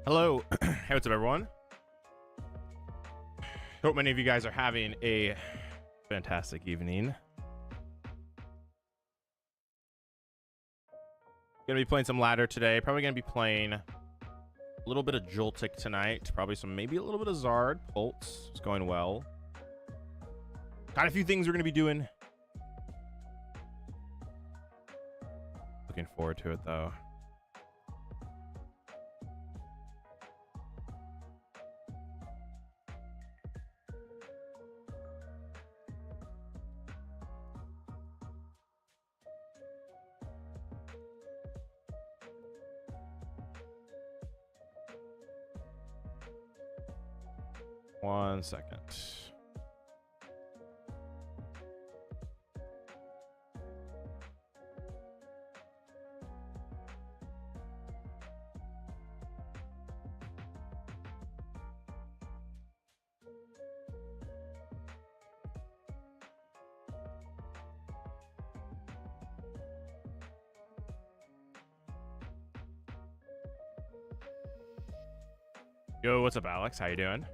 Hello. Hey, what's up, everyone? Hope many of you guys are having a fantastic evening. Gonna be playing some ladder today. Probably gonna be playing a little bit of Joltik tonight. Probably maybe a little bit of Zard. Pulse is going well. Got a few things we're gonna be doing. Looking forward to it, though. One second. Yo, what's up, Alex? How you doing?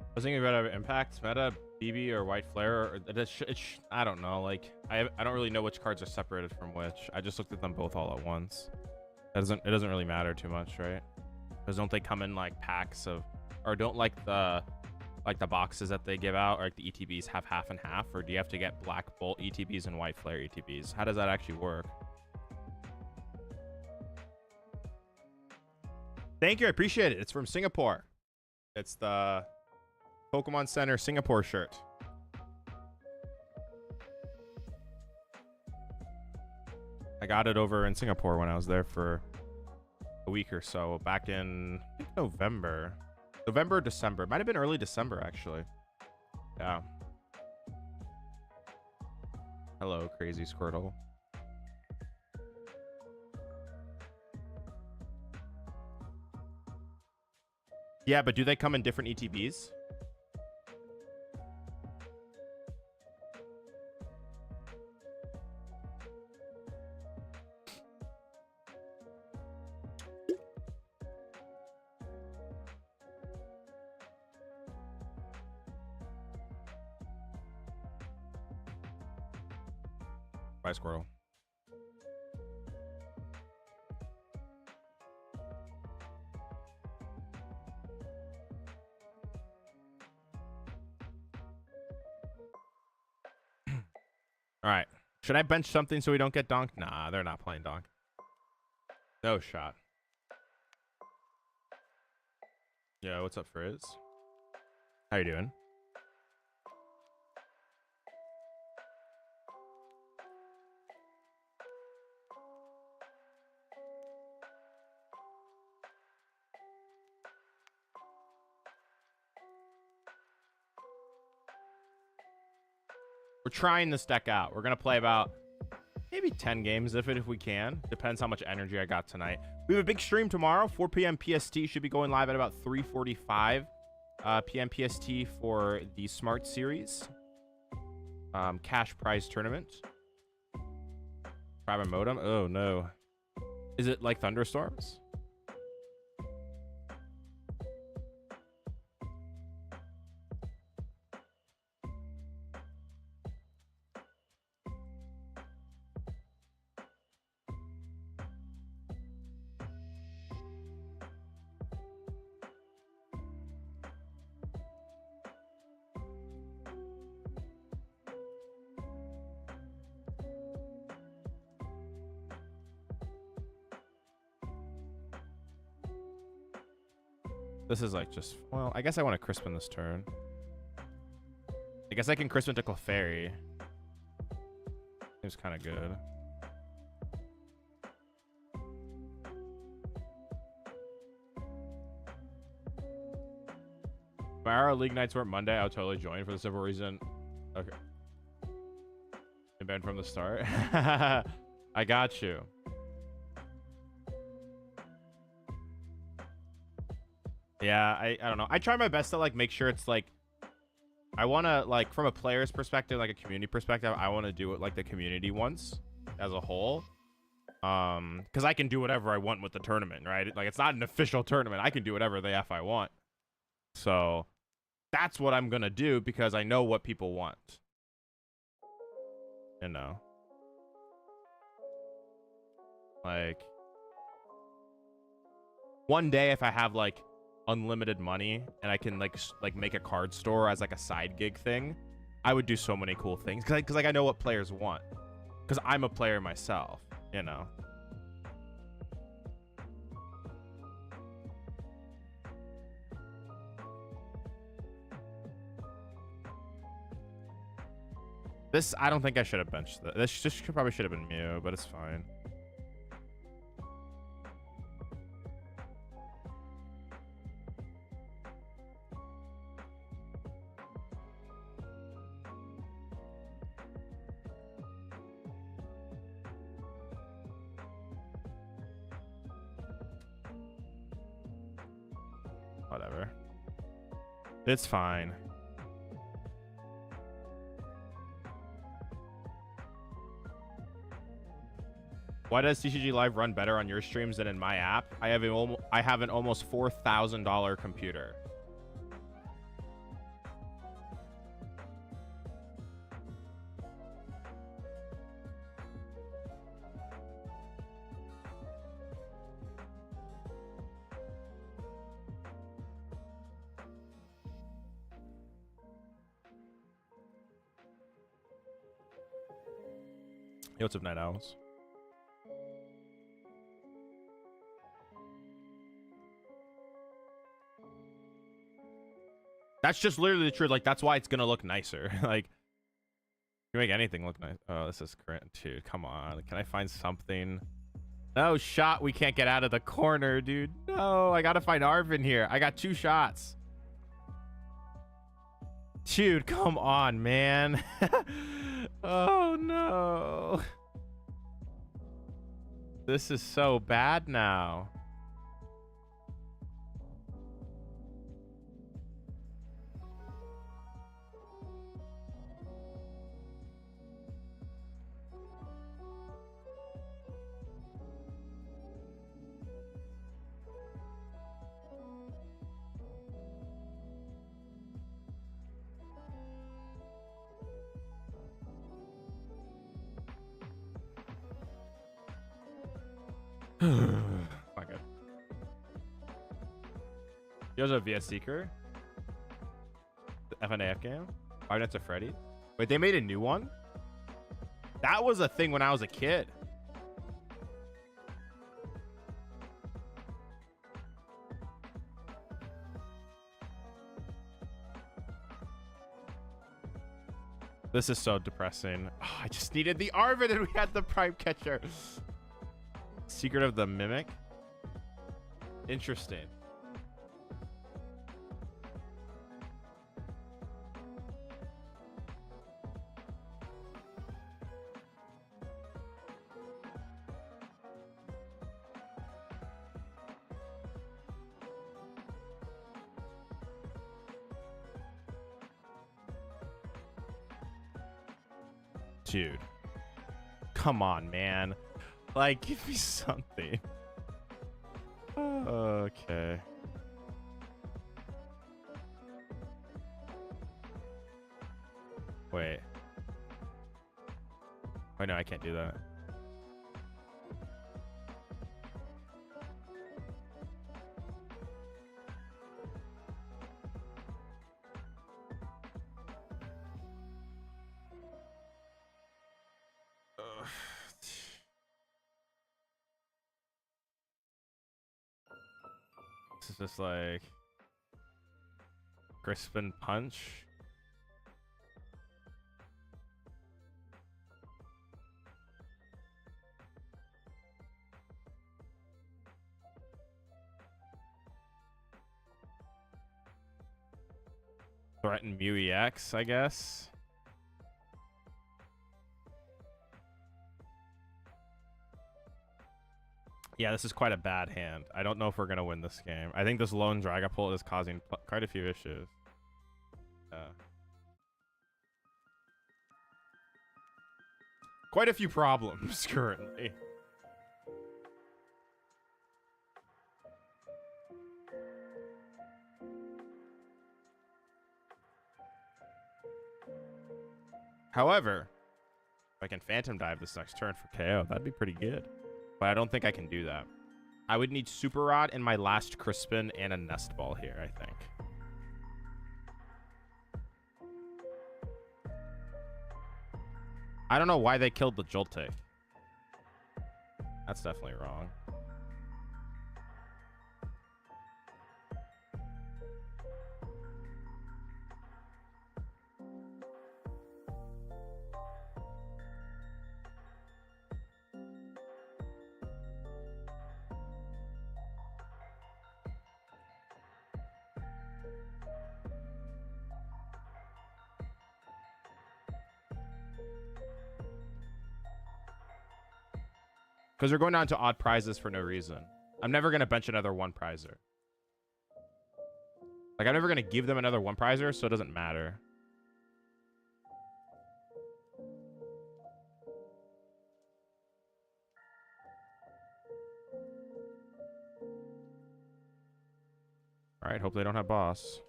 I was thinking about impact, meta, BB, or white flare. Or I don't know. Like I don't really know which cards are separated from which. I just looked at them both all at once. It doesn't really matter too much, right? Because don't they come in like packs of, or don't like the boxes that they give out, or like the ETBs have half and half, or do you have to get black bolt ETBs and white flare ETBs? How does that actually work? Thank you, I appreciate it. It's from Singapore. It's the Pokemon Center Singapore shirt. I got it over in Singapore when I was there for a week or so back in, I think, November, December. It might have been early December, actually. Yeah. Hello, crazy Squirtle. Yeah, but do they come in different ETBs? Bye, Squirtle. All right. Should I bench something so we don't get donked? Nah, they're not playing donk. No shot. Yo, what's up, Frizz? How you doing? We're trying this deck out. We're gonna play about maybe 10 games if we can. Depends how much energy I got tonight. We have a big stream tomorrow, 4 p.m. PST. Should be going live at about 3:45 p.m. PST for the Smart Series cash prize tournament. Private modem. Oh no, is it like thunderstorms? This is like just, well, I guess I want to Crispin this turn. I guess I can Crispin to Clefairy. Seems kind of good. If our league nights weren't Monday, I would totally join for the simple reason. Okay. Been from the start. I got you. Yeah, I don't know. I try my best to like make sure it's like I want to like from a player's perspective, like a community perspective, I want to do it like the community wants as a whole. Because I can do whatever I want with the tournament, right? Like it's not an official tournament. I can do whatever the F I want. So that's what I'm gonna do because I know what people want. You know. Like one day if I have like unlimited money and I can like make a card store as like a side gig thing, I would do so many cool things because like I know what players want because I'm a player myself, you know. This I don't think I should have benched this. This probably should have been Mew, but it's fine. Whatever. It's fine. Why does TCG Live run better on your streams than in my app? I have an almost $4,000 computer. Yo, what's up, Night Owls? That's just literally the truth. Like, that's why it's gonna look nicer. Like, you make anything look nice. Oh, this is current, dude. Come on. Can I find something? No shot. We can't get out of the corner, dude. No, I gotta find Arvin here. I got 2 shots. Dude, come on, man. Oh, no. This is so bad now. Not good. Yours a VS Seeker? The FNAF game? Five Nights at Freddy? Wait, they made a new one? That was a thing when I was a kid. This is so depressing. Oh, I just needed the Arvid and we had the Prime Catcher. Secret of the Mimic? Interesting. Dude. Come on, man. Like, give me something. Okay. Wait. Oh, no, I can't do that. This is just like Crispin Punch. Threaten Mew EX, I guess. Yeah, this is quite a bad hand. I don't know if we're going to win this game. I think this lone Dragapult is causing quite a few issues. Quite a few problems currently. However, if I can Phantom Dive this next turn for KO, that'd be pretty good. But I don't think I can do that. I would need Super Rod in my last Crispin and a Nest Ball here, I think. I don't know why they killed the Joltik. That's definitely wrong. Because they're going down to odd prizes for no reason. I'm never going to bench another one prizer. Like, I'm never going to give them another one prizer, so it doesn't matter. All right, hope they don't have boss.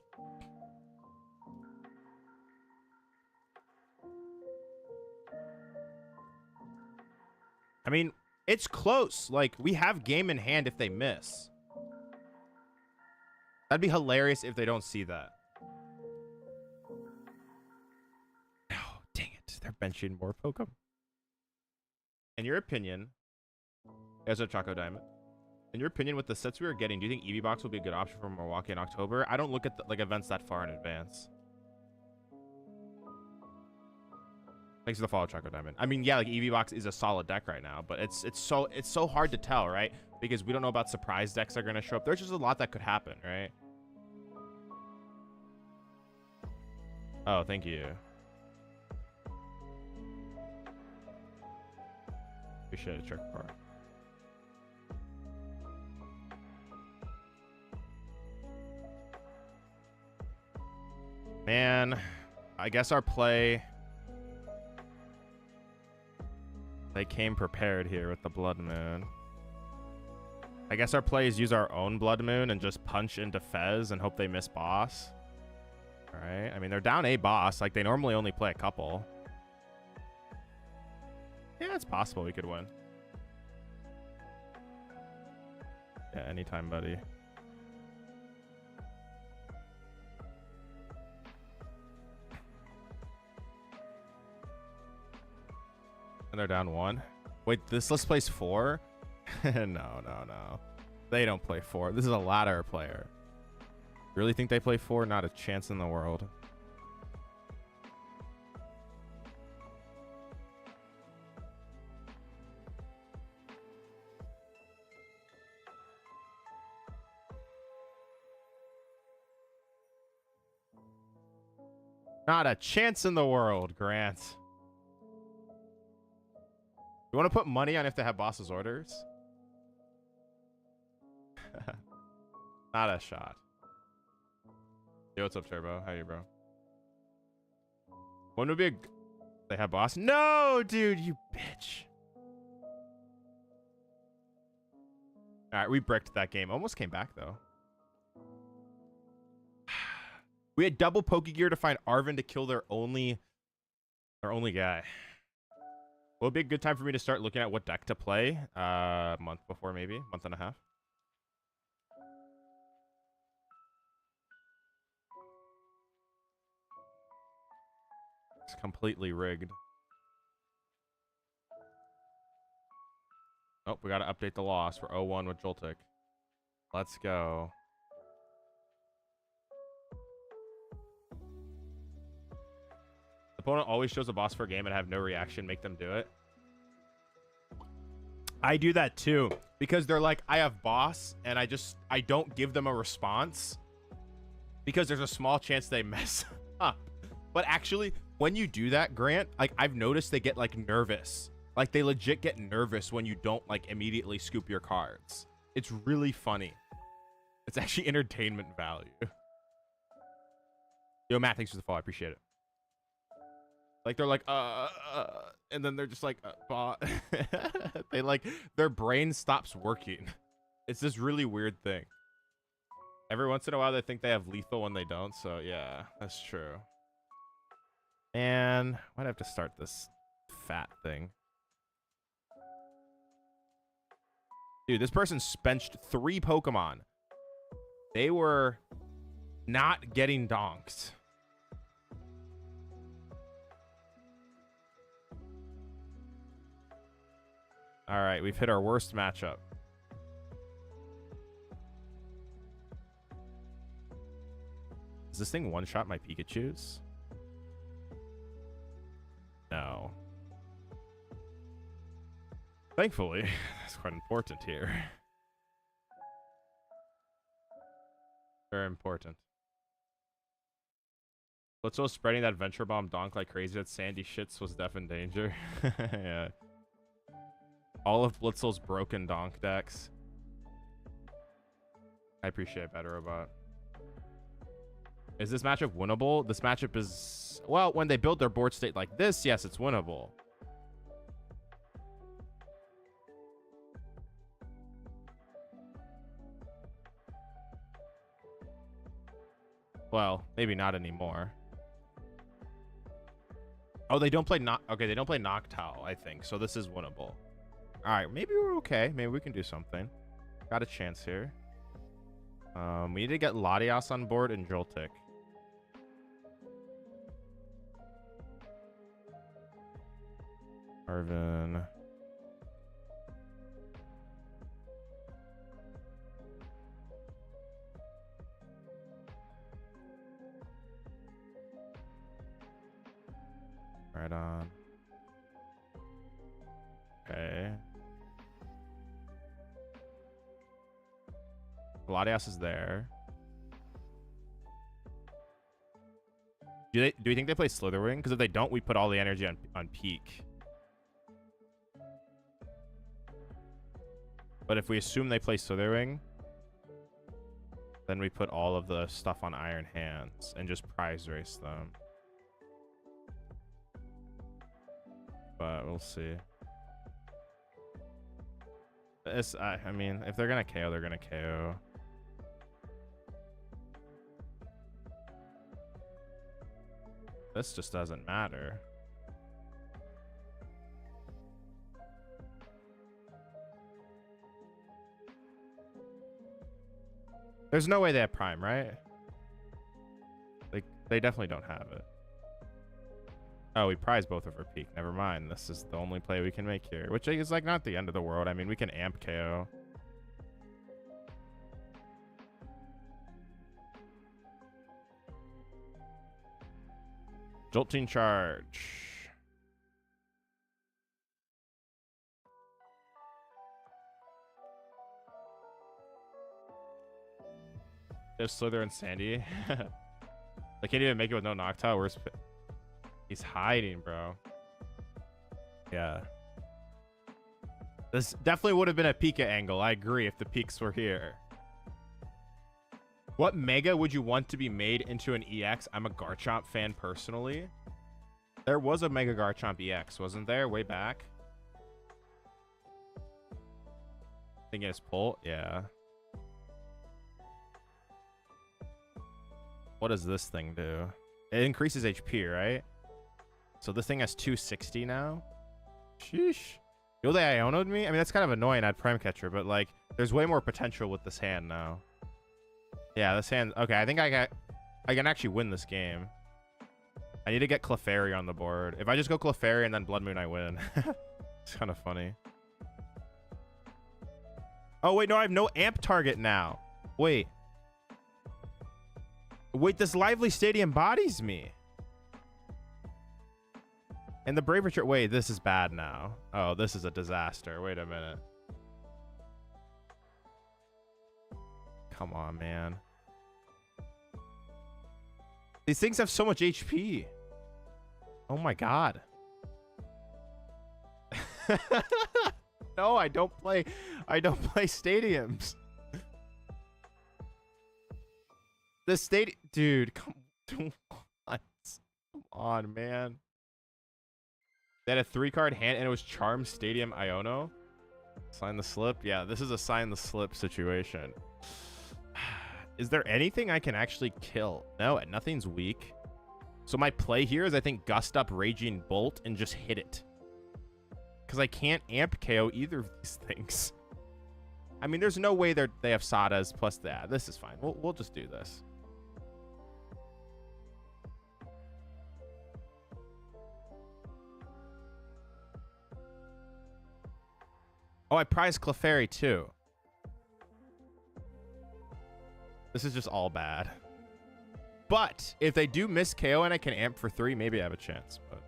I mean, it's close. Like, we have game in hand if they miss. That'd be hilarious if they don't see that. Oh, dang it. They're benching more Pokemon. In your opinion, as a Choco Diamond, in your opinion, with the sets we are getting, do you think EV Box will be a good option for Milwaukee in October? I don't look at like events that far in advance. Thanks for the follow, Choco Diamond. I mean, yeah, like EV Box is a solid deck right now, but it's so hard to tell, right? Because we don't know about surprise decks that are going to show up. There's just a lot that could happen, right? Oh, thank you. Appreciate it, Trick Part. Man, I guess our play... They came prepared here with the Blood Moon. I guess our play is use our own Blood Moon and just punch into Fez and hope they miss boss. All right. I mean, they're down a boss. Like, they normally only play a couple. Yeah, it's possible we could win. Yeah, anytime, buddy. And they're down one. Wait, this list plays 4? No. They don't play 4. This is a ladder player. Really think they play 4? Not a chance in the world. Not a chance in the world, Grant. You want to put money on if they have boss's orders? Not a shot. Yo, what's up, Turbo? How are you, bro? When would be a... They have boss? No, dude, you bitch. All right, we bricked that game. Almost came back, though. We had double Pokegear to find Arven to kill their only guy. Will it be a good time for me to start looking at what deck to play? A month before, maybe. Month and a half. It's completely rigged. Oh, we got to update the loss. We're 0-1 with Joltik. Let's go. Opponent always shows a boss for a game and have no reaction. Make them do it. I do that too, because they're like, I have boss, and I don't give them a response because there's a small chance they miss. But actually, when you do that, Grant, like I've noticed they get like nervous. Like they legit get nervous when you don't like immediately scoop your cards. It's really funny. It's actually entertainment value. Yo, Matt, thanks for the follow. I appreciate it. Like they're like, and then they're just like, they like their brain stops working. It's this really weird thing. Every once in a while, they think they have lethal when they don't. So yeah, that's true. And might have to start this fat thing. Dude, this person benched 3 Pokemon. They were not getting donked. All right, we've hit our worst matchup. Does this thing one-shot my Pikachus? No. Thankfully, that's quite important here. Very important. Blitzel spreading that Venture Bomb donk like crazy that Sandy shits was def in danger. Yeah. All of Blitzel's broken donk decks. I appreciate Better Robot. Is this matchup winnable? This matchup is... Well, when they build their board state like this, yes, it's winnable. Well, maybe not anymore. Oh, they don't play okay, they don't play Noctowl, I think. So this is winnable. All right, maybe we're okay. Maybe we can do something. Got a chance here. We need to get Latias on board and Joltik. Arvin. Right on. Okay. Latias is there. Do you think they play Slitherwing? Because if they don't, we put all the energy on Peak. But if we assume they play Slitherwing, then we put all of the stuff on Iron Hands and just prize race them. But we'll see. I mean, if they're gonna KO, they're gonna KO. This just doesn't matter. There's no way they have Prime, right? Like, they definitely don't have it. Oh, we prize both of our Peak. Never mind. This is the only play we can make here, which is like not the end of the world. I mean, we can amp KO. Jolting charge. There's Slither and Sandy. They can't even make it with no Noctowl. Where's... He's hiding, bro. Yeah. This definitely would have been a Pika angle. I agree if the Peaks were here. What Mega would you want to be made into an EX? I'm a Garchomp fan personally. There was a Mega Garchomp EX, wasn't there? Way back. I think it's Pull. Yeah. What does this thing do? It increases HP, right? So this thing has 260 now. Sheesh. Yo, they Iono'd me? I mean, that's kind of annoying at Prime Catcher, but like, there's way more potential with this hand now. Yeah, this hand... Okay, I think I can actually win this game. I need to get Clefairy on the board. If I just go Clefairy and then Blood Moon, I win. It's kind of funny. Oh, wait, no, I have no amp target now. Wait. Wait, this Lively Stadium bodies me. And the Brave Retreat... Wait, this is bad now. Oh, this is a disaster. Wait a minute. Come on, man. These things have so much HP. Oh my god. No, I don't play stadiums. The stadium, dude, come on, man. They had a 3-card hand and it was Charm Stadium Iono. Sign the slip. Yeah, this is a sign the slip situation. Is there anything I can actually kill? No, nothing's weak. So my play here is I think Gust Up Raging Bolt and just hit it. Because I can't amp KO either of these things. I mean, there's no way they have Sadas plus that. This is fine. We'll just do this. Oh, I prize Clefairy too. This is just all bad. But if they do miss KO and I can amp for 3, maybe I have a chance. But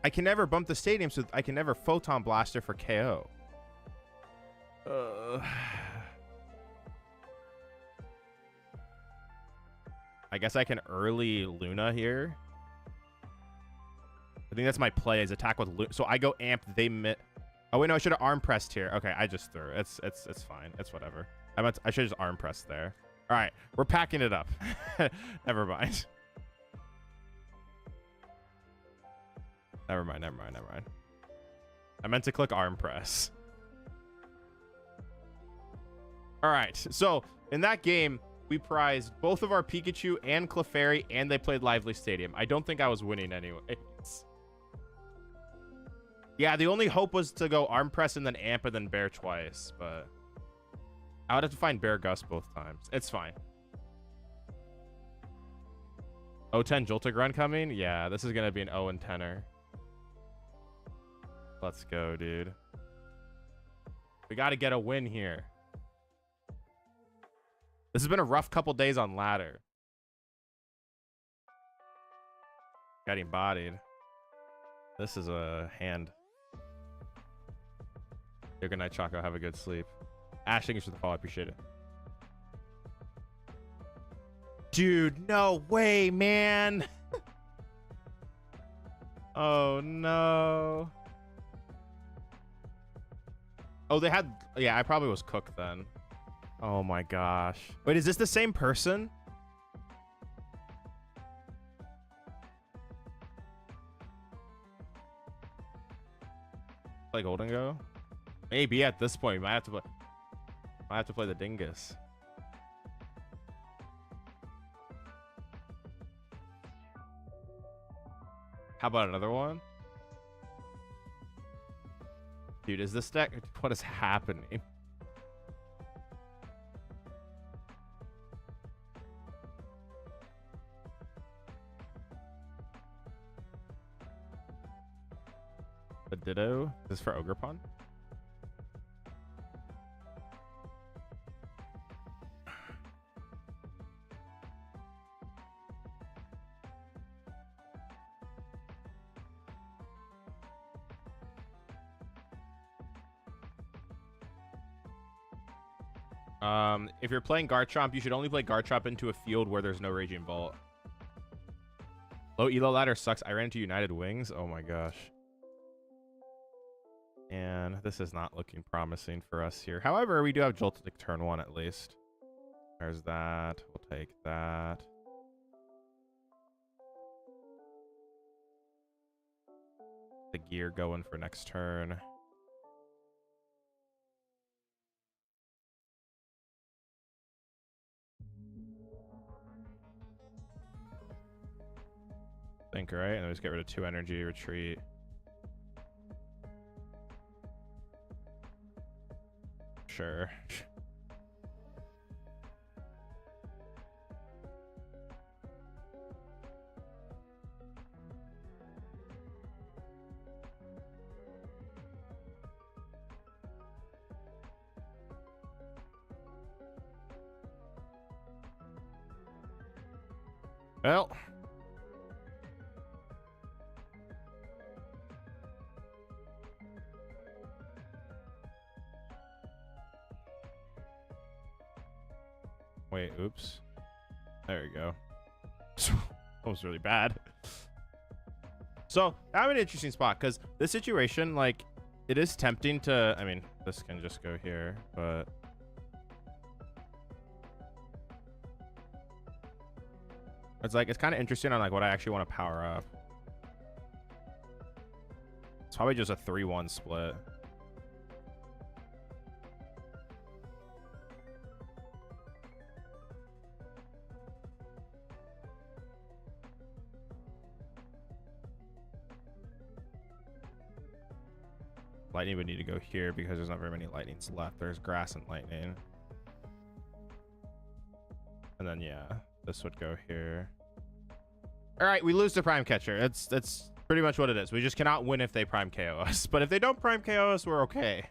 I can never bump the stadium, so I can never Photon Blaster for KO. I guess I can early Luna here. I think that's my play, is attack with Luna. So I go amp, they oh wait, no, I should have arm pressed here. Okay, I just threw. It's fine. It's whatever. I should just arm press there. All right, we're packing it up. Never mind. Never mind. I meant to click arm press. All right, so in that game, we prized both of our Pikachu and Clefairy, and they played Lively Stadium. I don't think I was winning anyways. Yeah, the only hope was to go arm press and then amp and then bear twice, but I would have to find bear gust both times. It's fine. 0-10 Joltigron coming? Yeah, this is going to be an 0-10er. Let's go, dude. We got to get a win here. This has been a rough couple days on ladder. Getting bodied. This is a hand. Good night, Choco. Have a good sleep. Ash, thank you for the follow. I appreciate it. Dude, no way, man. Oh, no. Oh, they had... Yeah, I probably was cooked then. Oh my gosh. Wait, is this the same person? Play Golden Go? Maybe at this point, we might have to play the Dingus. How about another one? Dude, is this deck... What is happening? The Ditto? Is this for Ogerpon? If you're playing Garchomp, you should only play Garchomp into a field where there's no Raging Bolt. Low elo ladder sucks. I ran into United Wings. Oh my gosh. And this is not looking promising for us here. However, we do have Joltik turn 1 at least. There's that. We'll take that. The gear going for next turn. Think, right? And then just get rid of 2 energy, retreat. Sure. Well. wait, oops. There you go. That was really bad. So I'm in an interesting spot because this situation, like, it is tempting to, I mean, this can just go here, but it's like, it's kind of interesting on like what I actually want to power up. It's probably just a 3-1 split. Lightning would need to go here because there's not very many lightnings left. There's grass and lightning. And then, yeah, this would go here. All right, we lose to Prime Catcher. That's pretty much what it is. We just cannot win if they Prime KO us. But if they don't Prime KO us, we're okay.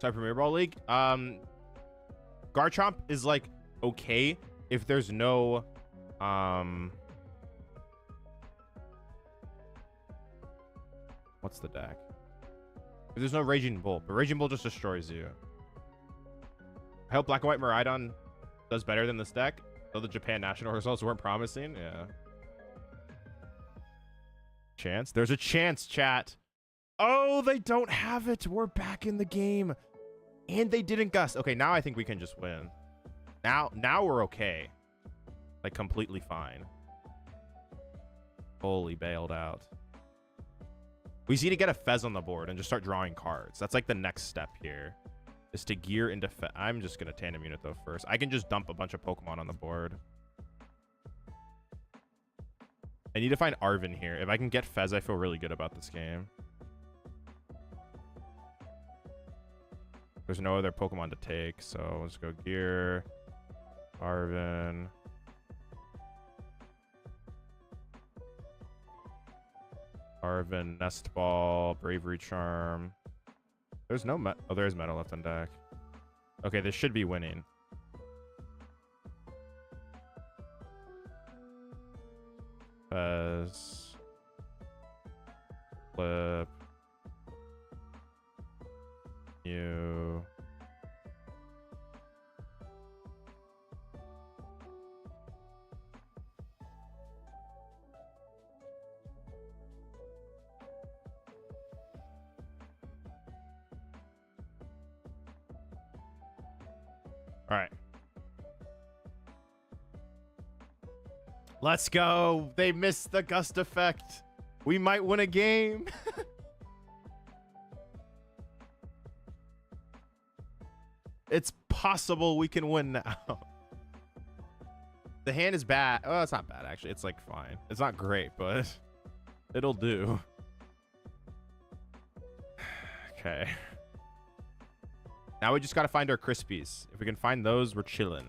Sorry, Premier Ball League. Garchomp is, like, okay if there's no... What's the deck? If there's no Raging Bull, but Raging Bull just destroys you. I hope Black and White Miraidon does better than this deck, though the Japan national results weren't promising. Yeah. Chance? There's a chance, chat. Oh, they don't have it. We're back in the game. And they didn't gust. Okay, now I think we can just win. Now we're okay. Like, completely fine. Fully bailed out. We just need to get a Fez on the board and just start drawing cards. That's like the next step here. Is to gear into Fez. I'm just going to Tandem Unit though first. I can just dump a bunch of Pokemon on the board. I need to find Arven here. If I can get Fez, I feel really good about this game. There's no other Pokemon to take, so let's go gear. Arven. Arven, Nest Ball, Bravery Charm. There's no oh, there's Metal left on deck. Okay, this should be winning. Fez. Flip. You. All right. Let's go. They missed the gust effect. We might win a game. It's possible we can win now. The hand is bad. Oh, it's not bad, actually. It's like fine. It's not great, but it'll do. Okay. Now we just got to find our Crispies. If we can find those, we're chilling.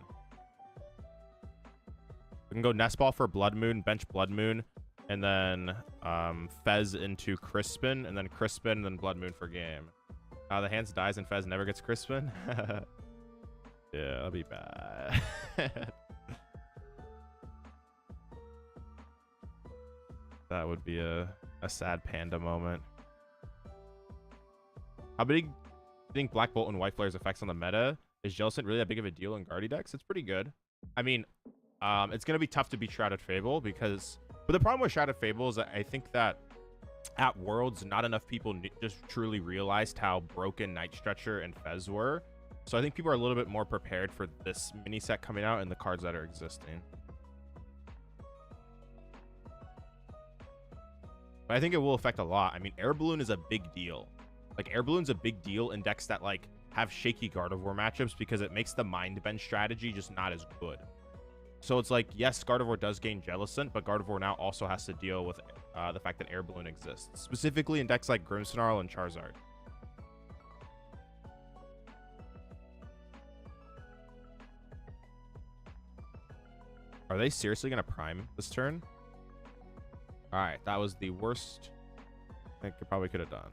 We can go Nest Ball for Blood Moon, bench Blood Moon, and then Fez into Crispin, and then Crispin, and then Blood Moon for game. The hands dies and Fez never gets Crispin. Yeah, that'll be bad. That would be a sad panda moment. How big... I think Black Bolt and White Flare's effects on the meta. Is Jellicent really that big of a deal in Guardy decks? It's pretty good. I mean, it's going to be tough to beat Shrouded Fable because... But the problem with Shrouded Fable is that I think that at Worlds, not enough people just truly realized how broken Night Stretcher and Fez were. So I think people are a little bit more prepared for this mini set coming out and the cards that are existing. But I think it will affect a lot. I mean, Air Balloon is a big deal. Like, Air Balloon's a big deal in decks that, like, have shaky Gardevoir matchups because it makes the Mind Bend strategy just not as good. So it's like, yes, Gardevoir does gain Jellicent, but Gardevoir now also has to deal with the fact that Air Balloon exists. Specifically in decks like Grimmsnarl and Charizard. Are they seriously going to Prime this turn? All right, that was the worst I think it probably could have done.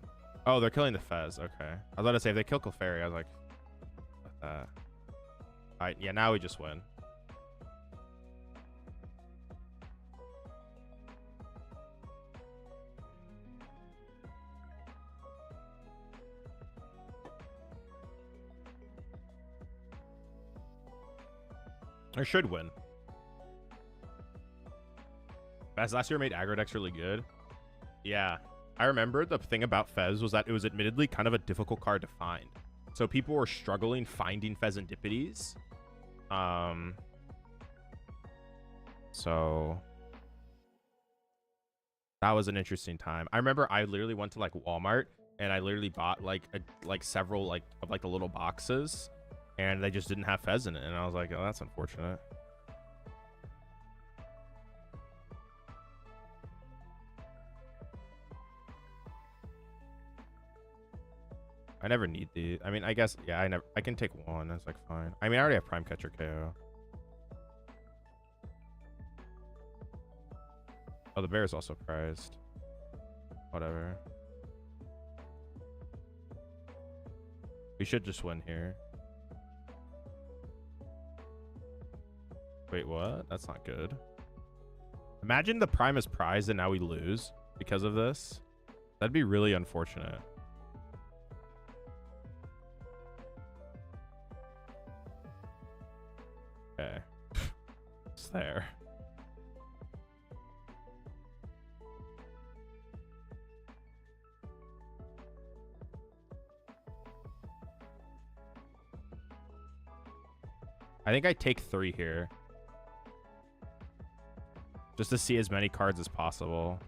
Oh, they're killing the Fez. Okay. I was about to say, if they kill Clefairy, I was like... All right, yeah, now we just win. Or should win. Fez last year made aggro decks really good. Yeah. I remember the thing about Fez was that it was admittedly kind of a difficult card to find. So people were struggling finding Fezandipides. So that was an interesting time. I remember I literally went to like Walmart and I literally bought like several of the little boxes, and they just didn't have Fez in it, and I was like, oh, that's unfortunate. I never need these. I mean, I guess, yeah, I can take one. That's like fine. I mean, I already have Prime Catcher KO. Oh, the bear is also prized. Whatever. We should just win here. Wait, what? That's not good. Imagine the Prime is prized and now we lose because of this. That'd be really unfortunate. Okay. It's there. I think I take 3 here. Just to see as many cards as possible.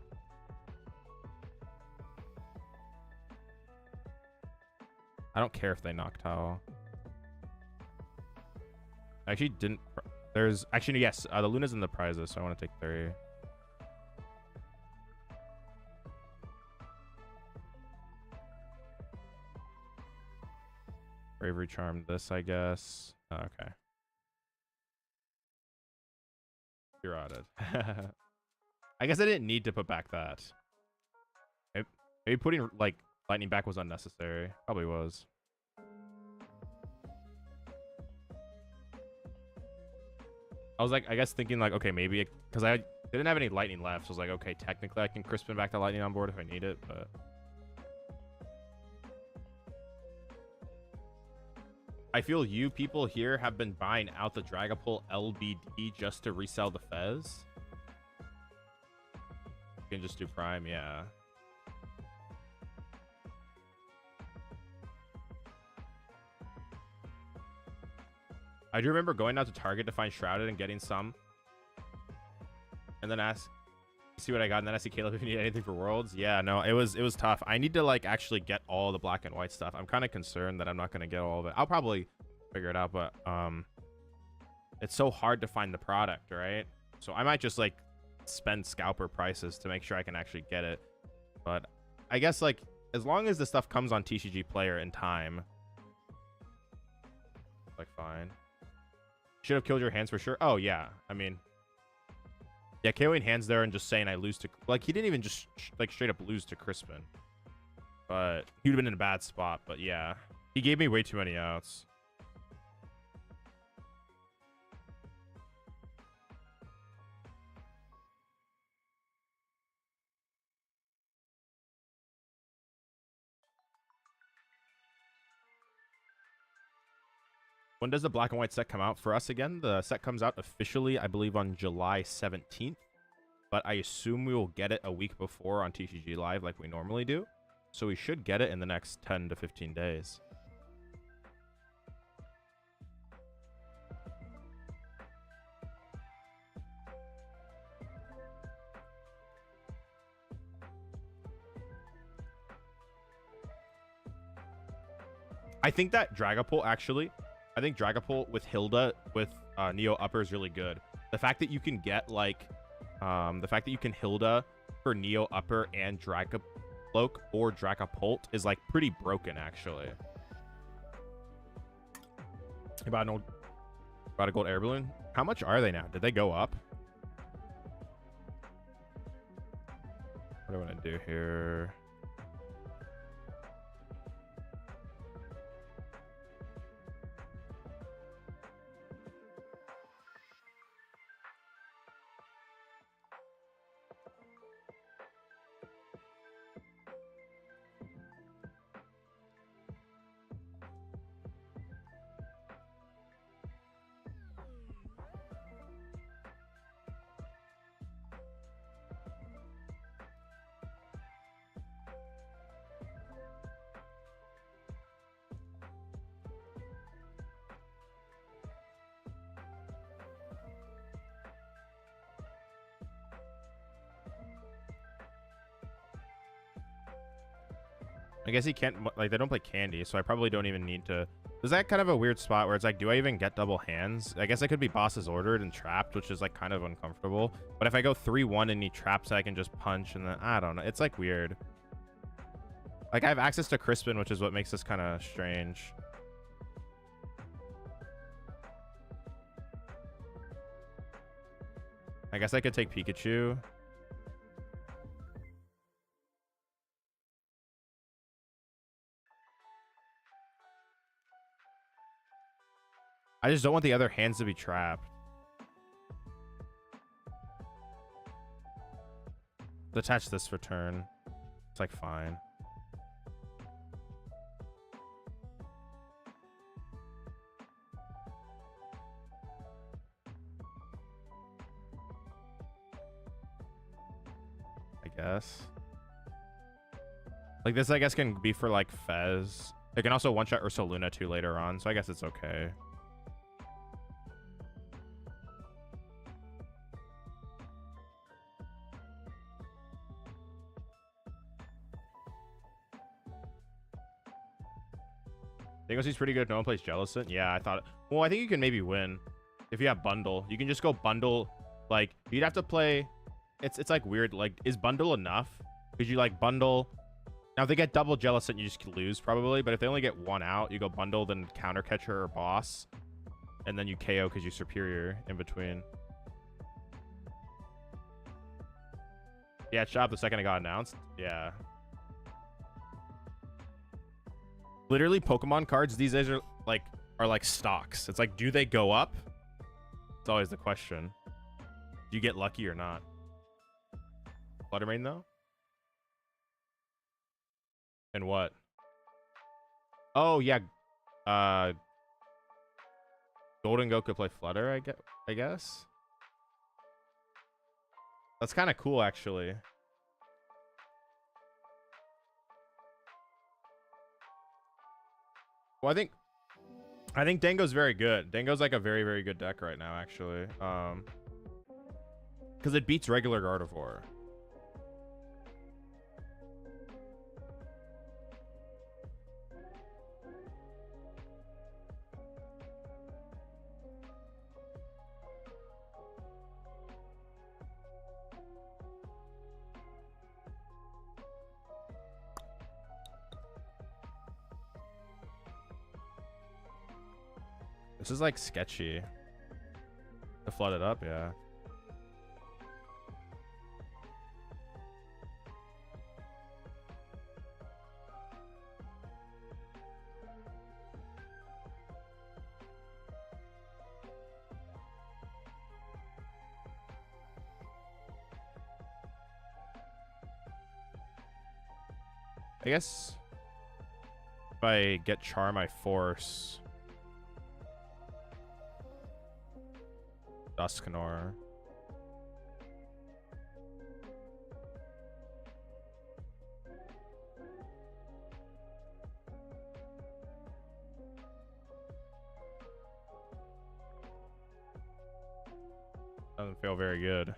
I don't care if they knock Towel. I actually didn't. There's actually, yes, the Luna's in the prizes, so I want to take 3. Bravery Charm this, I guess. Oh, okay. You're added. I guess I didn't need to put back that. Maybe putting like lightning back was unnecessary. Probably was. I was like, I guess thinking like, okay, maybe because I didn't have any lightning left. So I was like, okay, technically I can crispin back the lightning on board if I need it, but I feel you people here have been buying out the Dragapult LBD just to resell the Fez. You can just do Prime, yeah. I do remember going out to Target to find Shrouded and getting some. And then see what I got, and then I see Caleb if you need anything for Worlds. Yeah, no, it was tough. I need to like actually get all the black and white stuff. I'm kind of concerned that I'm not going to get all of it. I'll probably figure it out, but it's so hard to find the product, right? So I might just like spend scalper prices to make sure I can actually get it. But I guess like as long as the stuff comes on TCG Player in time, like fine. Should have killed your hands for sure. Oh yeah, I mean, yeah, KOing hands there and just saying I lose to, like, he didn't even just like straight up lose to Crispin, but he would have been in a bad spot. But yeah, he gave me way too many outs. When does the black and white set come out for us again? The set comes out officially, I believe, on July 17th. But I assume we will get it a week before on TCG Live like we normally do. So we should get it in the next 10 to 15 days. I think that Dragapult actually... I think Dragapult with Hilda with Neo Upper is really good. The fact that you can get like the fact that you can Hilda for Neo Upper and Dragapult or Dragapult is like pretty broken actually. About a gold air balloon. How much are they now? Did they go up? What do I want to do here? I guess he can't, like, they don't play candy, so I probably don't even need to. Is that kind of a weird spot where it's like, do I even get double hands? I guess I could be bosses ordered and trapped, which is like kind of uncomfortable. But if I go 3-1 and he traps, I can just punch, and then I don't know. It's like weird. Like, I have access to Crispin, which is what makes this kind of strange. I guess I could take Pikachu. I just don't want the other hands to be trapped. Detach this for turn. It's like fine. I guess. Like this, I guess, can be for like Fez. It can also one-shot Ursaluna too later on, so I guess it's okay. Dingo's pretty good if no one plays Jellicent. Yeah, I thought. Well, I think you can maybe win if you have Bundle. You can just go Bundle. Like, you'd have to play. It's like weird. Like, is Bundle enough? Could you like Bundle? Now, if they get double Jellicent, you just lose probably. But if they only get one out, you go Bundle, then Counter Catcher or Boss. And then you KO because you're superior in between. Yeah, it shot up the second it got announced. Yeah. Literally, Pokemon cards these days are like stocks. It's like, do they go up? It's always the question. Do you get lucky or not? Fluttermane though? And what? Oh yeah. Golden Goat could play Flutter, I guess. That's kind of cool actually. Well, I think Dango's very good. Dango's like a very, very good deck right now, actually. Because it beats regular Gardevoir. This is like sketchy. To flood it up, yeah. I guess if I get Charm, I force Dusknoir. Doesn't feel very good.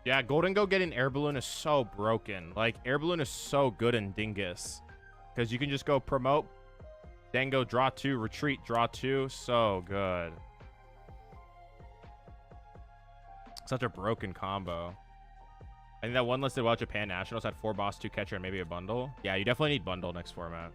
Yeah, Golden Go getting Air Balloon is so broken. Like, Air Balloon is so good in Dingus. Because you can just go promote, Dango, draw 2, retreat, draw 2. So good. Such a broken combo. I think that one listed Wild Japan Nationals had 4 boss, 2 catcher, and maybe a bundle. Yeah, you definitely need bundle next format.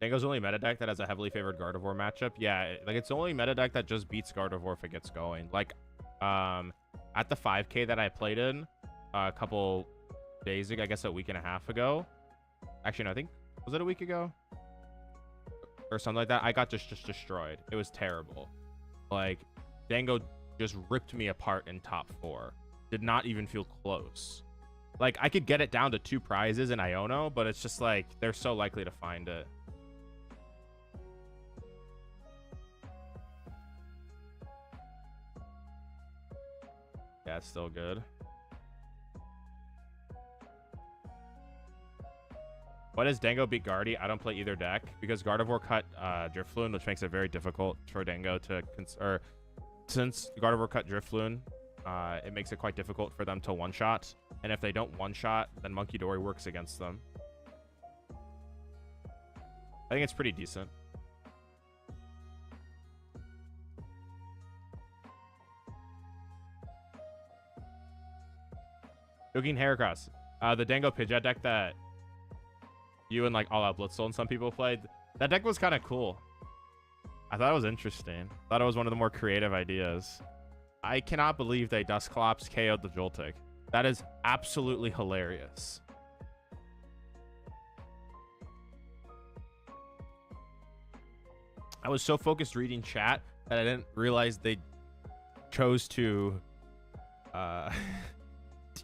Dango's only meta deck that has a heavily favored Gardevoir matchup. Yeah, like it's the only meta deck that just beats Gardevoir if it gets going. Like, at the 5K that I played in a couple days ago, I guess a week and a half ago. Actually, no, I think, was it a week ago? Or something like that. I got just destroyed. It was terrible. Like, Dango just ripped me apart in top 4. Did not even feel close. Like, I could get it down to 2 prizes in Iono, but it's just like, they're so likely to find it. Yeah, it's still good. Why does Dango beat Guardy? I don't play either deck because Gardevoir cut Drifloon, which makes it very difficult for Dango to since Gardevoir cut Drifloon, it makes it quite difficult for them to one-shot. And if they don't one-shot, then Monkey Dory works against them. I think it's pretty decent. Joking Heracross. The Dango Pidgeot deck that you and like All Out Blitzle and some people played, that deck was kind of cool. I thought it was interesting. Thought it was one of the more creative ideas. I cannot believe they Dusclops KO'd the Joltik. That is absolutely hilarious. I was so focused reading chat that I didn't realize they chose to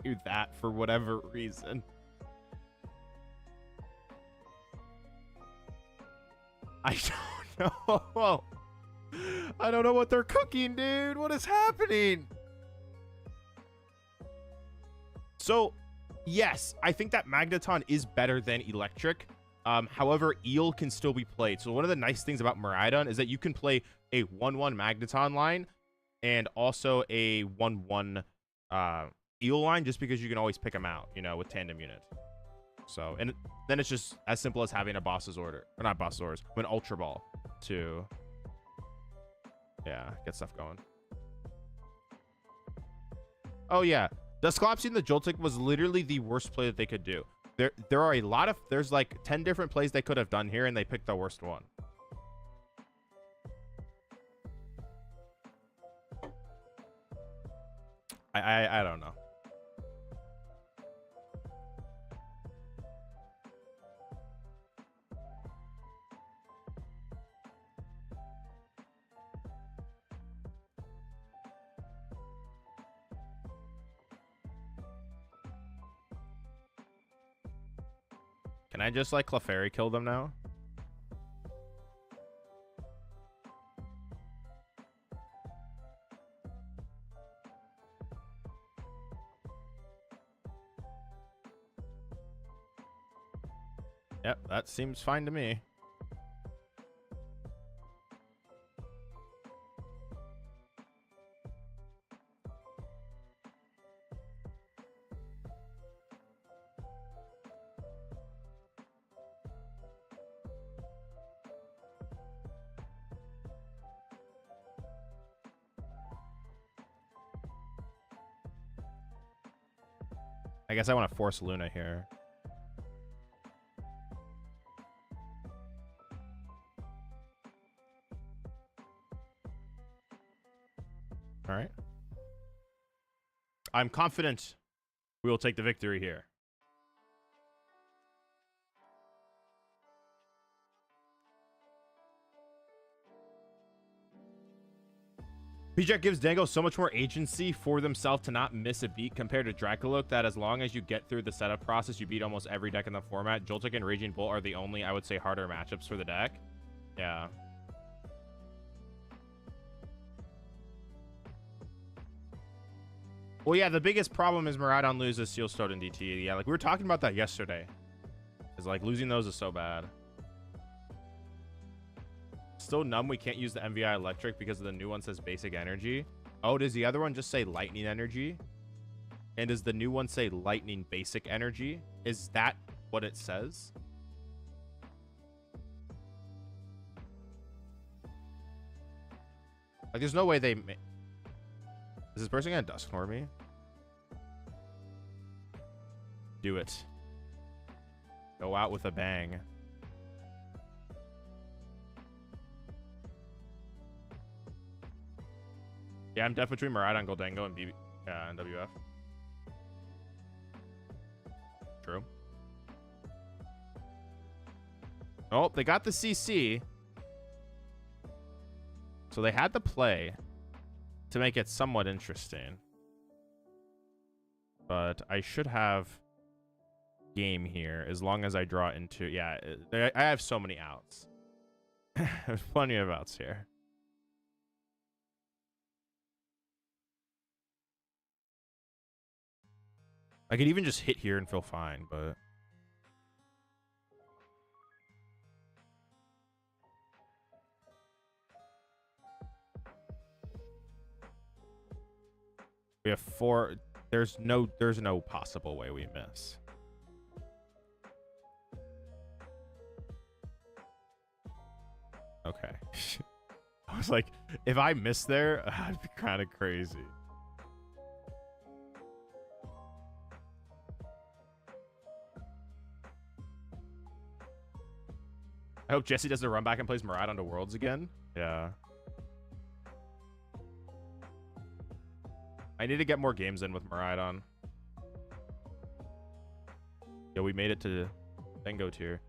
do that for whatever reason. I don't know. I don't know what they're cooking, dude. What is happening? So, yes, I think that Magneton is better than Electric. However, Eel can still be played. So one of the nice things about Miraidon is that you can play a 1-1 Magneton line and also a 1-1 Eel line just because you can always pick them out, you know, with Tandem Unit. So, and then it's just as simple as having a Boss's Order. Or not Boss's Orders, an Ultra Ball to, yeah, get stuff going. Oh, yeah. Dusclops in the Joltik was literally the worst play that they could do. There are a lot of, there's like 10 different plays they could have done here, and they picked the worst one. I don't know. Can I just like Clefairy kill them now? Yep, that seems fine to me. I guess I want to force Luna here. All right. I'm confident we will take the victory here. Pidgeot gives Dango so much more agency for themselves to not miss a beat compared to Dracoloak that as long as you get through the setup process, you beat almost every deck in the format. Joltik and Raging Bolt are the only, I would say, harder matchups for the deck. Yeah. Well, yeah, the biggest problem is Miraidon loses Seal Stone and DT. Yeah, like we were talking about that yesterday. Is like losing those is so bad. Still numb, we can't use the MVI Electric because the new one says basic energy. Oh, does the other one just say lightning energy? And does the new one say lightning basic energy? Is that what it says? Like, there's no way they... Is this person gonna Dusknoir me? Do it. Go out with a bang. Yeah, I'm def between Miraidon, Goldango, and and WF. True. Oh, they got the CC. So they had the play to make it somewhat interesting. But I should have game here as long as I draw into... Yeah, I have so many outs. There's plenty of outs here. I could even just hit here and feel fine, but... We have 4. There's no possible way we miss. Okay. I was like, if I miss there, I'd be kind of crazy. I hope Jesse does the run back and plays Murad onto Worlds again. Yeah. I need to get more games in with Murad on. Yo, we made it to Bengo tier.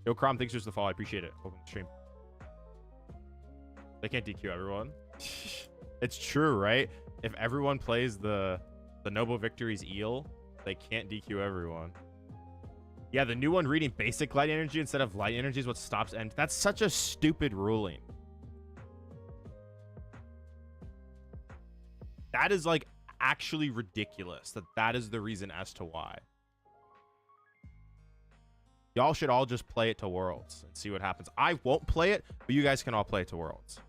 Yo, Crom, thanks for the follow. I appreciate it. Welcome to the stream. They can't DQ everyone. It's true, right? If everyone plays the Noble Victories eel, they can't DQ everyone. Yeah, the new one reading basic light energy instead of light energy is what stops end. That's such a stupid ruling. That is like actually ridiculous that is the reason as to why. Y'all should all just play it to Worlds and see what happens. I won't play it, but you guys can all play it to Worlds.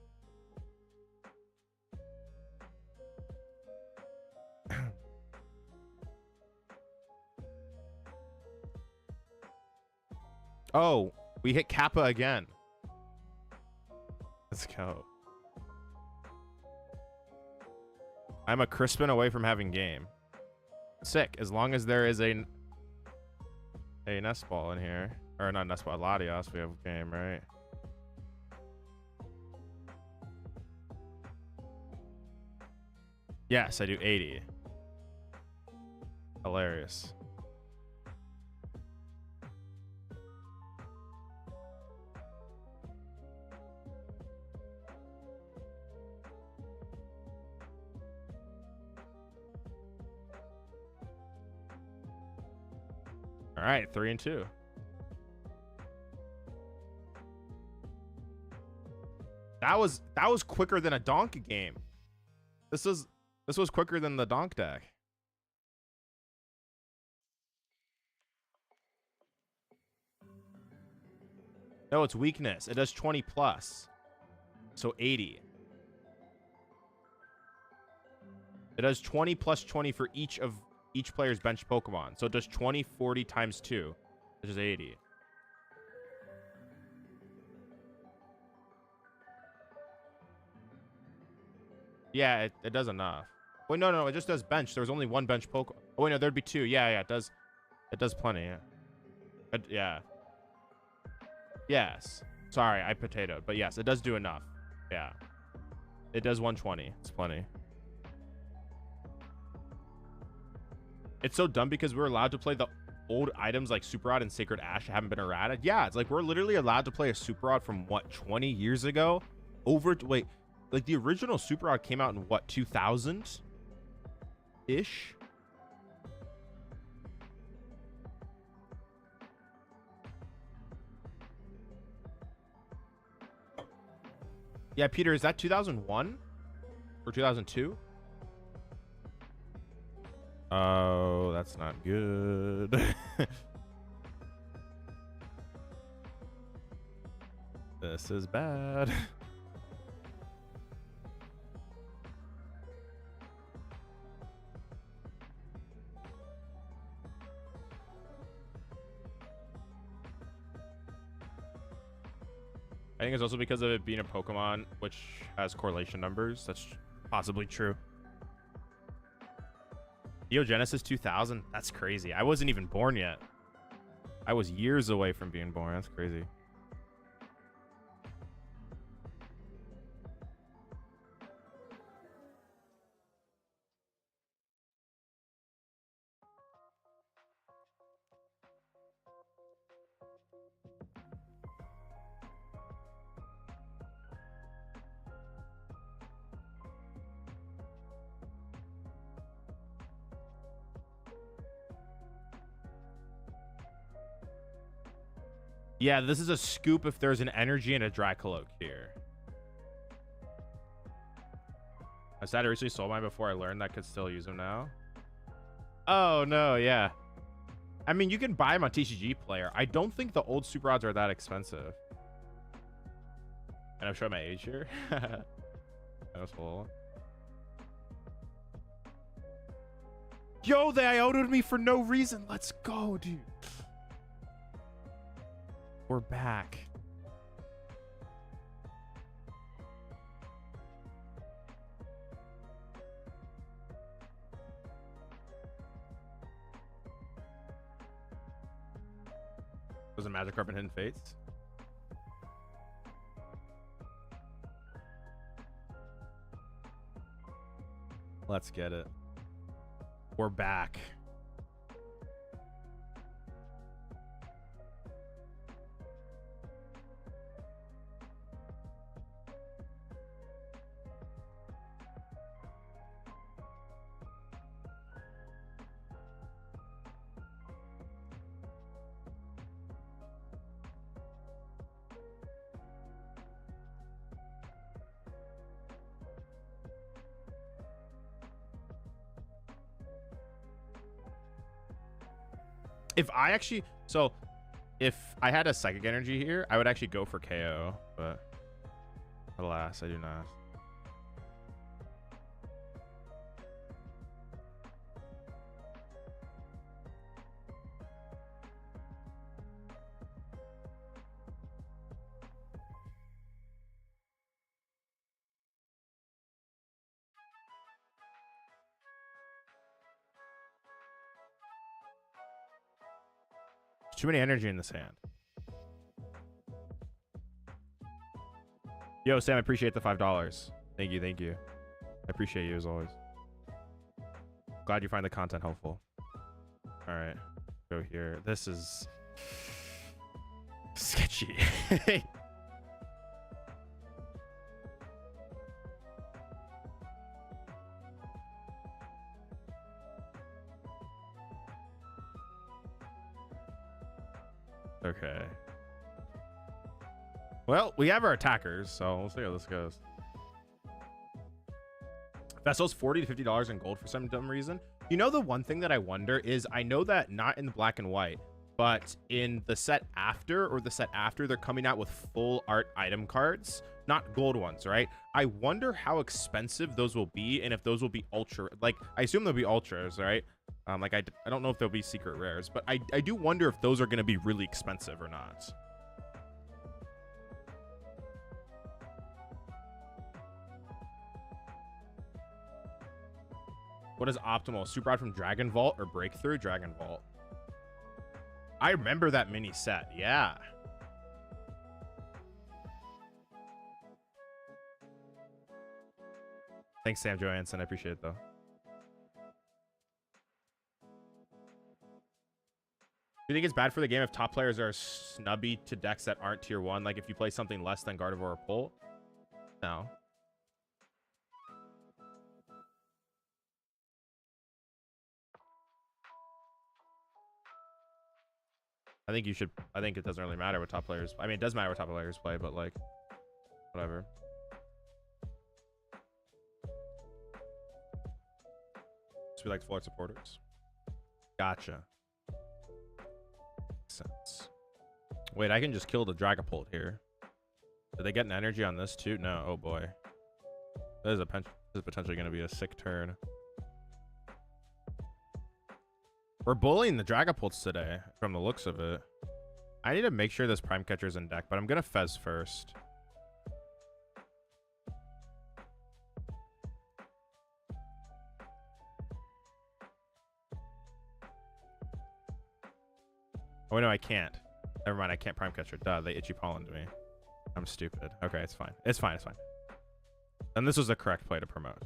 Oh, we hit Kappa again. Let's go. I'm a Crispin away from having game. Sick. As long as there is a nest ball in here. Or not nest ball, Latios, we have game, right? Yes, I do 80. Hilarious. All right, 3 and 2. That was quicker than a donk game. This was quicker than the donk deck. No, it's weakness. It does 20 plus. So 80. It does 20 plus 20 for each player's bench Pokemon. So it does 20, 40 times 2, which is 80. Yeah, it does enough. Wait, no, it just does bench. There was only one bench Pokemon. Oh, wait, no, there'd be 2. Yeah, it does plenty. Yeah. Yeah. Yes. Sorry, I potatoed. But yes, it does do enough. Yeah. It does 120. It's plenty. It's so dumb because we're allowed to play the old items like Super Rod and Sacred Ash that haven't been errated. Yeah, it's like we're literally allowed to play a Super Rod from what, 20 years ago? Wait, like the original Super Rod came out in what, 2000 ish? Yeah, Peter, is that 2001 or 2002? Oh, that's not good. This is bad. I think it's also because of it being a Pokemon, which has correlation numbers. That's possibly true. Geogenesis 2000? That's crazy. I wasn't even born yet. I was years away from being born. That's crazy. Yeah, this is a scoop if there's an energy and a Dracoloak here. I said I recently sold mine before I learned that I could still use them now. Oh, no, yeah. I mean, you can buy them on TCG Player. I don't think the old Super Rods are that expensive. And I'm showing my age here. That was full. Yo, they IO'd me for no reason. Let's go, dude. We're back. Was it Magic Carpet Hidden Fates? Let's get it. We're back. If I actually, so if I had a psychic energy here, I would actually go for KO, but alas, I do not. Too many energy in this hand. Yo, Sam, I appreciate the $5. Thank you, thank you. I appreciate you as always. Glad you find the content helpful. All right, go here. This is sketchy. Okay. Well, we have our attackers, so we'll see how this goes. Vessel's $40 to $50 in gold for some dumb reason. You know, the one thing that I wonder is, I know that not in the black and white, but in the set after, or the set after, they're coming out with full art item cards, not gold ones, right? I wonder how expensive those will be, and if those will be ultra, like, I assume they'll be ultras, right? Like, I don't know if they'll be secret rares, but I do wonder if those are going to be really expensive or not. What is optimal? Super Rod from Dragon Vault or Breakthrough? Dragon Vault. I remember that mini set. Yeah. Thanks, Sam Johansson. I appreciate it, though. Do you think it's bad for the game if top players are snubby to decks that aren't tier 1? Like if you play something less than Gardevoir or Pull? No. I think it doesn't really matter what top players. I mean, it does matter what top players play, but like, whatever. So we like floor supporters. Gotcha. Sense. Wait, I can just kill the Dragapult here. Did they get an energy on this too? No. Oh boy. This is potentially going to be a sick turn. We're bullying the Dragapults today, from the looks of it. I need to make sure this Prime Catcher's in deck, but I'm going to Fez first. Oh, no, I can't. Never mind, I can't Prime Catcher. Duh, they Itchy Pollened me. I'm stupid. Okay, it's fine. It's fine, it's fine. And this was the correct play to promote.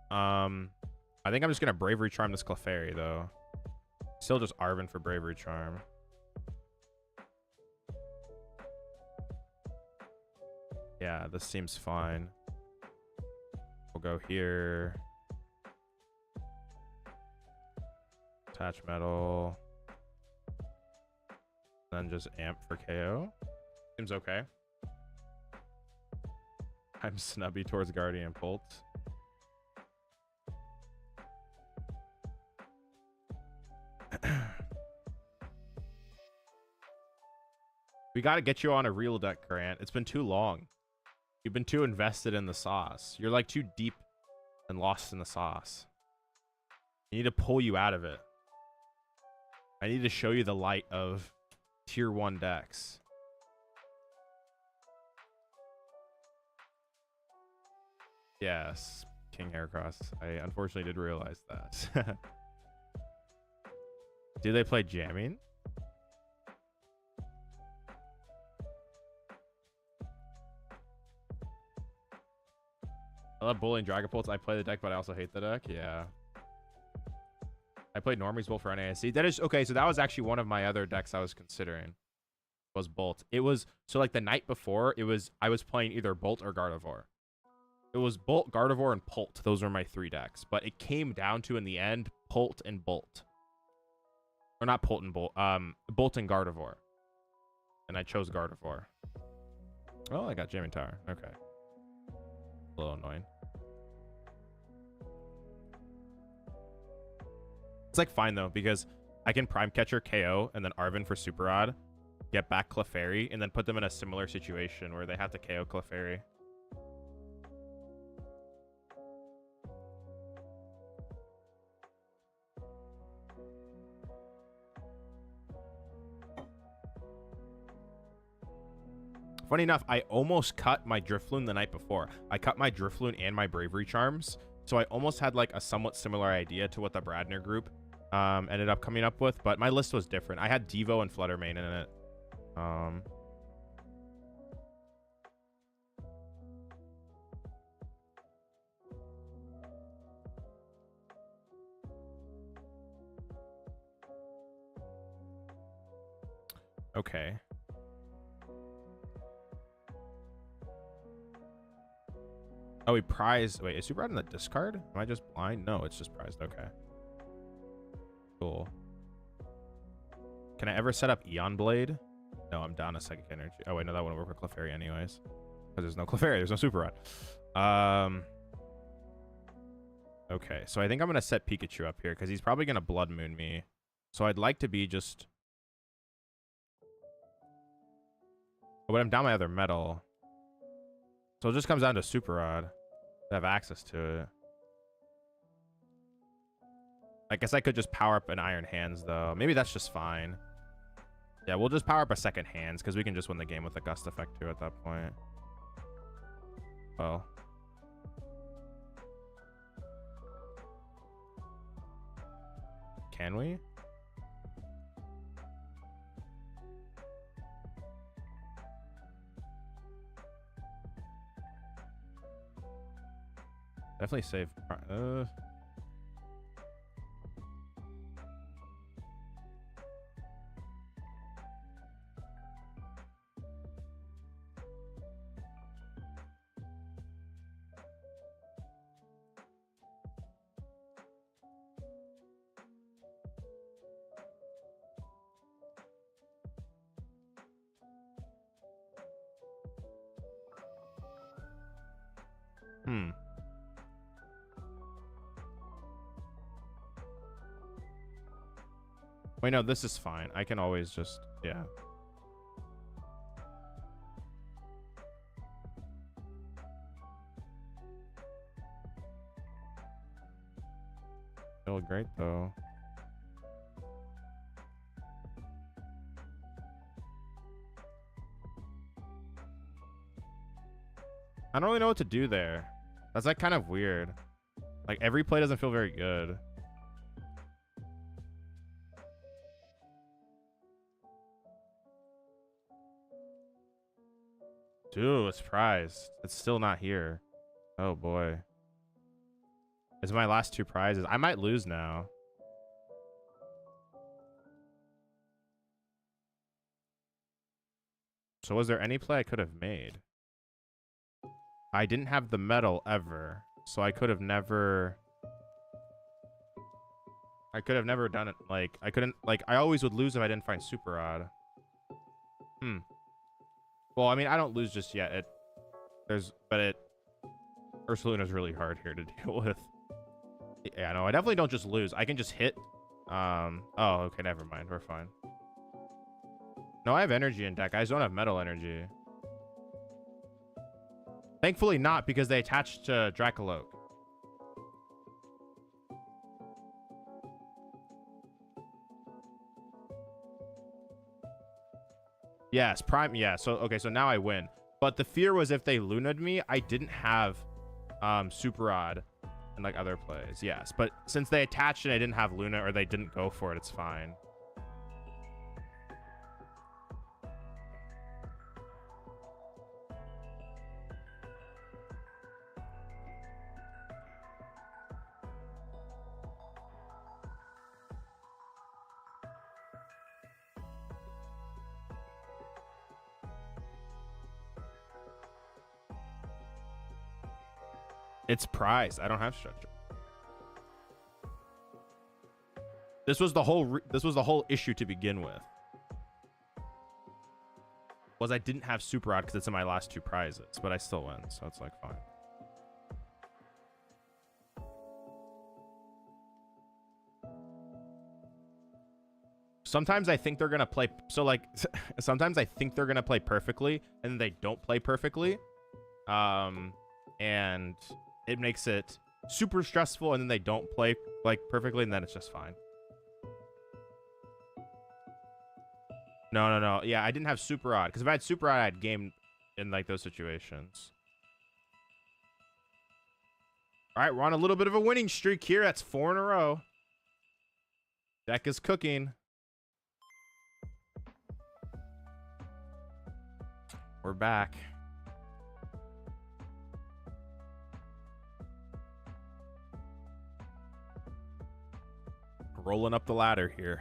I think I'm just going to Bravery Charm this Clefairy, though. Still just Arven for Bravery Charm. Yeah, this seems fine. We'll go here. Attach Metal. Then just Amp for KO. Seems okay. I'm snubby towards Guardian Bolt. We got to get you on a real deck, Grant. It's been too long. You've been too invested in the sauce. You're like too deep and lost in the sauce. I need to pull you out of it. I need to show you the light of tier 1 decks. Yes, King Heracross. I unfortunately did realize that. Do they play jamming? I love bullying Dragapults. I play the deck, but I also hate the deck. Yeah. I played Normie's Bolt for NASC. That is okay. So that was actually one of my other decks I was considering. Was Bolt. It was so like the night before. I was playing either Bolt or Gardevoir. It was Bolt, Gardevoir, and Pult. Those were my 3 decks. But it came down to in the end Pult and Bolt. Or not Pult and Bolt. Bolt and Gardevoir. And I chose Gardevoir. Oh, I got Jamming Tower. Okay. A little annoying. It's like fine though, because I can Prime Catcher KO and then Arven for Super Odd, get back Clefairy, and then put them in a similar situation where they have to KO Clefairy. Funny enough, I almost cut my Drifloon the night before. I cut my Drifloon and my Bravery Charms. So I almost had like a somewhat similar idea to what the Bradner group ended up coming up with. But my list was different. I had Devo and Fluttermane in it. Okay. Oh, we prized. Wait, is Super Rod in the discard? Am I just blind? No, it's just prized. Okay. Cool. Can I ever set up Eon Blade? No, I'm down a Psychic Energy. Oh, wait, no, that wouldn't work with Clefairy anyways. Because there's no Clefairy. There's no Super Rod. Okay, so I think I'm going to set Pikachu up here because he's probably going to Blood Moon me. So I'd like to be just... Oh, but I'm down my other metal. So it just comes down to Super Rod. I have access to it. I guess I could just power up an Iron Hands, though. Maybe that's just fine. Yeah, we'll just power up a second Hands, because we can just win the game with the Gust effect, too, at that point. Well. Can we? Definitely save. Wait, no, this is fine. I can always just, yeah. Still great, though. I don't really know what to do there. That's like kind of weird. Like every play doesn't feel very good. Dude, it's prized. It's still not here. Oh boy. It's my last 2 prizes. I might lose now. So was there any play I could have made? I didn't have the medal ever, so I could have never done it. Like I couldn't, like I always would lose if I didn't find Super Odd. Well, I mean, I don't lose just yet. Ursaluna's really hard here to deal with. Yeah, no, I definitely don't just lose. I can just hit. Oh, okay, never mind. We're fine. No, I have energy in deck. I just don't have metal energy. Thankfully not, because they attached to Dracoloak. Yes, prime. Yeah. So okay. So now I win. But the fear was if they Luna'd me, I didn't have Super Odd and like other plays. Yes. But since they attached and I didn't have Luna or they didn't go for it, it's fine. It's prize. I don't have structure. This was the whole issue to begin with. Was I didn't have Super Odd because it's in my last 2 prizes, but I still win, so it's like fine. Sometimes I think they're gonna play sometimes I think they're gonna play perfectly and then they don't play perfectly. And it makes it super stressful, and then they don't play like perfectly, and then it's just fine. No. Yeah, I didn't have Super Odd, because if I had Super Odd, I'd game in like those situations. All right, we're on a little bit of a winning streak here. That's 4 in a row. Deck is cooking. We're back. Rolling up the ladder here.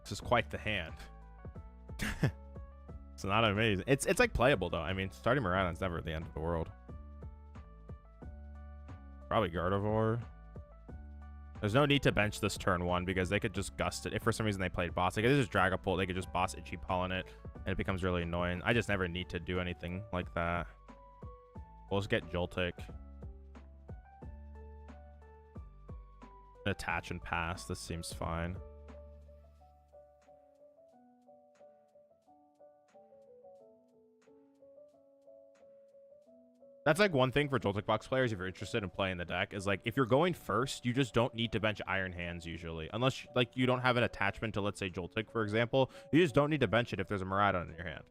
This is quite the hand. It's not amazing. It's like playable though. I mean, starting Miraidon's never the end of the world. Probably Gardevoir. There's no need to bench this turn 1 because they could just gust it. If for some reason they played boss, they could just Dragapult. They could just boss Itchy Pollen it, and it becomes really annoying. I just never need to do anything like that. We'll just get Joltik. Attach and pass. This seems fine. That's like one thing for Joltik box players, if you're interested in playing the deck, is like if you're going first, you just don't need to bench Iron Hands usually. Unless like you don't have an attachment to, let's say, Joltik, for example. You just don't need to bench it if there's a Miraidon in your hand.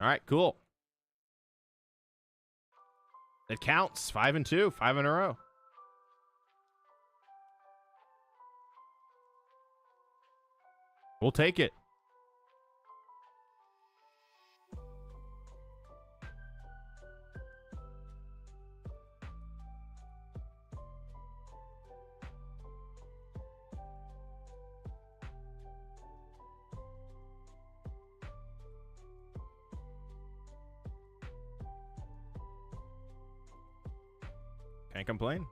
All right, cool. It counts. 5 and 2, 5 in a row. We'll take it. Can't complain.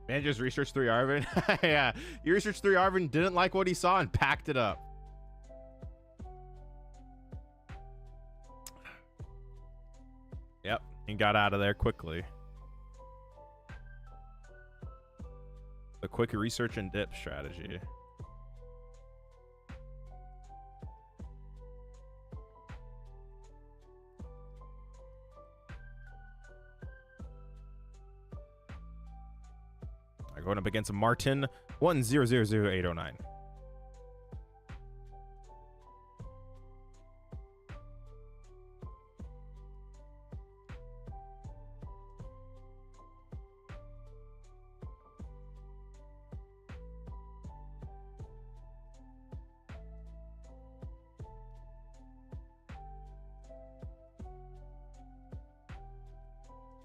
Man just researched 3 Arvin. Yeah, you researched 3 Arvin, didn't like what he saw, and packed it up. Yep, and got out of there quickly. The quick research and dip strategy. Going up against Martin 1000809.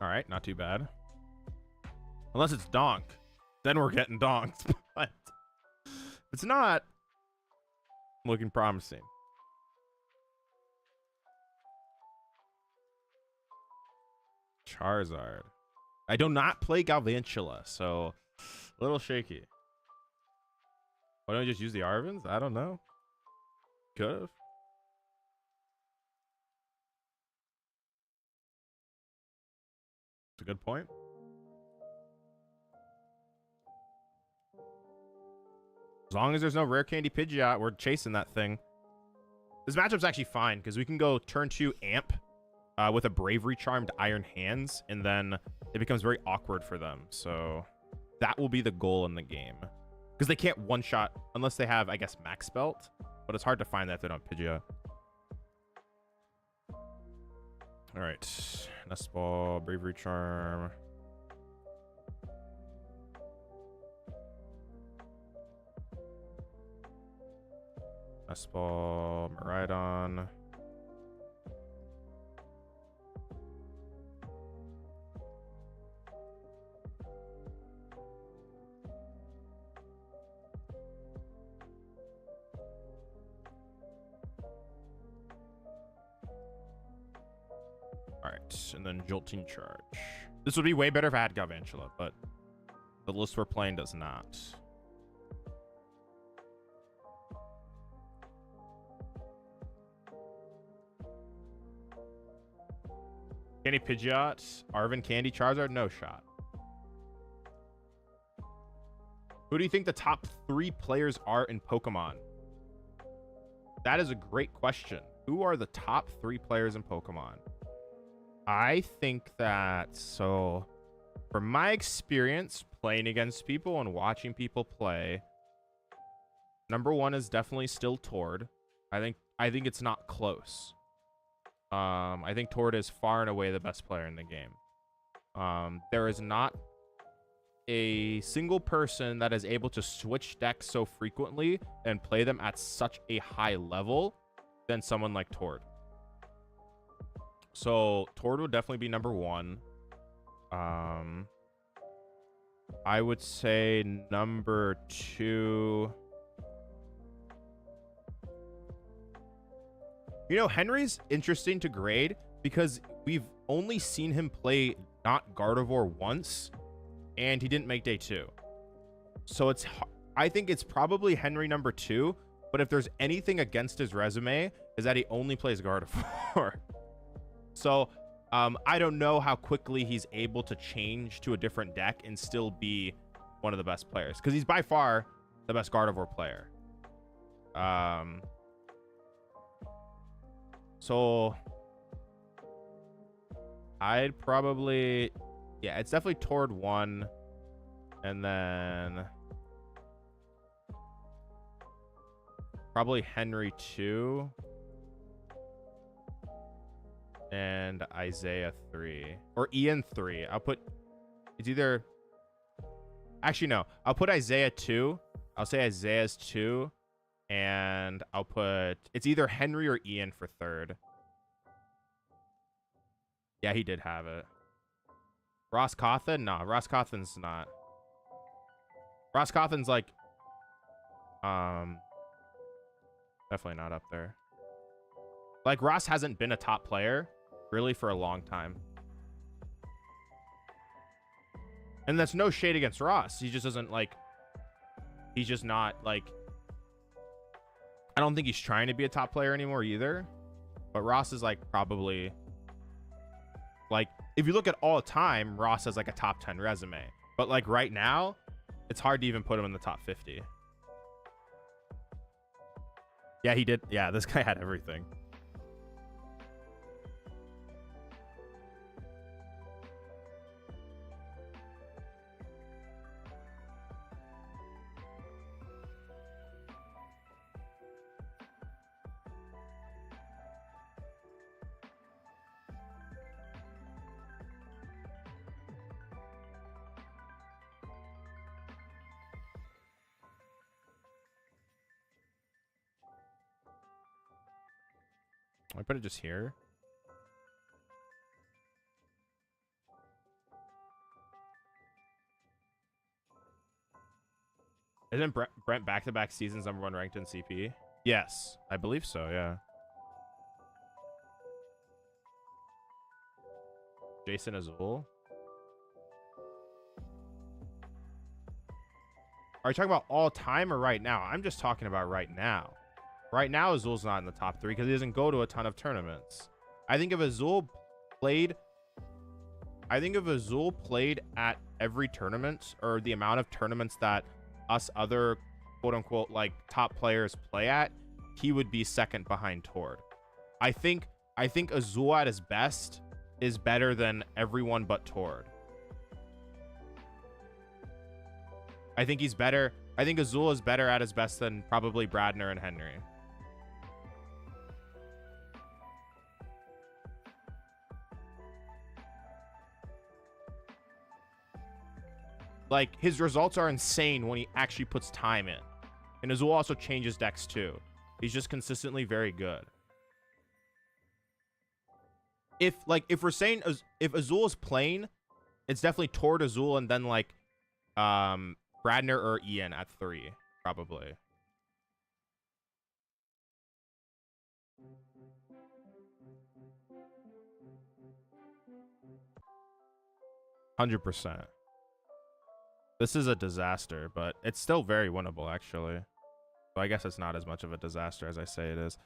All right, not too bad. Unless it's Donk. Then we're getting donked. But it's not looking promising. Charizard. I do not play Galvantula, so a little shaky. Why don't we just use the Arvins? I don't know. Could have. It's a good point. As long as there's no rare candy Pidgeot, we're chasing that thing. This matchup's actually fine because we can go turn 2 Amp with a Bravery Charmed Iron Hands, and then it becomes very awkward for them. So that will be the goal in the game. Because they can't one-shot unless they have, I guess, Max Belt. But it's hard to find that if they don't have Pidgeot. All right. Nest Ball, Bravery Charm. Nest Ball, Miraidon. All right, and then Jolting Charge. This would be way better if I had Galvantula, but the list we're playing does not. Candy Pidgeot, Arven Candy, Charizard, no shot. Who do you think the top 3 players are in Pokemon? That is a great question. Who are the top 3 players in Pokemon? I think that, so from my experience playing against people and watching people play, number 1 is definitely still Tord. I think it's not close. I think Tord is far and away the best player in the game. There is not a single person that is able to switch decks so frequently and play them at such a high level than someone like Tord. So Tord would definitely be number 1. I would say number 2. You know, Henry's interesting to grade because we've only seen him play not Gardevoir once, and he didn't make day 2. So I think it's probably Henry number 2, but if there's anything against his resume is that he only plays Gardevoir. So I don't know how quickly he's able to change to a different deck and still be one of the best players, because he's by far the best Gardevoir player. So I'd probably, yeah, it's definitely Tord 1, and then probably Henry 2, and Isaiah 3, or Ian 3. I'll put, it's either, actually no, I'll put Isaiah 2. I'll say Isaiah's 2. And I'll put, it's either Henry or Ian for 3rd. Yeah, he did have it. Ross Cawthon? No, Ross Cawthon's not. Ross Cawthon's like, definitely not up there. Like, Ross hasn't been a top player really for a long time. And that's no shade against Ross. He just doesn't like, he's just not like, I don't think he's trying to be a top player anymore either. But Ross is like probably, like, if you look at all time, Ross has like a top 10 resume. But like right now, it's hard to even put him in the top 50. Yeah, he did. Yeah, this guy had everything. I put it just here. Isn't Brent back-to-back seasons #1 ranked in CP? Yes, I believe so, yeah. Jason Azul. Are you talking about all time or right now? I'm just talking about right now. Right now, Azul's not in the top 3 because he doesn't go to a ton of tournaments. I think if Azul played I think if Azul played at every tournament, or the amount of tournaments that us other quote unquote like top players play at, he would be second behind Tord. I think Azul at his best is better than everyone but Tord. I think he's better. I think Azul is better at his best than probably Bradner and Henry. Like, his results are insane when he actually puts time in. And Azul also changes decks too. He's just consistently very good. If we're saying if Azul is playing, it's definitely Tord, Azul, and then like Bradner or Ian at 3, probably. %. This is a disaster, but it's still very winnable, actually. So I guess it's not as much of a disaster as I say it is.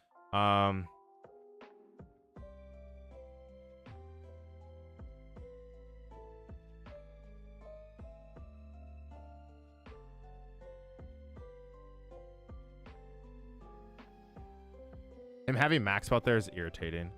Him having Max out there is irritating.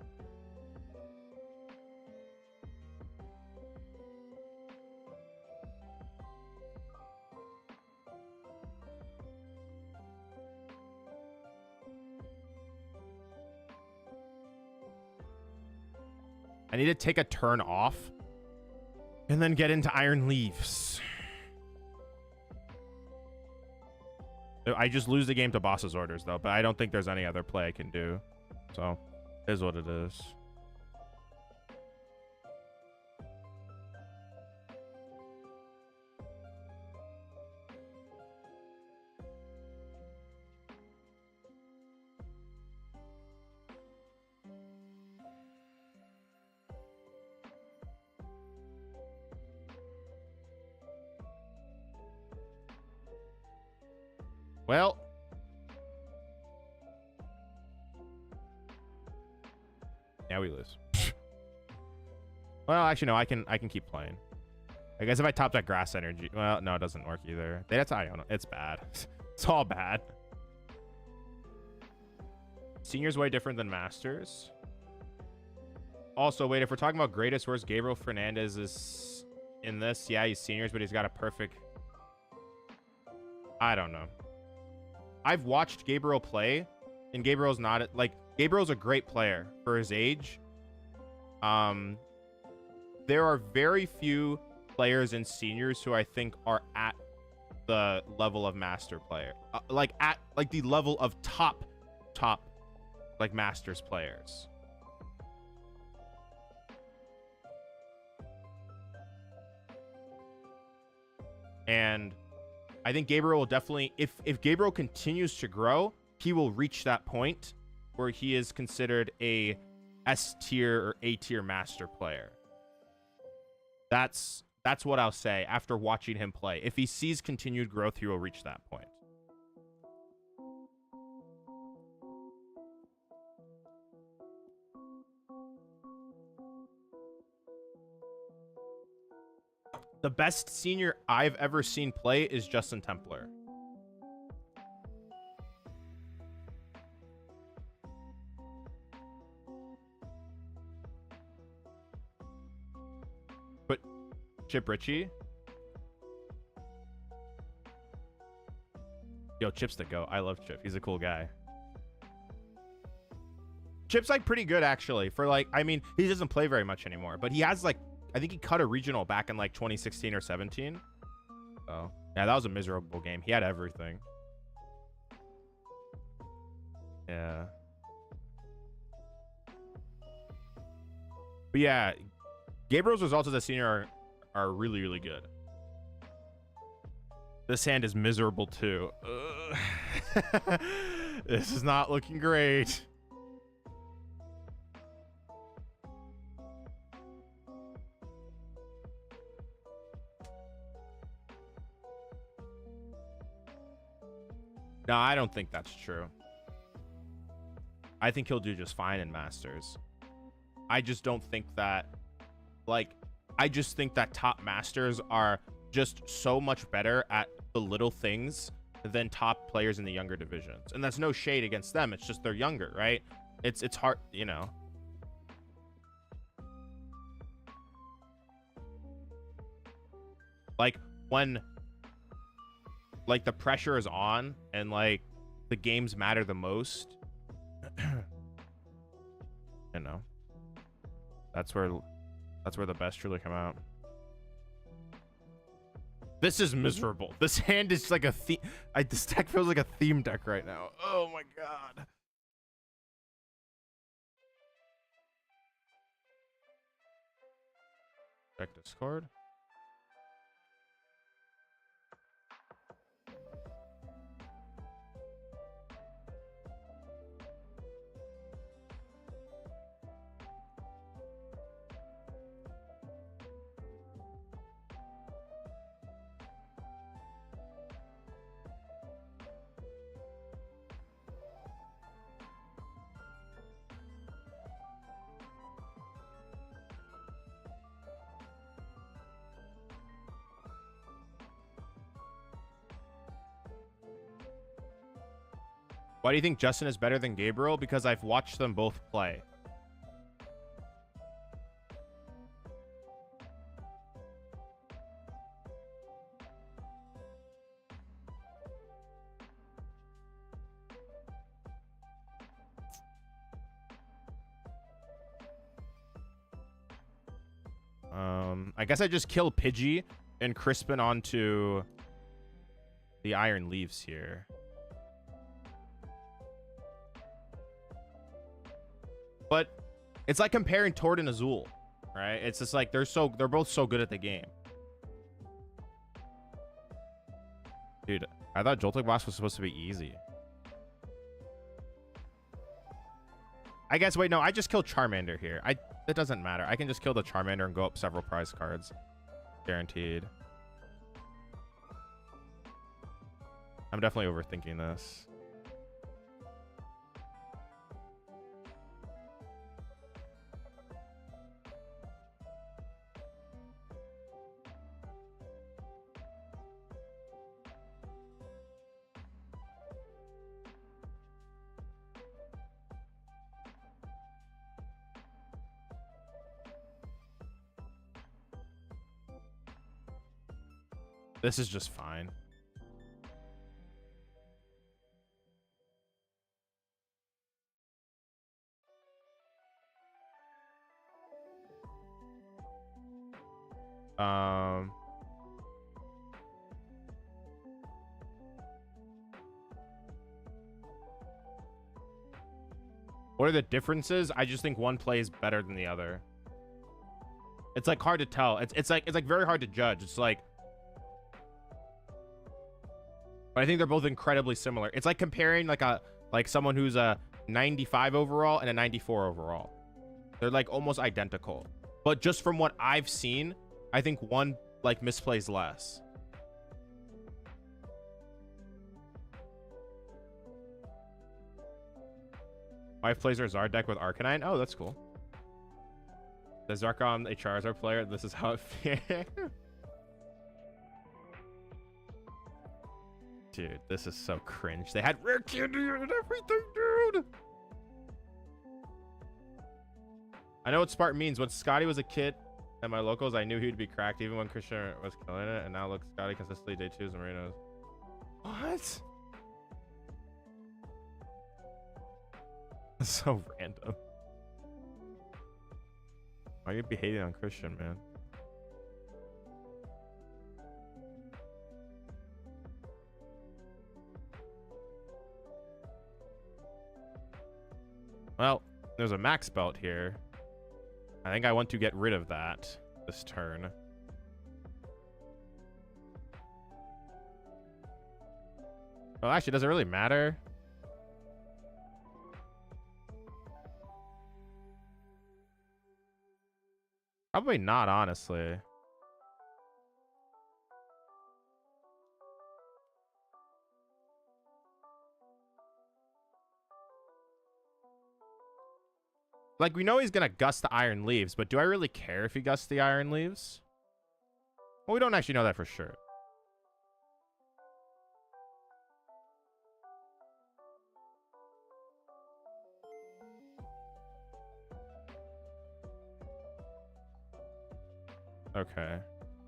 I need to take a turn off and then get into Iron Leaves. I just lose the game to boss's orders, though, but I don't think there's any other play I can do. So, it is what it is. Well, yeah, we lose. Well, actually, no, I can keep playing. I guess if I top that grass energy, well, no, it doesn't work either. That's Iona. It's bad. It's all bad. Senior's way different than Masters. Also, wait, if we're talking about greatest, where's Gabriel Fernandez is in this? Yeah, he's seniors, but he's got a perfect. I don't know. I've watched Gabriel play, and Gabriel's not like Gabriel's a great player for his age. There are very few players in seniors who I think are at the level of master player, like at like the level of top like masters players. And I think Gabriel will definitely, if Gabriel continues to grow, he will reach that point where he is considered a S tier or A tier master player. That's what I'll say after watching him play. If he sees continued growth, he will reach that point. The best senior I've ever seen play is Justin Templar. But Chip Ritchie? Yo, Chip's the GOAT. I love Chip. He's a cool guy. Chip's like pretty good, actually. For like, I mean, he doesn't play very much anymore, but he has like, I think he cut a regional back in like 2016 or 17. So, yeah, that was a miserable game. He had everything. Yeah. But yeah, Gabriel's results as a senior are really, really good. This hand is miserable too. This is not looking great. No, I don't think that's true. I think he'll do just fine in Masters. I just don't think that, like, I just think that top masters are just so much better at the little things than top players in the younger divisions. And that's no shade against them. It's just they're younger, right? It's hard, you know. Like when like the pressure is on and like the games matter the most, you know. That's where the best truly come out. This is miserable. This hand is like a theme. This deck feels like a theme deck right now. Oh my god. Check Discord. Why do you think Justin is better than Gabriel? Because I've watched them both play. I guess I just kill Pidgey and Crispin onto the Iron Leaves here. But it's like comparing Tord and Azul, right? It's just like they're both so good at the game. Dude, I thought Joltik Blast was supposed to be easy. I guess, wait, no, I just killed Charmander here. It doesn't matter. I can just kill the Charmander and go up several prize cards. Guaranteed. I'm definitely overthinking this. This is just fine. What are the differences? I just think one plays better than the other. It's like hard to tell. It's like very hard to judge. It's like, but I think they're both incredibly similar. It's like comparing like someone who's a 95 overall and a 94 overall. They're like almost identical. But just from what I've seen, I think one like misplays less. Wife plays her Zard deck with Arcanine. Oh, that's cool. The Zarkon a Charizard player. This is how it feels. Dude, this is so cringe. They had rare candy and everything, dude. I know what Spartan means. When Scotty was a kid at my locals, I knew he would be cracked even when Christian was killing it. And now look, Scotty consistently day 2s and Marinos. What? That's so random. Why you be hating on Christian, man? Well, there's a max belt here. I think I want to get rid of that this turn. Well, actually, does it really matter? Probably not, honestly. Like, we know he's gonna gust the Iron Leaves, but do I really care if he gusts the Iron Leaves? Well, we don't actually know that for sure. Okay.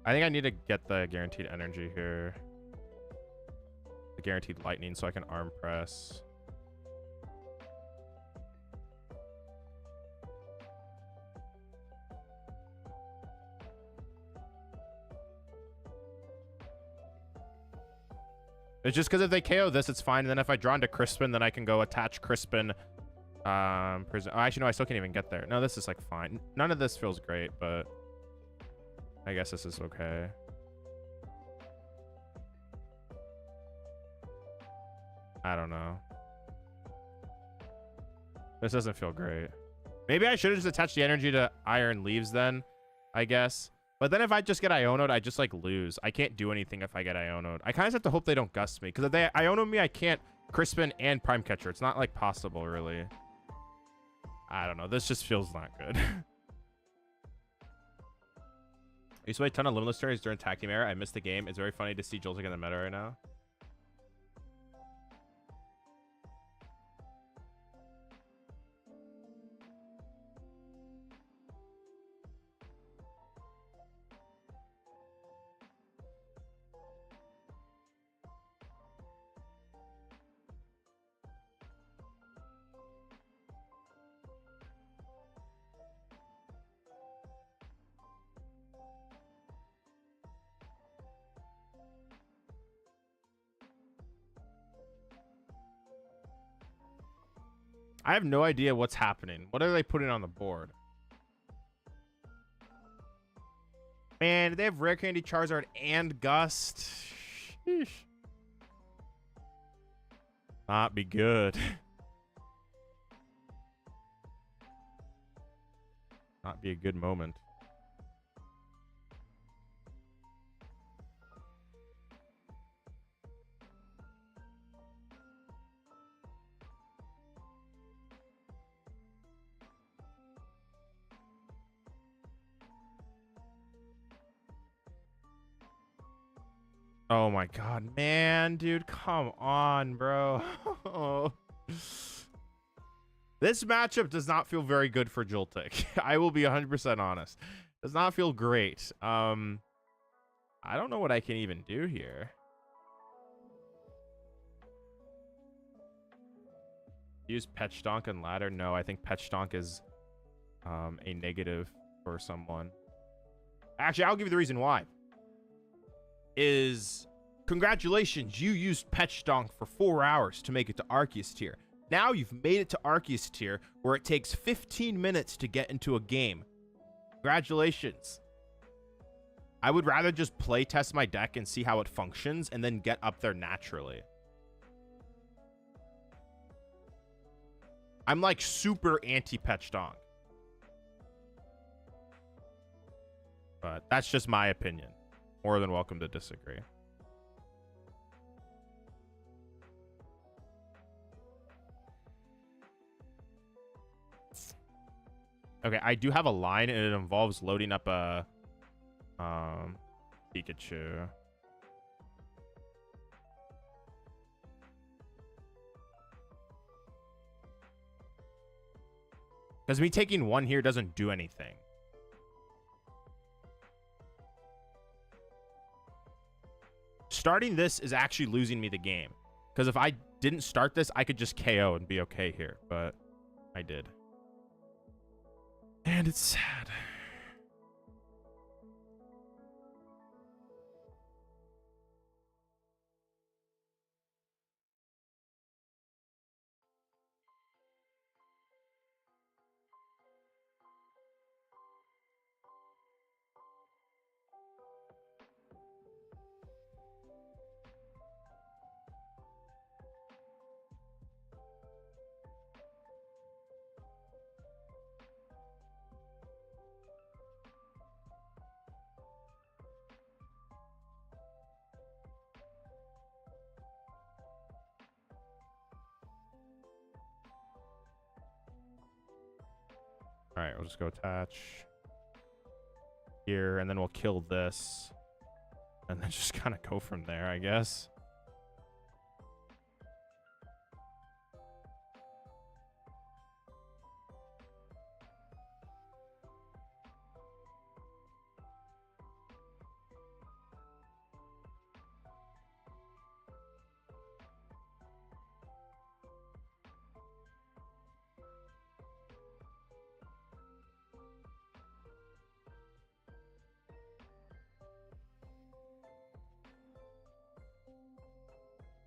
I think I need to get the guaranteed energy here. The guaranteed lightning so I can arm press. It's just because if they KO this, it's fine. And then if I draw into Crispin, then I can go attach Crispin. Oh, actually, no, I still can't even get there. No, this is like fine. None of this feels great, but I guess this is okay. I don't know. This doesn't feel great. Maybe I should have just attached the energy to Iron Leaves then, I guess. But then if I just get Iono'd, I just like lose. I can't do anything if I get Iono'd. I kind of have to hope they don't gust me. Because if they Iono me, I can't Crispin and Prime Catcher. It's not like possible, really. I don't know. This just feels not good. I used to play a ton of Limitless Stories during Tag Team era. I missed the game. It's very funny to see Joltik in the meta right now. I have no idea what's happening. What are they putting on the board? Man, they have Rare Candy, Charizard, and Gust. Sheesh. Not be good. Not be a good moment. Oh my god, man, dude, come on, bro. This matchup does not feel very good for Joltik. I will be 100% honest. Does not feel great. I don't know what I can even do here. Use Pet Stonk and Ladder? No, I think Pet Stonk is a negative for someone. Actually, I'll give you the reason why. Is congratulations, you used Pet Stonk for 4 hours to make it to Arceus tier. Now you've made it to Arceus tier where it takes 15 minutes to get into a game. Congratulations. I would rather just play test my deck and see how it functions and then get up there naturally. I'm like super anti Pet Stonk. But that's just my opinion. More than welcome to disagree. Okay, I do have a line and it involves loading up a Pikachu. Because me taking one here doesn't do anything. Starting this is actually losing me the game. Because if I didn't start this, I could just KO and be okay here. But I did. And it's sad. All right, we'll just go attach here, and then we'll kill this, and then just kind of go from there, I guess.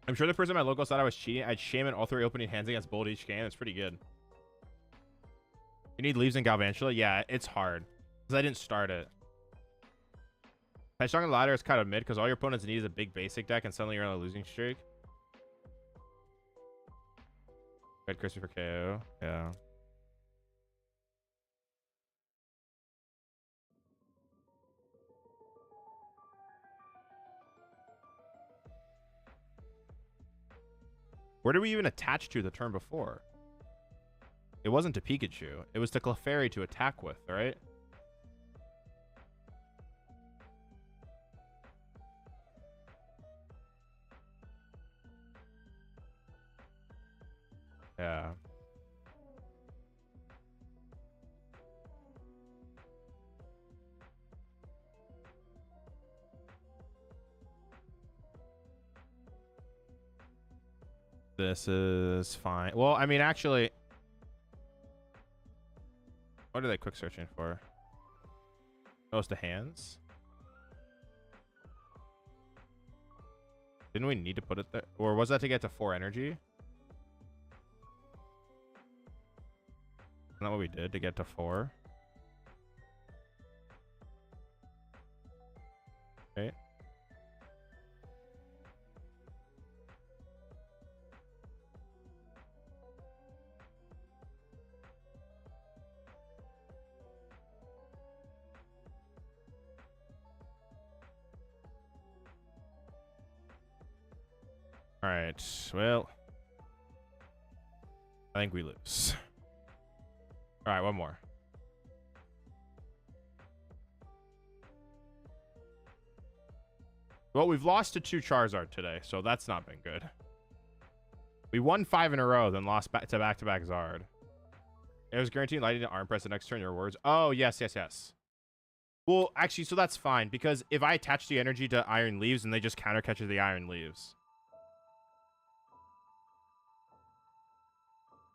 I'm sure the person at my local thought I was cheating. I'd shame in all 3 opening hands against Bold each game. It's pretty good. You need leaves in Galvantula? Yeah, it's hard. Because I didn't start it. Headstrong and Ladder is kind of mid because all your opponents need is a big basic deck and suddenly you're on a losing streak. Red Crispy for KO. Yeah. Where did we even attach to the turn before? It wasn't to Pikachu. It was to Clefairy to attack with, right? Yeah. This is fine. Well, I mean, actually, what are they quick searching for? Oh, it's the hands. Didn't we need to put it there? Or was that to get to 4 energy? Isn't that what we did to get to 4? Okay. All right. Well, I think we lose. All right, one more. Well, we've lost to 2 Charizard today, so that's not been good. We won 5 in a row, then lost back to back-to-back Zard. It was guaranteed lighting to arm press the next turn your words. Oh, yes, yes, yes. Well, actually, so that's fine, because if I attach the energy to Iron Leaves, and they just counter catch the Iron Leaves.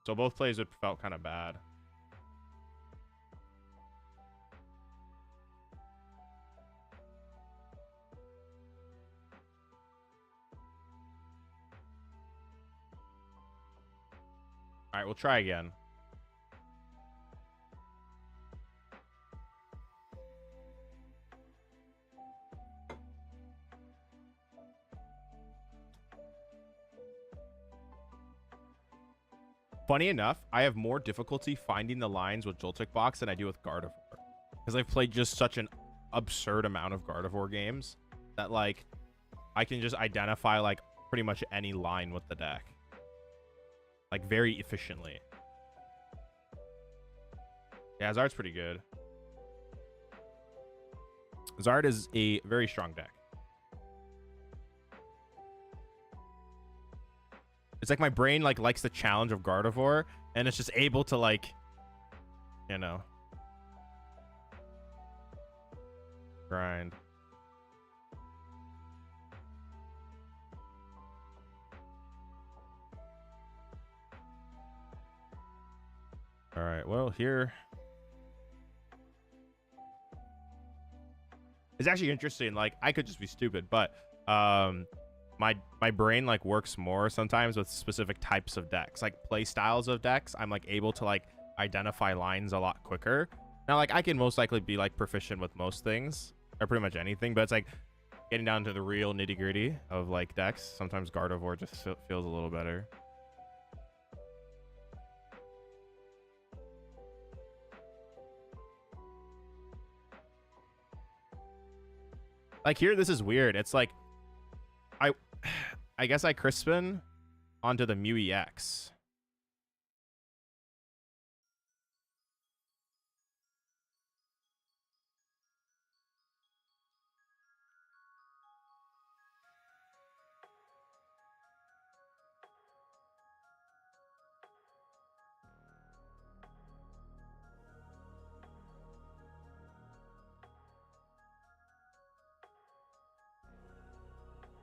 So both plays would felt kind of bad. All right, we'll try again. Funny enough, I have more difficulty finding the lines with Joltik Box than I do with Gardevoir. Because I've played just such an absurd amount of Gardevoir games that, like, I can just identify, like, pretty much any line with the deck. Like, very efficiently. Yeah, Zard's pretty good. Zard is a very strong deck. It's like my brain like likes the challenge of Gardevoir, and it's just able to, like, you know, grind. All right, well, here it's actually interesting. Like, I could just be stupid, but my brain like works more sometimes with specific types of decks, like play styles of decks. I'm like able to like identify lines a lot quicker. Now, like, I can most likely be like proficient with most things or pretty much anything, but it's like getting down to the real nitty gritty of like decks. Sometimes Gardevoir just feels a little better. Like here, this is weird. It's like I guess I Crispin onto the Mew EX.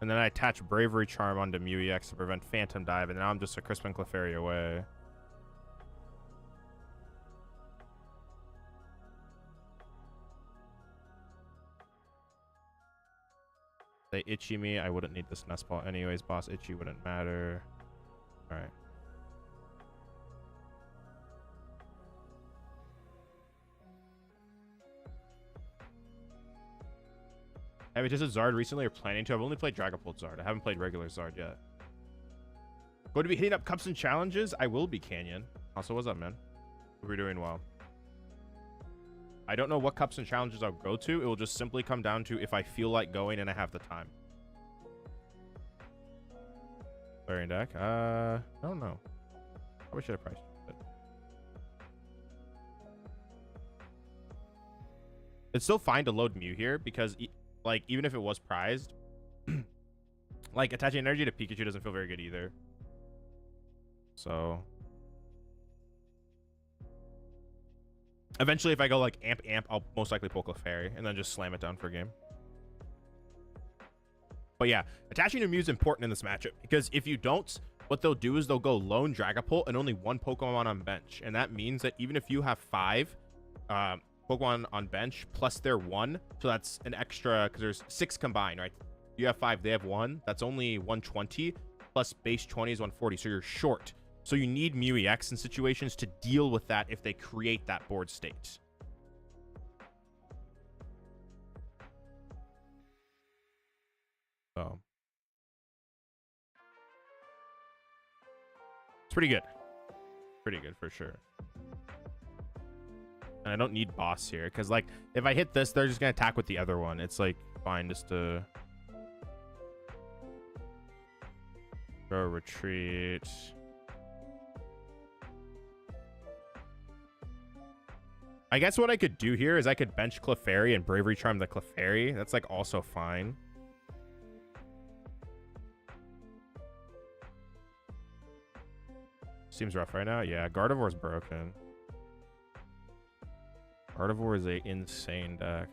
And then I attach Bravery Charm onto Mew EX to prevent Phantom Dive, and now I'm just a Crispin Clefairy away. They itchy me. I wouldn't need this Nest Ball anyways. Boss itchy wouldn't matter. All right. Have you tested Zard recently or planning to? I've only played Dragapult Zard. I haven't played regular Zard yet. Going to be hitting up cups and challenges? I will be, Canyon. Also, what's up, man? We're doing well. I don't know what cups and challenges I'll go to. It will just simply come down to if I feel like going and I have the time. Variant deck? I don't know. Probably should have priced it. It's still fine to load Mew here because, like, even if it was prized, like, attaching energy to Pikachu doesn't feel very good either. So eventually, if I go like amp, I'll most likely pull Clefairy and then just slam it down for a game. But yeah, attaching to Mew is important in this matchup because if you don't, what they'll do is they'll go lone Dragapult and only one Pokemon on bench. And that means that even if you have 5 Pokemon on bench plus their 1, so that's an extra, because there's 6 combined, right? You have 5, they have 1. That's only 120 plus base 20 is 140. So you're short. So you need Mew EX in situations to deal with that if they create that board state. So it's pretty good. Pretty good for sure. And I don't need boss here because, like, if I hit this, they're just gonna attack with the other one. It's like fine just to go retreat. I guess what I could do here is I could bench Clefairy and Bravery Charm the Clefairy. That's like also fine. Seems rough right now. Yeah, Gardevoir's broken. Gardevoir is a insane deck.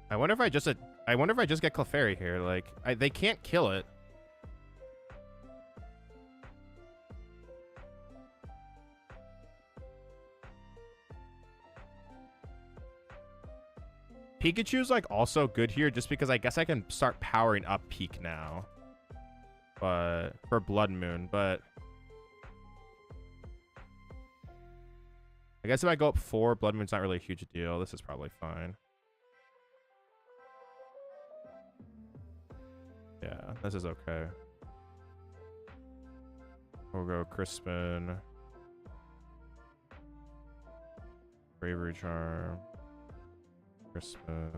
I wonder if I just get Clefairy here. Like, they can't kill it. Pikachu's like also good here just because I guess I can start powering up Peak now. But for Blood Moon, but I guess if I go up 4, Blood Moon's not really a huge deal. This is probably fine. Yeah, this is okay. We'll go Crispin. Bravery Charm. Crispin.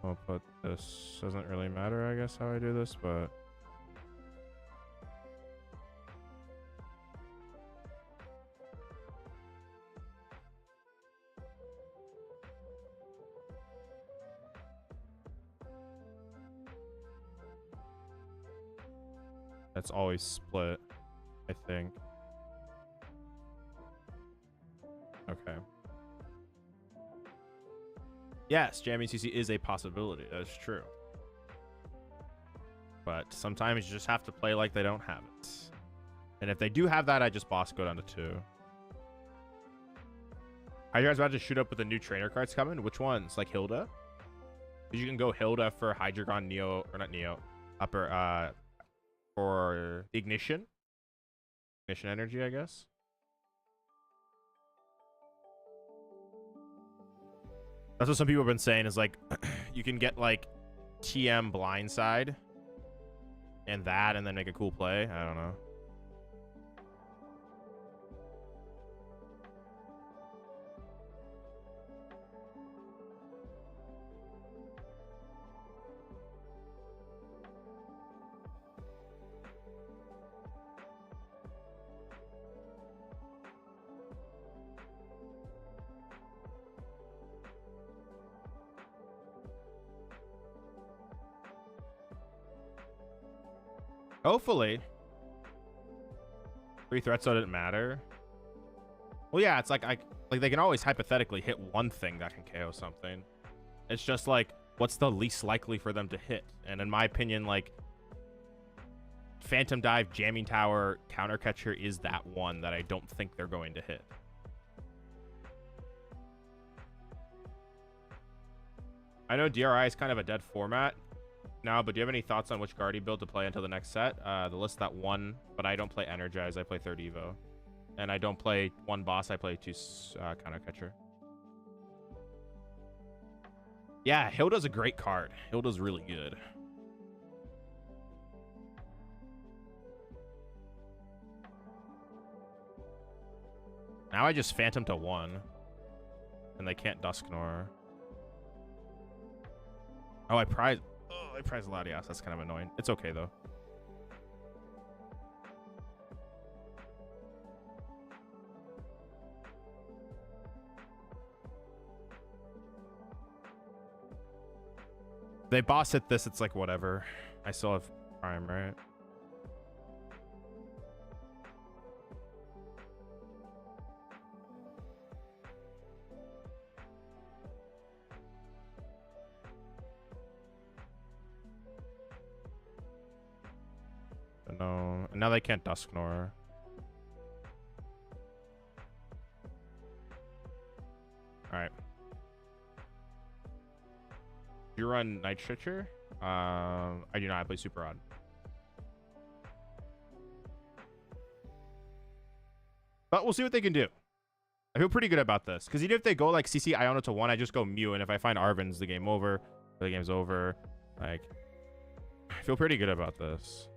I'll put this. Doesn't really matter, I guess, how I do this, but that's always split, I think. Okay. Yes, jamming CC is a possibility. That's true. But sometimes you just have to play like they don't have it. And if they do have that, I just boss go down to 2. Are you guys about to shoot up with the new trainer cards coming? Which ones? Like Hilda? Because you can go Hilda for Hydreigon, Neo, or not Neo, upper, for the Ignition energy, I guess. That's what some people have been saying is like you can get like TM Blindside and that and then make a cool play. I don't know. Hopefully. 3 threats, so it didn't matter. Well, yeah, it's like they can always hypothetically hit one thing that can KO something. It's just like, what's the least likely for them to hit? And in my opinion, like, Phantom Dive, Jamming Tower, Counter Catcher is that one that I don't think they're going to hit. I know DRI is kind of a dead format now, but do you have any thoughts on which Guardy build to play until the next set? The list that won, but I don't play Energize. I play 3rd Evo. And I don't play 1 boss. I play 2 Counter Catcher. Yeah, Hilda's a great card. Hilda's really good. Now I just Phantom to 1. And they can't Dusknoir. Oh, I prize Latias. That's kind of annoying. It's okay, though. They boss hit this, it's like whatever. I still have Prime, right? No, now they can't Dusknoir. All right. You run Night Stitcher? I do not. I play Super Odd. But we'll see what they can do. I feel pretty good about this. Because even if they go like CC Iona to 1, I just go Mew. And if I find Arven's, the game over. The game's over. Like, I feel pretty good about this.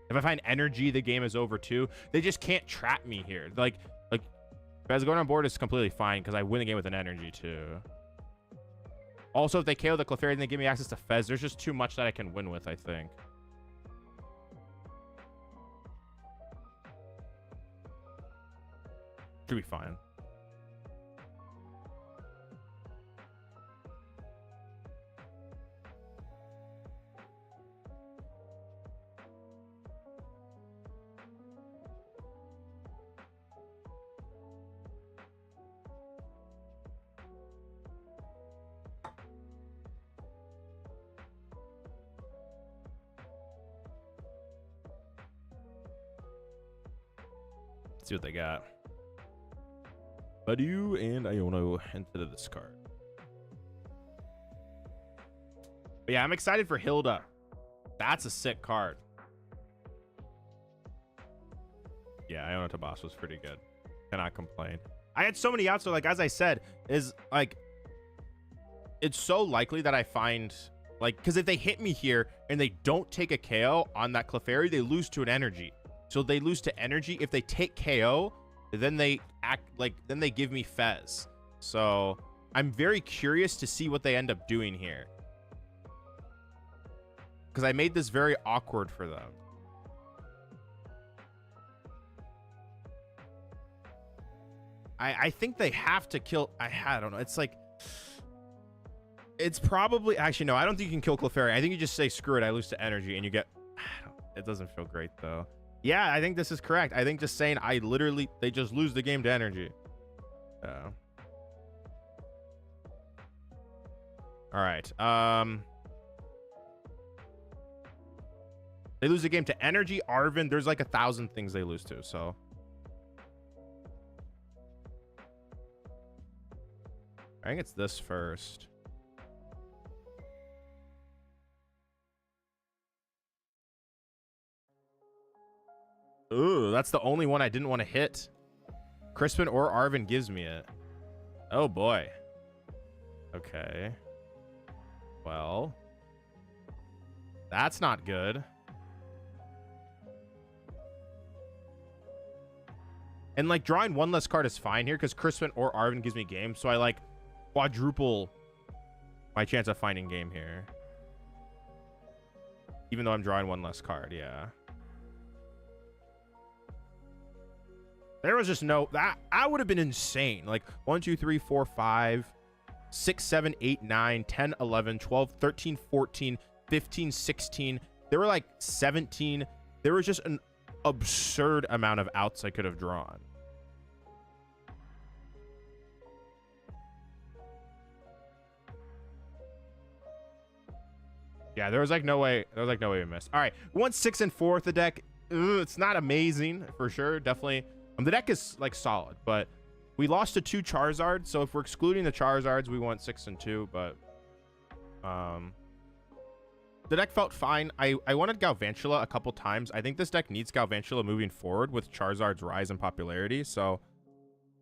If I find Energy, the game is over too. They just can't trap me here. Like Fez going on board is completely fine because I win the game with an Energy too. Also, if they KO the Clefairy and they give me access to Fez, there's just too much that I can win with, I think. Should be fine. Let's see what they got. Badu and Iono into the discard. But yeah, I'm excited for Hilda. That's a sick card. Yeah, Iono to boss was pretty good. Cannot complain. I had so many outs, so like as I said, is like it's so likely that I find like because if they hit me here and they don't take a KO on that Clefairy, they lose to an Energy. So they lose to Energy. If they take KO, then they act like then they give me Fez. So I'm very curious to see what they end up doing here. Because I made this very awkward for them. I think they have to kill. I don't know. It's like it's probably actually no. I don't think you can kill Clefairy. I think you just say screw it. I lose to Energy, and you get. It doesn't feel great though. Yeah, I think this is correct. I think just saying they just lose the game to Energy. All right. They lose the game to Energy, Arven. There's like 1,000 things they lose to, so. I think it's this first. Ooh, that's the only one I didn't want to hit. Crispin or Arven gives me it. Oh, boy. Okay. Well. That's not good. And, like, drawing one less card is fine here because Crispin or Arven gives me game. So I, like, quadruple my chance of finding game here. Even though I'm drawing one less card, yeah. There was just no that would have been insane. Like 1, 2, 3, 4, 5, 6, 7, 8, 9, 10, 11, 12, 13, 14, 15, 16. There were like 17. There was just an absurd amount of outs I could have drawn. Yeah, there was like no way. There was like no way we missed. All right, we went 6 and 4 with the deck. It's not amazing for sure. Definitely, the deck is like solid, but we lost to 2 Charizards. So if we're excluding the Charizards, we went 6 and 2. But the deck felt fine. I wanted Galvantula a couple times. I think this deck needs Galvantula moving forward with Charizard's rise in popularity. So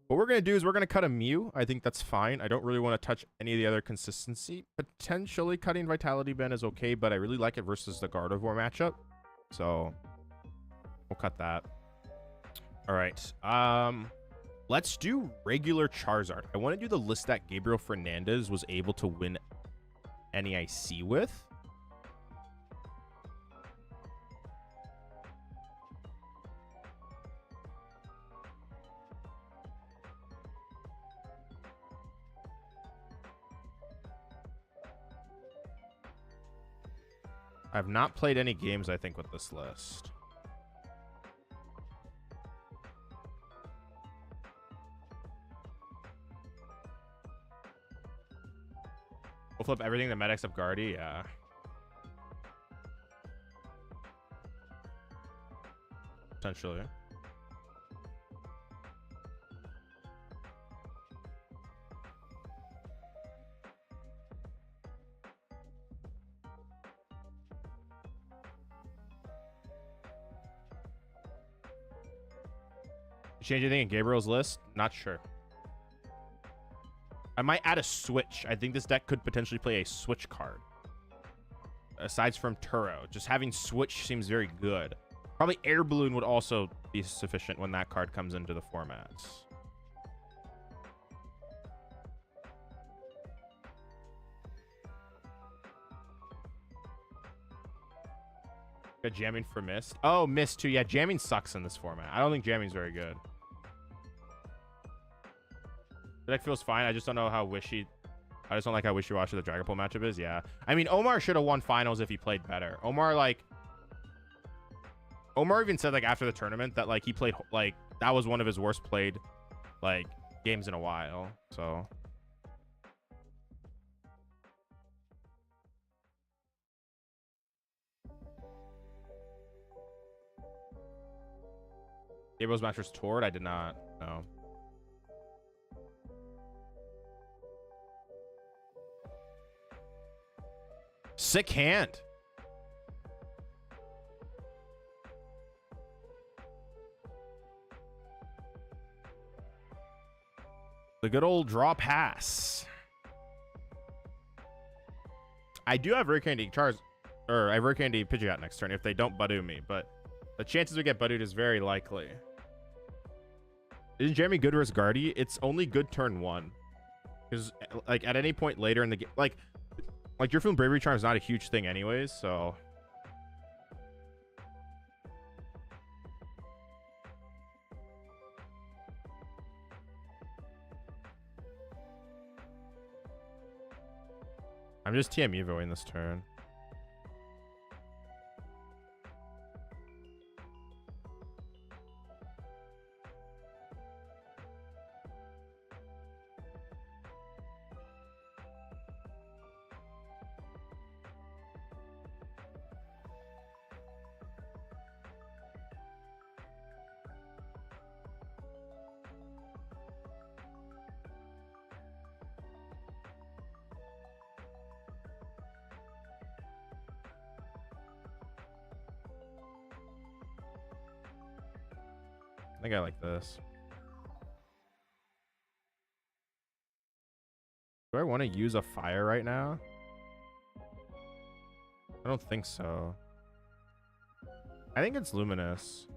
what we're going to do is we're going to cut a Mew. I think that's fine. I don't really want to touch any of the other consistency. Potentially cutting Vitality Band is okay, but I really like it versus the Gardevoir matchup. So we'll cut that. All right. Let's do regular Charizard. I want to do the list that Gabriel Fernandez was able to win NEIC with. I've not played any games, I think, with this list. We'll flip everything to Meta except Guardy, yeah. Potentially. Change anything in Gabriel's list? Not sure. I might add a switch. I think this deck could potentially play a switch card. Aside from Turo. Just having switch seems very good. Probably Air Balloon would also be sufficient when that card comes into the formats. Got jamming for Mist. Oh, Mist too. Yeah, jamming sucks in this format. I don't think jamming's very good. The deck feels fine. I just don't know how wishy. I just don't like how wishy-washy the Dragapult matchup is. Yeah. I mean, Omar should have won finals if he played better. Omar even said, like, after the tournament that, like, he played, like, that was one of his worst played, like, games in a while. So. Gabriel's Mattress toured? I did not. No. Sick hand. The good old draw pass. I do have Rare Candy Charge, or I have Rare Candy Pidgeot next turn if they don't Badoo me, but the chances we get Badooed is very likely. Isn't Jeremy good versus Guardy? It's only good turn 1. Because, like, at any point later in the game, like your feeling Bravery Charm is not a huge thing anyways, so. I'm just TM Evoing this turn. I think I like this. Do I want to use a fire right now? I don't think so. I think it's Luminous.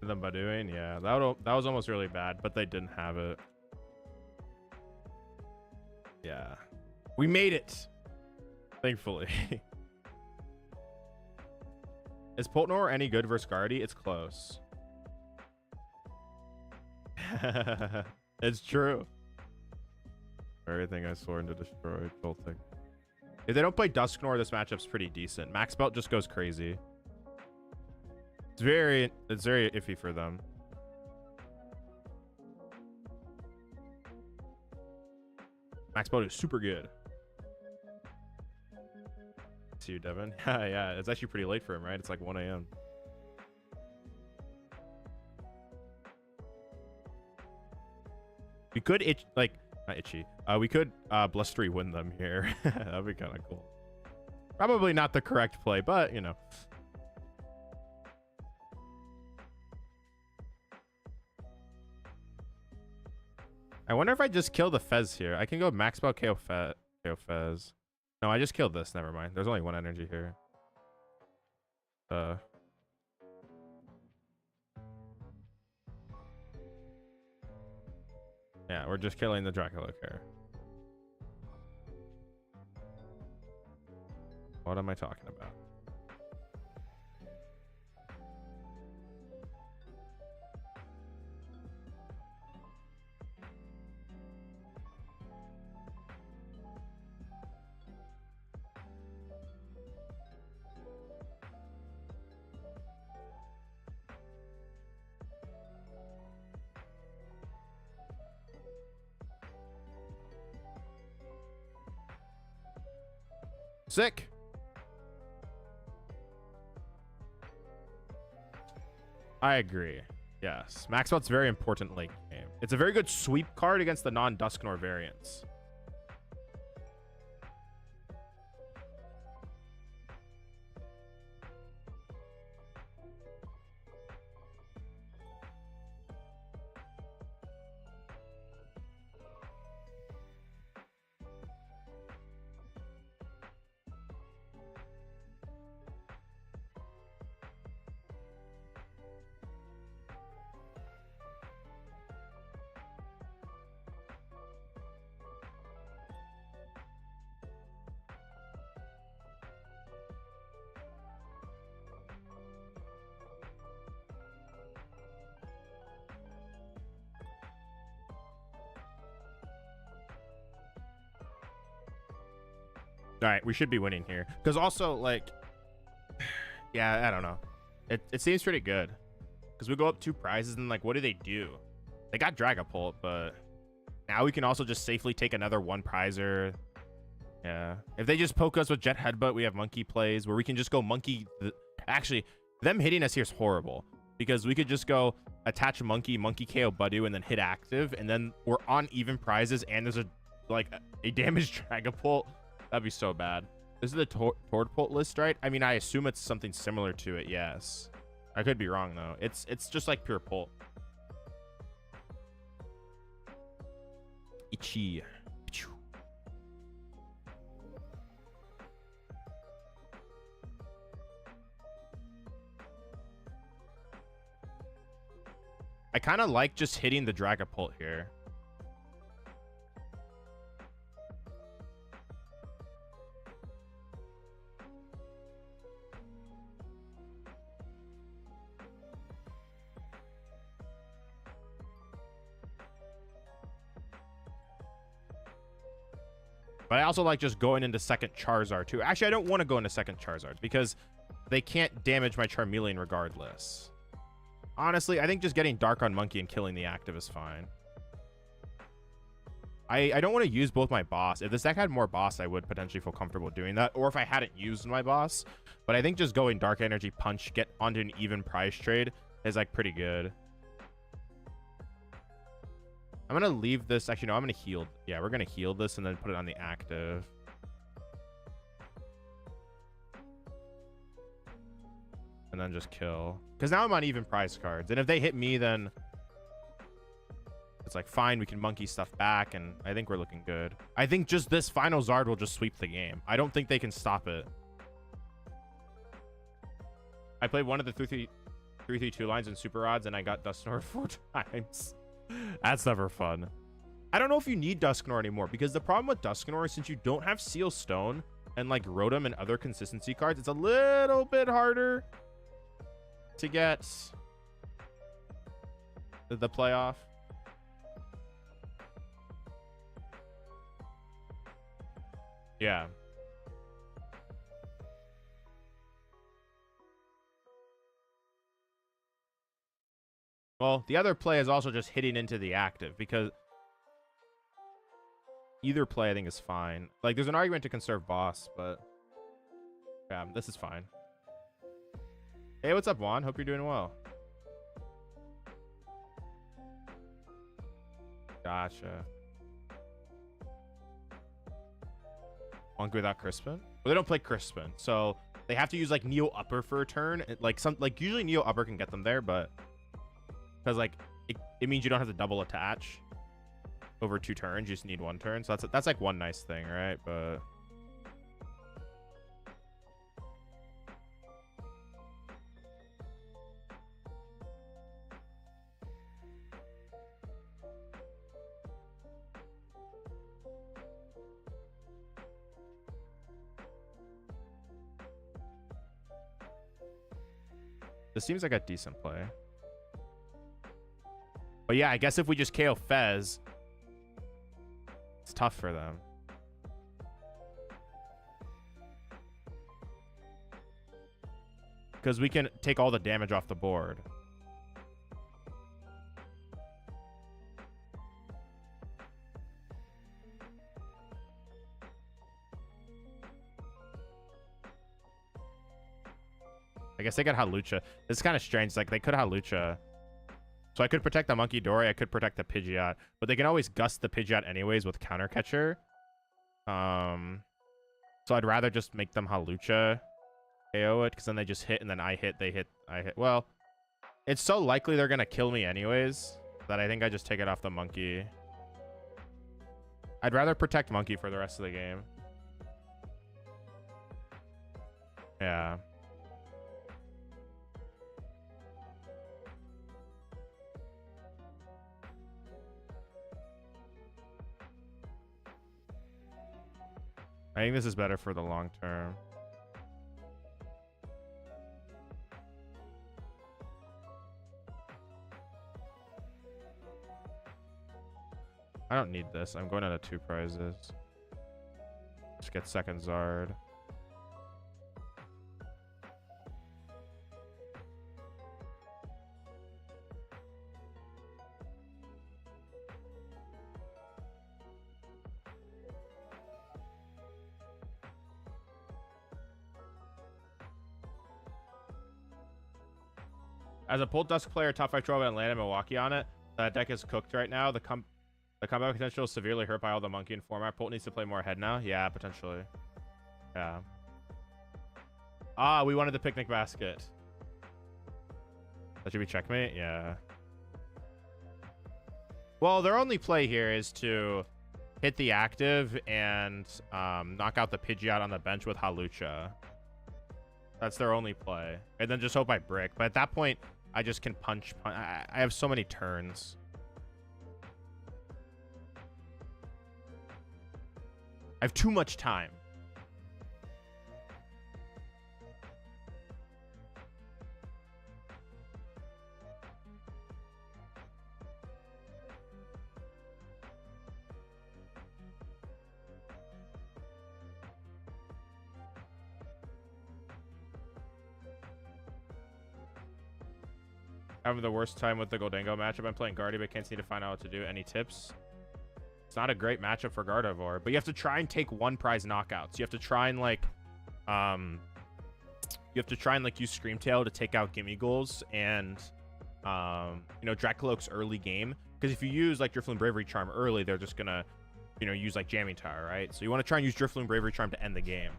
Them Badooing, yeah, that was almost really bad, but they didn't have it. Yeah. We made it. Thankfully. Is Poltnor any good versus Guardy? It's close. It's true. Everything I sworn to destroy, Jolting. If they don't play Dusknor, this matchup's pretty decent. Max Belt just goes crazy. It's very iffy for them. Max Belt is super good. See you, Devin. Yeah, it's actually pretty late for him, right? It's like 1 a.m. We could not itchy. We could blustery win them here. That'd be kind of cool. Probably not the correct play, but you know. I wonder if I just kill the Fez here. I can go max spell KO Fez. No, I just killed this. Never mind. There's only 1 energy here. Yeah, we're just killing the Dracula here. What am I talking about? Sick. I agree. Yes. Max Belt's very important late game. It's a very good sweep card against the non-Dusknor variants. All right, we should be winning here. Because also, like, yeah, I don't know. It seems pretty good. Because we go up 2 prizes and, like, what do? They got Dragapult, but now we can also just safely take another 1 prizer. Yeah. If they just poke us with Jet Headbutt, we have Monkey plays where we can just go Monkey. Actually, them hitting us here is horrible. Because we could just go attach Monkey KO Budu, and then hit active. And then we're on even prizes, and there's a damaged Dragapult. That'd be so bad. This is the Tordpult list, right? I mean, I assume it's something similar to it, yes. I could be wrong, though. It's just like pure Pult. Ichi. I kind of like just hitting the Dragapult here. But I also like just going into second Charizard too. Actually, I don't want to go into second Charizard because they can't damage my Charmeleon regardless. Honestly, I think just getting Dark on Monkey and killing the active is fine. I don't want to use both my boss. If this deck had more boss, I would potentially feel comfortable doing that. Or if I hadn't used my boss. But I think just going Dark Energy Punch, get onto an even price trade is like pretty good. I'm going to leave this. Actually, no, I'm going to heal. Yeah, we're going to heal this and then put it on the active. And then just kill. Because now I'm on even prize cards. And if they hit me, then it's like, fine, we can monkey stuff back. And I think we're looking good. I think just this final Zard will just sweep the game. I don't think they can stop it. I played one of the 3-3-2 lines in Super Odds, and I got Dusknor 4 times. That's never fun. I don't know if you need Dusknoir anymore, because the problem with Dusknoir is since you don't have Seal Stone and like Rotom and other consistency cards, it's a little bit harder to get the playoff. Yeah. Well, the other play is also just hitting into the active, because either play I think is fine. Like, there's an argument to conserve boss, but yeah, this is fine. Hey, what's up, Juan? Hope you're doing well. Gotcha. Monkey without Crispin? Well, they don't play Crispin, so they have to use like Neo Upper for a turn. Like usually Neo Upper can get them there, but because like it means you don't have to double attach over 2 turns. You just need 1 turn. So that's like one nice thing, right? But this seems like a decent play. But yeah, I guess if we just KO Fez, it's tough for them. Because we can take all the damage off the board. I guess they got Hawlucha. It's kind of strange. Like, they could Hawlucha. So I could protect the Monkey Dory. I could protect the Pidgeot. But they can always gust the Pidgeot anyways with Counter Catcher. So I'd rather just make them Hawlucha KO it, because then they just hit, and then I hit, they hit, I hit. Well, it's so likely they're going to kill me anyways that I think I just take it off the Monkey. I'd rather protect Monkey for the rest of the game. Yeah. I think this is better for the long term. I don't need this. I'm going out of 2 prizes. Just get second Zard. As a Bolt Dusk player, top 5 12 in Atlanta, Milwaukee on it. That deck is cooked right now. The combat potential is severely hurt by all the monkey in format. Bolt needs to play more ahead now. Yeah, potentially. Yeah. Ah, we wanted the picnic basket. That should be checkmate. Yeah. Well, their only play here is to hit the active and knock out the Pidgeot on the bench with Hawlucha. That's their only play. And then just hope I brick. But at that point, I just can punch. I have so many turns. I have too much time. Having the worst time with the Goldango matchup. I'm playing Gardevoir, but can't seem to find out what to do. Any tips? It's not a great matchup for Gardevoir, but you have to try and take 1 prize knockouts. You have to try and like, use Screamtail to take out Gimme Goals and, you know, Dracoloak's early game. Because if you use like Drifloon Bravery Charm early, they're just gonna, you know, use like Jamming Tower, right? So you want to try and use Drifloon Bravery Charm to end the game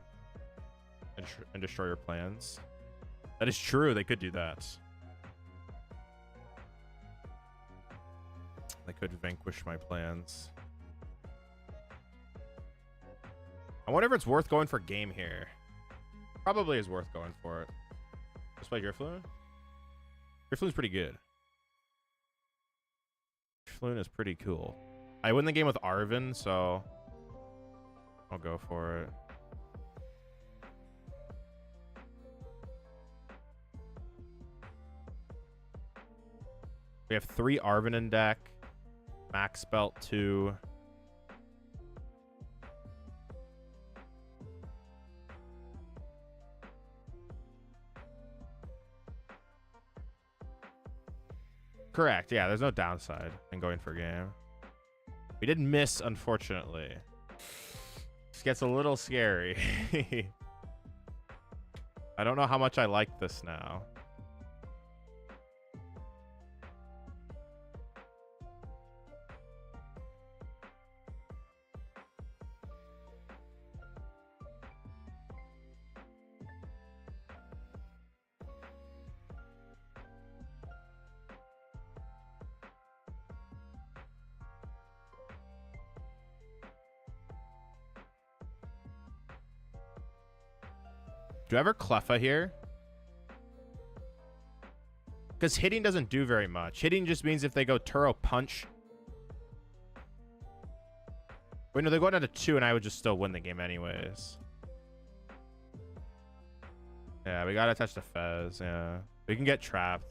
and destroy your plans. That is true. They could do that. They could vanquish my plans. I wonder if it's worth going for game here. Probably is worth going for it. Just play Drifloon. Drifloon's pretty good. Drifloon is pretty cool. I win the game with Arvin, so I'll go for it. We have 3 Arvin in deck. Max Belt 2. Correct. Yeah, there's no downside in going for game. We did miss, unfortunately. This gets a little scary. I don't know how much I like this now. Do I ever Cleffa here? Because hitting doesn't do very much. Hitting just means if they go Turo Punch. Wait, no, they're going down to 2 and I would just still win the game anyways. Yeah, we gotta touch the Fez. Yeah. We can get trapped.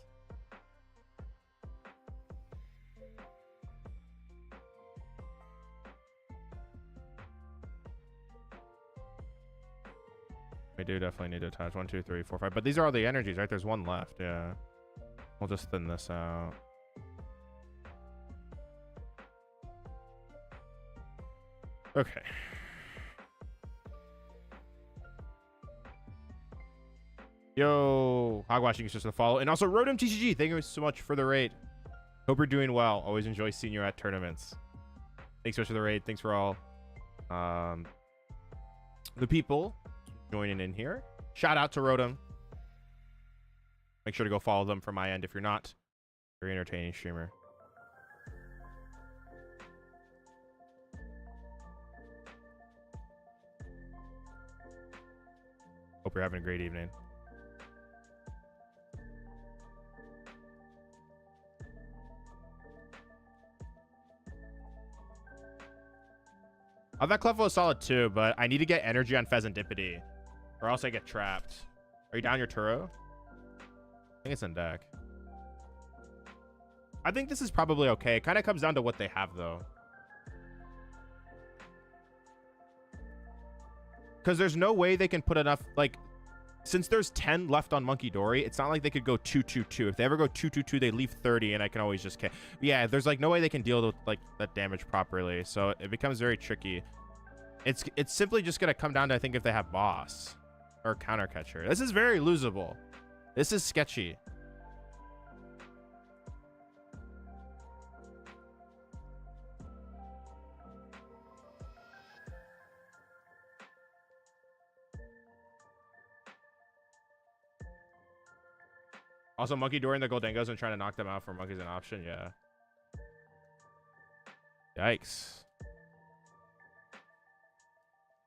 We do definitely need to attach 1, 2, 3, 4, 5. But these are all the energies, right? There's 1 left. Yeah. We'll just thin this out. Okay. Yo, Hogwashing is just a follow. And also, Rodem TCG, thank you so much for the raid. Hope you're doing well. Always enjoy seeing you at tournaments. Thanks so much for the raid. Thanks for all the people joining in here. Shout out to Rodem. Make sure to go follow them from my end if you're not. Very entertaining streamer. Hope you're having a great evening. Oh, that Cleffa was solid too, but I need to get energy on Pheasantipity, or else I get trapped. Are you down your Turo? I think it's in deck. I think this is probably okay. It kind of comes down to what they have, though. Because there's no way they can put enough, like, since there's 10 left on Monkey Dory, it's not like they could go 2-2-2. If they ever go 2-2-2, they leave 30, and I can always just... Yeah, there's, like, no way they can deal with, like, that damage properly, so it becomes very tricky. It's simply just going to come down to, I think, if they have Boss or Counter Catcher. This is very losable. This is sketchy. Also, Monkey Dory and the Goldengos and trying to knock them out for Monkey's an option. Yeah. Yikes.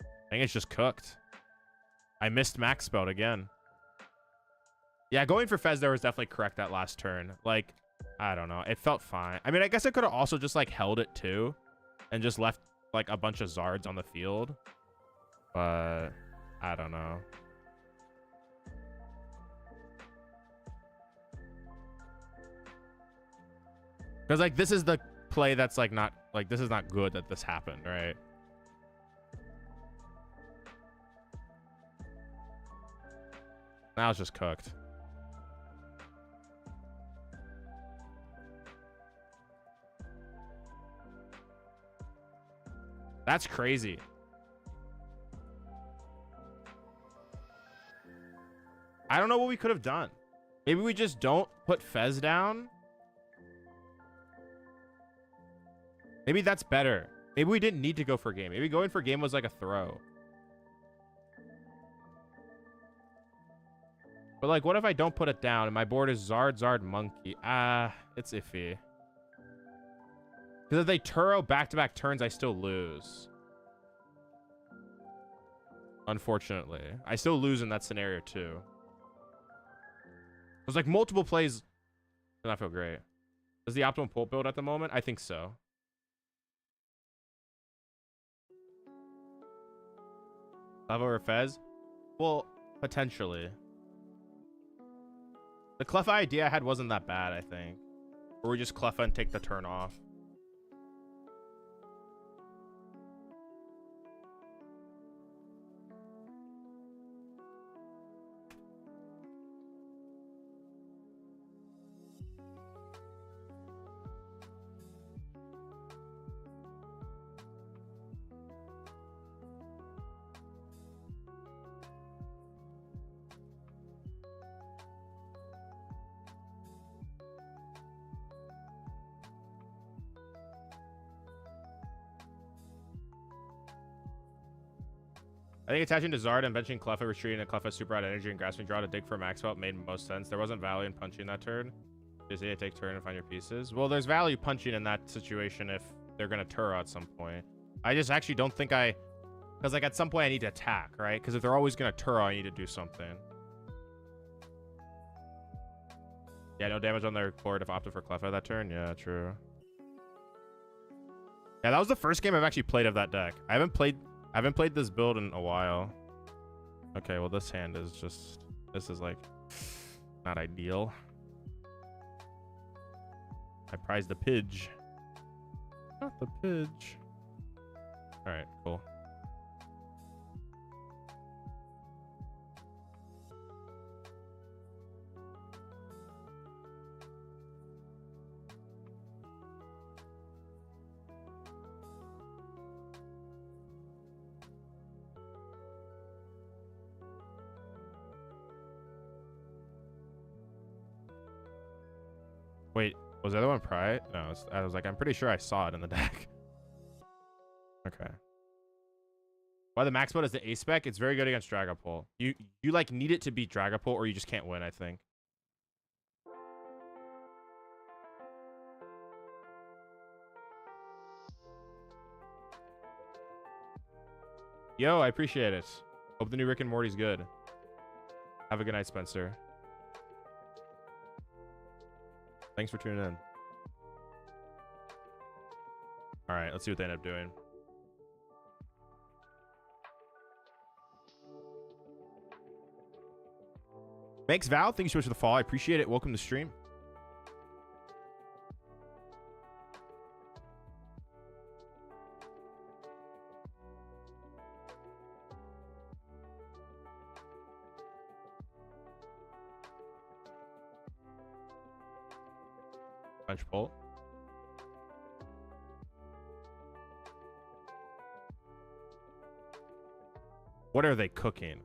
I think it's just cooked. I missed Max Spelled again. Yeah, going for Fez there was definitely correct that last turn. Like, I don't know. It felt fine. I mean, I guess I could have also just, like, held it, too. And just left, like, a bunch of Zards on the field. But, I don't know. Because, like, this is the play that's, like, not... Like, this is not good that this happened, right? Now it's just cooked. That's crazy. I don't know what we could have done. Maybe we just don't put Fez down. Maybe that's better. Maybe we didn't need to go for game. Maybe going for game was like a throw. But like, what if I don't put it down and my board is Zard, Monkey? It's iffy. Because if they Turo back-to-back turns, I still lose. Unfortunately. I still lose in that scenario too. There's like multiple plays. Does not feel great. Is the optimal pult build at the moment? I think so. Cleffa or Fez? Well, potentially. The Cleffa idea I had wasn't that bad, I think. Or we just Cleffa and take the turn off. I think attaching to Zard and benching Cleffa, retreating a Cleffa super out energy and grasping draw to dig for a max belt made most sense. There wasn't value in punching that turn. Just need to take turn and find your pieces. Well, there's value punching in that situation if they're gonna Turo at some point. I just actually don't think because like at some point I need to attack, right? Because if they're always gonna Turo, I need to do something. Yeah, no damage on their board if opted for Cleffa that turn. Yeah, true. Yeah, that was the first game I've actually played of that deck. I haven't played this build in a while. Okay, well this hand is just, this is like not ideal. I prize the Pidge. Not the Pidge. All right, cool. Wait, was the other one Pride? No, I was like, I'm pretty sure I saw it in the deck. Okay. Why the max build is the ace spec? It's very good against Dragapult. You like need it to beat Dragapult or you just can't win, I think. Yo, I appreciate it. Hope the new Rick and Morty's good. Have a good night, Spencer. Thanks for tuning in. All right, let's see what they end up doing. Thanks, Val. Thank you so much for the follow. I appreciate it. Welcome to stream. Punch pull. What are they cooking?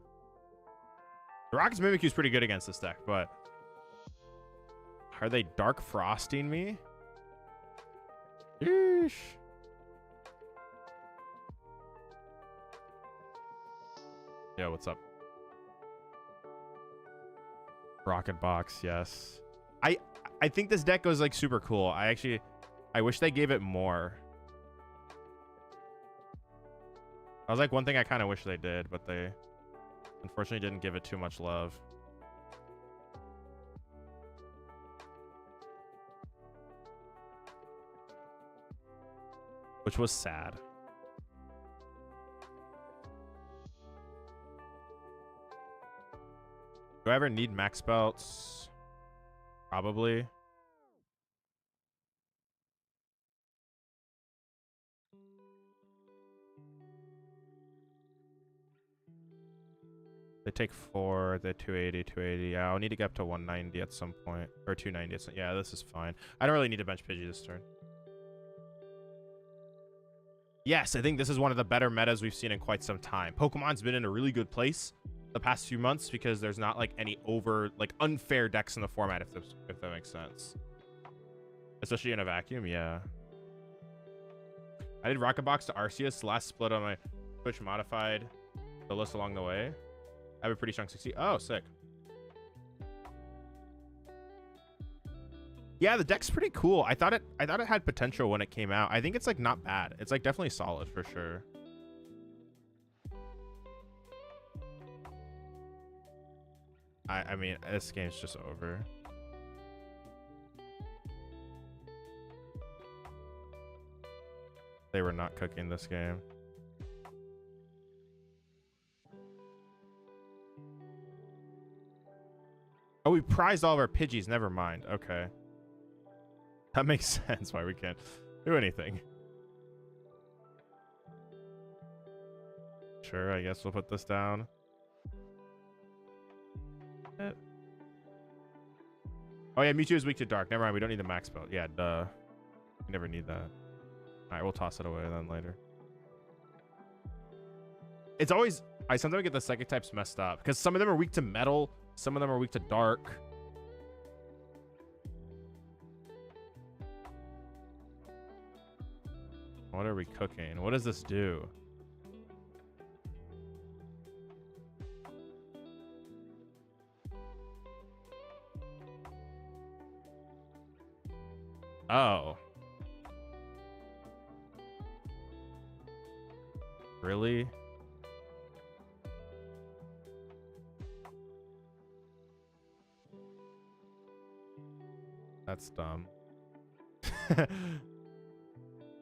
The Rocket's Mimikyu is pretty good against this deck, but are they Dark Frosting me? Yeesh. Yo, what's up? Rocket Box, yes. I think this deck goes like super cool. I wish they gave it more. That was like one thing I kind of wish they did, but they unfortunately didn't give it too much love. Which was sad. Do I ever need max belts? Probably. They take 4, they're 280, 280. Yeah, I'll need to get up to 190 at some point. Or 290. Yeah, this is fine. I don't really need to bench Pidgey this turn. Yes, I think this is one of the better metas we've seen in quite some time. Pokemon's been in a really good place the past few months because there's not like any unfair decks in the format, if that makes sense. Especially in a vacuum, yeah. I did Rocket Box to Arceus, last split on my Twitch modified the list along the way. I have a pretty strong 60. Oh, sick. Yeah, the deck's pretty cool. I thought it had potential when it came out. I think it's like not bad. It's like definitely solid for sure. I mean, this game's just over. They were not cooking this game. we prized all of our Pidgeys. Never mind. Okay. That makes sense why we can't do anything. Sure, I guess we'll put this down. Oh yeah, Mewtwo is weak to dark. Never mind, we don't need the max spell. Yeah, duh. We never need that. Alright, we'll toss it away then later. It's always... I sometimes get the psychic types messed up. Because some of them are weak to metal. Some of them are weak to dark. What are we cooking? What does this do? Oh. Really? That's dumb.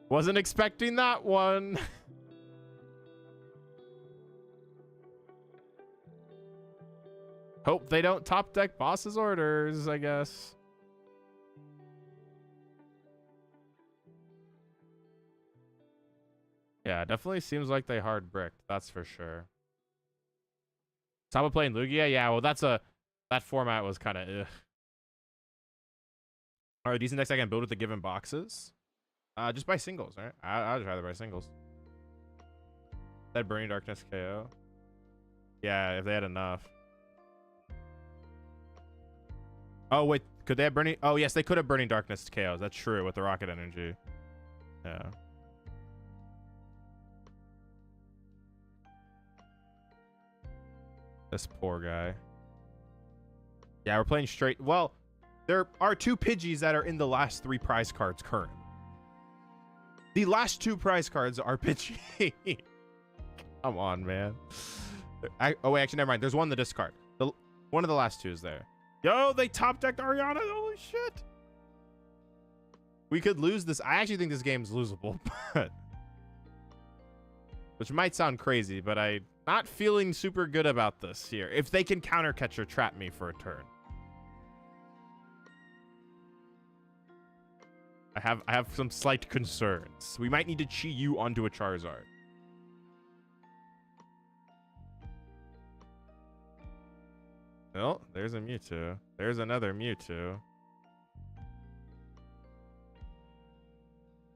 Wasn't expecting that one. Hope they don't top deck boss's orders, I guess. Yeah, definitely seems like they hard bricked, that's for sure. Top of playing Lugia? Yeah, well that format was kind of ugh. Alright, decent decks I can build with the given boxes. Just buy singles, right? I'd just rather buy singles. That Burning Darkness KO. Yeah, if they had enough. Oh wait, could they have Burning? Oh yes, they could have Burning Darkness KOs. That's true with the Rocket Energy. Yeah. This poor guy. Yeah, we're playing straight. Well, there are 2 Pidgeys that are in the last 3 prize cards current. The last 2 prize cards are Pidgey. Come on, man. Oh, wait, actually, never mind. There's one in the discard. One of the last 2 is there. Yo, they top decked Ariana. Holy shit. We could lose this. I actually think this game's losable, but which might sound crazy, but I'm not feeling super good about this here. If they can counter catch or trap me for a turn. I have some slight concerns. We might need to Chi you onto a Charizard. Well, there's a Mewtwo. There's another Mewtwo.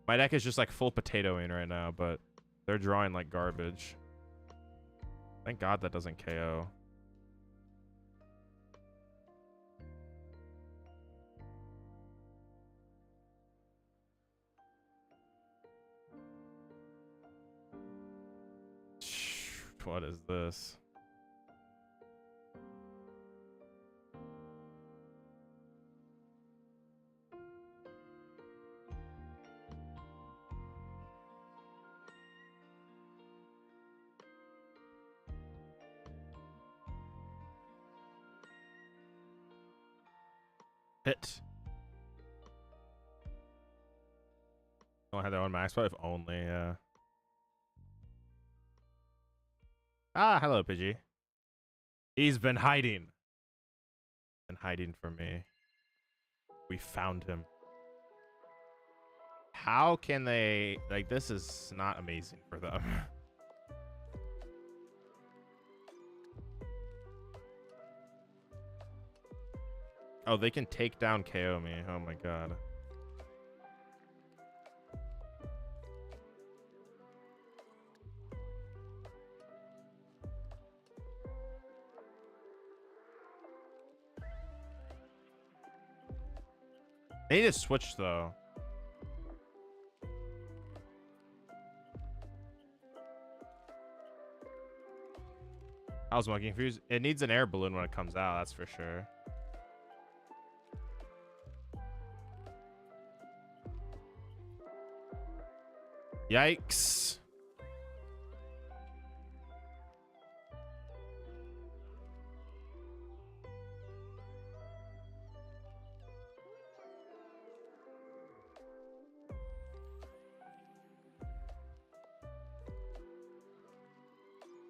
My deck is just like full potatoing right now, but they're drawing like garbage. Thank God that doesn't KO. What is this? Hit. Don't have their own max, but if only, yeah. Ah, hello, Pidgey. He's been hiding. Been hiding from me. We found him. How can they... Like, this is not amazing for them. Oh, they can take down KO me. Oh my god. They need to switch though. I was monkey confused. It needs an air balloon when it comes out, that's for sure. Yikes.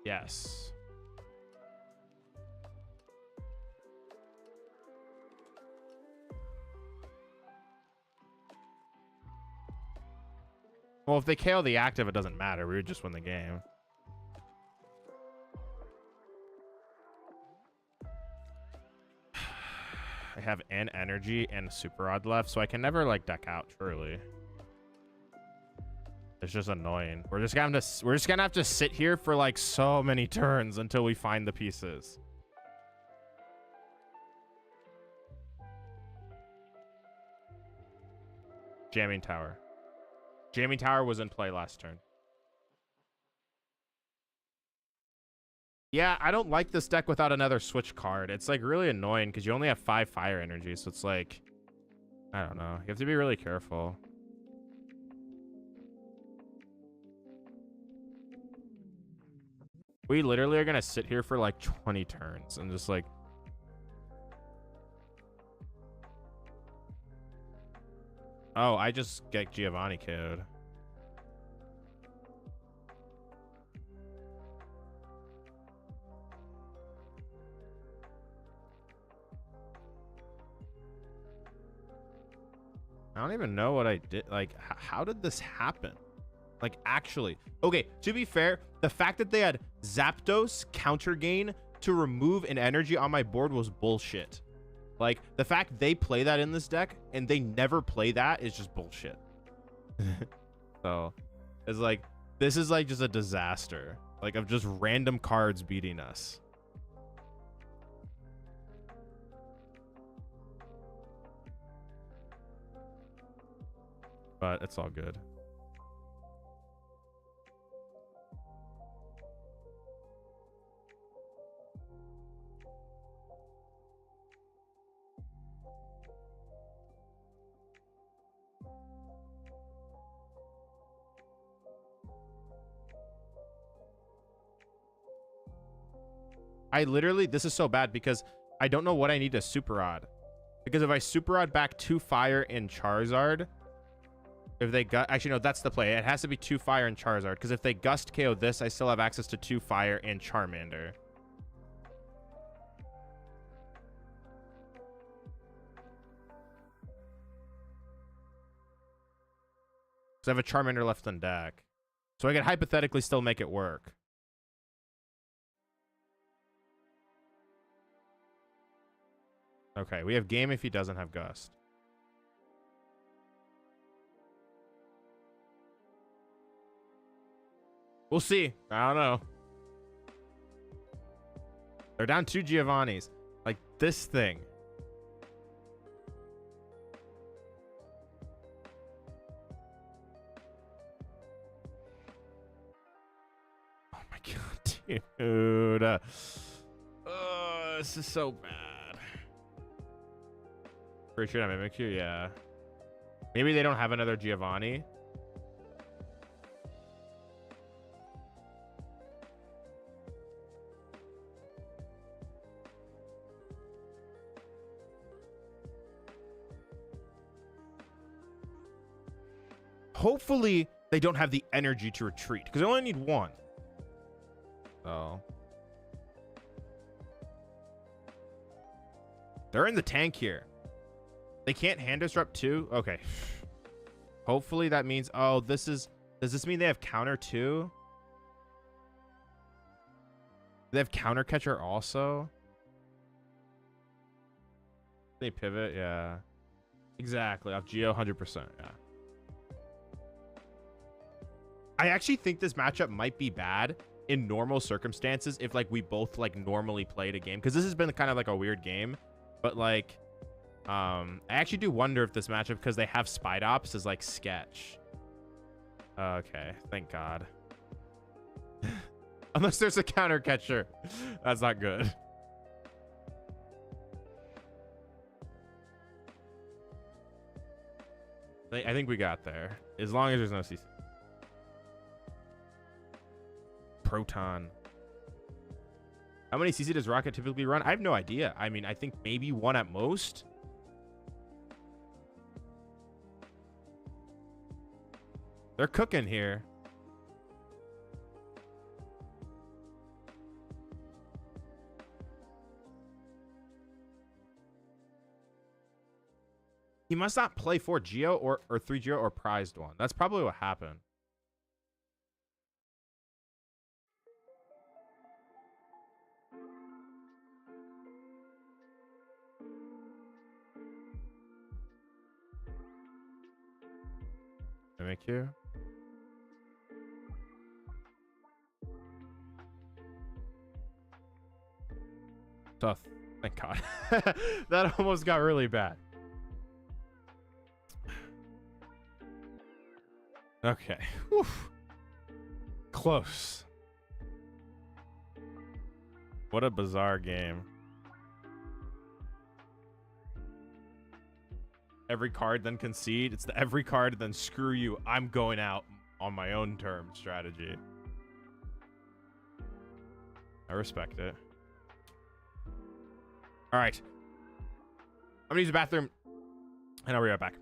Yes. Well, if they KO the active, it doesn't matter. We would just win the game. I have an energy and a super rod left, so I can never like deck out. Truly, it's just annoying. We're just gonna have to sit here for like so many turns until we find the pieces. Jamming Tower. Jamming Tower was in play last turn. Yeah, I don't like this deck without another switch card. It's like really annoying because you only have 5 fire energy, so it's like, I don't know. You have to be really careful. We literally are gonna sit here for like 20 turns and just like, oh, I just get Giovanni KO'd. I don't even know what I did. Like, how did this happen? Like, actually. Okay, to be fair, the fact that they had Zapdos counter gain to remove an energy on my board was bullshit. Like, the fact they play that in this deck and they never play that is just bullshit. So, it's like, this is like just a disaster. Like, of just random cards beating us. But it's all good. I literally, this is so bad because I don't know what I need to super rod. Because if I super rod back 2 fire and Charizard, if they got, actually no, that's the play. It has to be 2 fire and Charizard, because if they gust KO this, I still have access to 2 fire and Charmander. Because I have a Charmander left in deck, so I could hypothetically still make it work. Okay, we have game if he doesn't have gust. We'll see. I don't know. They're down 2 Giovannis. Like this thing. Oh my god, dude. This is so bad. Pretty sure I mimic you, yeah. Maybe they don't have another Giovanni. Hopefully they don't have the energy to retreat, because I only need 1. So they're in the tank here. They can't hand disrupt 2. Okay. Hopefully that means, oh, this is, does this mean they have counter 2? They have counter catcher also. They pivot, yeah. Exactly. Off Geo 100%, yeah. I actually think this matchup might be bad in normal circumstances if like we both like normally played a game, because this has been kind of like a weird game, but like I actually do wonder if this matchup, because they have Spidops, is like sketch. Okay, thank God. Unless there's a counter catcher. That's not good. I think we got there, as long as there's no CC. Proton. How many CC does Rocket typically run? I have no idea. I mean, I think maybe 1 at most. They're cooking here. He must not play 4 Geo or 3 Geo or prized 1. That's probably what happened. Mimikyu. Tough. Thank God. That almost got really bad. Okay. Whew. Close. What a bizarre game. Every card, then concede. It's the every card, then screw you. I'm going out on my own terms strategy. I respect it. All right. I'm gonna use the bathroom, and I'll be right back.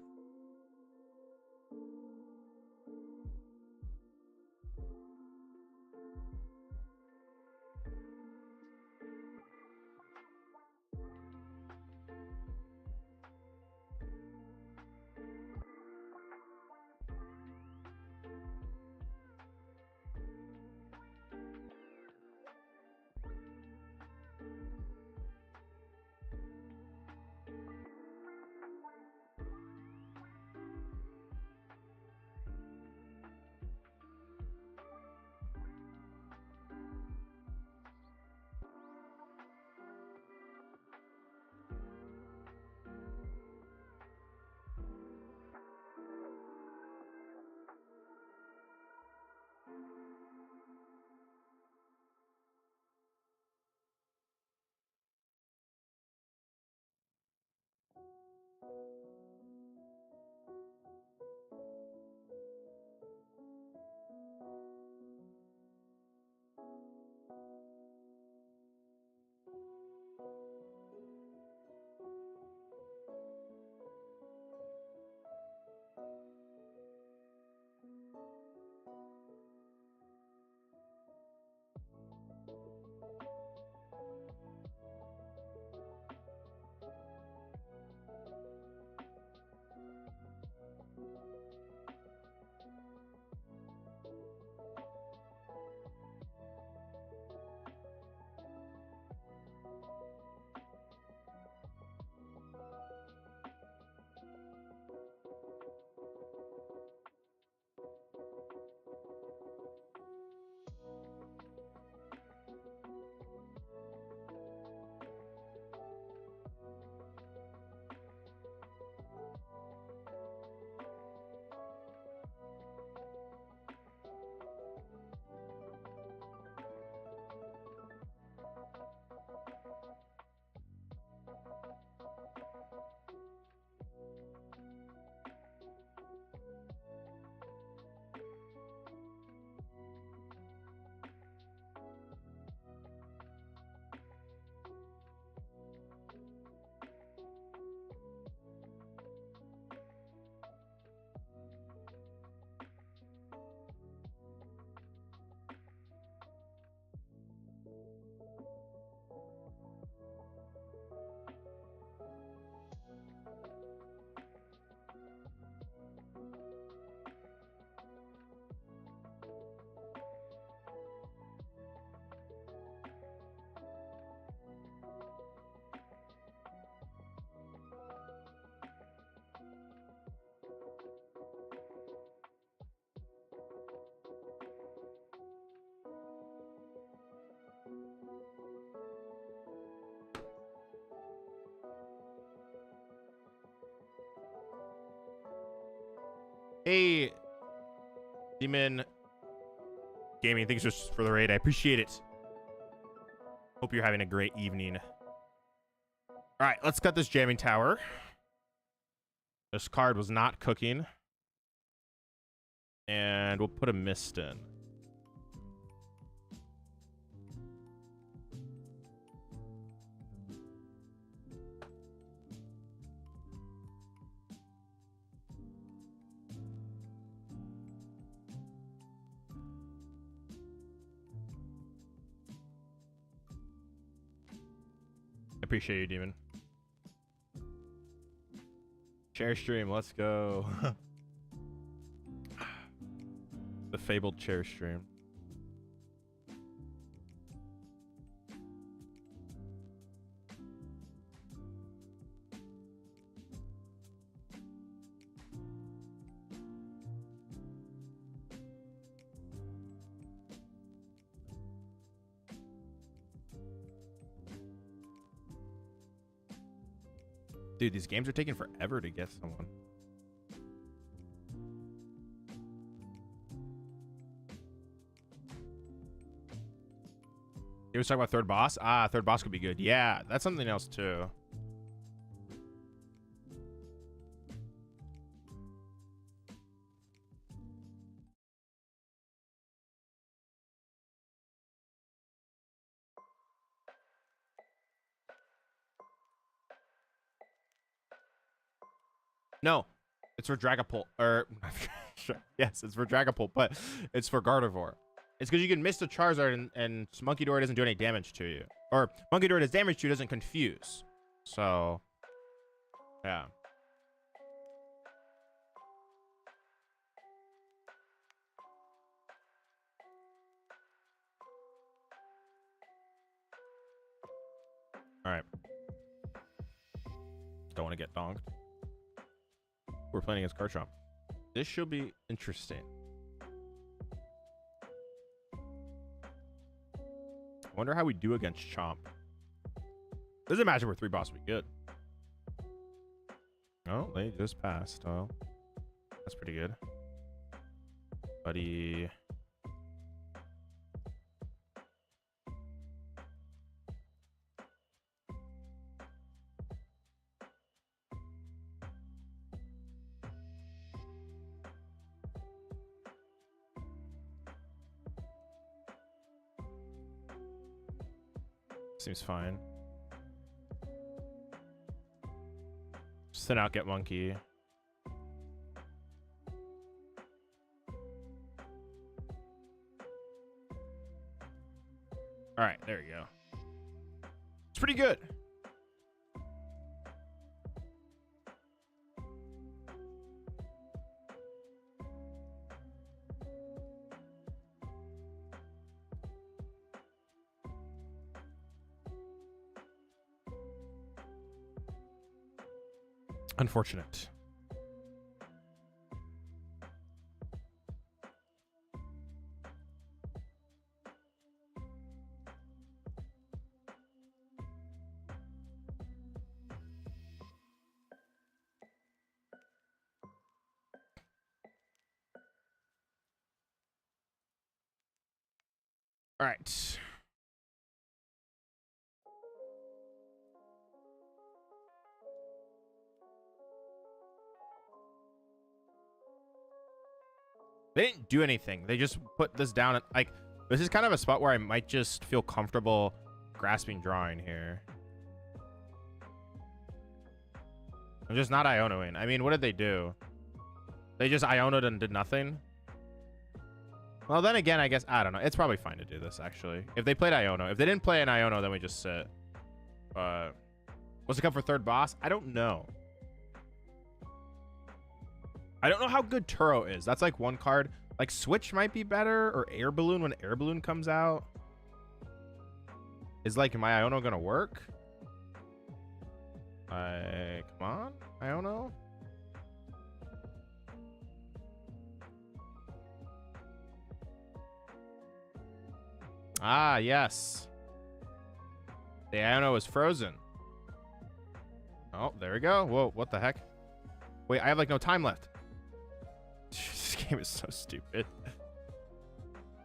Hey, Demon Gaming, thanks just for the raid. I appreciate it. Hope you're having a great evening. All right, let's cut this jamming tower. This card was not cooking. And we'll put a mist in. Appreciate you, Demon. Chair stream, let's go. The fabled chair stream. Dude, these games are taking forever to get someone. You was talking about third boss? Ah, third boss could be good. Yeah, that's something else too. No, it's for Dragapult. Or, yes, it's for Dragapult, but it's for Gardevoir. It's because you can miss the Charizard and Monkey Door doesn't do any damage to you. Or Monkey Door does damage to you, doesn't confuse. So, yeah. All right. Don't want to get donked. We're playing against Garchomp. This should be interesting. I wonder how we do against Chomp. Doesn't imagine we're 3 boss we good. Oh, they just passed. Oh, that's pretty good. Buddy. Seems fine. Send out, get monkey. All right, there you go. It's pretty good. Unfortunate. All right. They didn't do anything. They just put this down. Like, this is kind of a spot where I might just feel comfortable grasping drawing here. I'm just not Ionoing. I mean, what did they do? They just Ionoed and did nothing? Well, then again, I guess, I don't know. It's probably fine to do this, actually. If they played Iono. If they didn't play an Iono, then we just sit. But what's it come for third boss? I don't know. I don't know how good Turo is. That's like one card. Like Switch might be better, or Air Balloon when Air Balloon comes out. Is like my Iono gonna work? Come on, Iono. Ah, yes. The Iono is frozen. Oh, there we go. Whoa, what the heck? Wait, I have like no time left. This game is so stupid.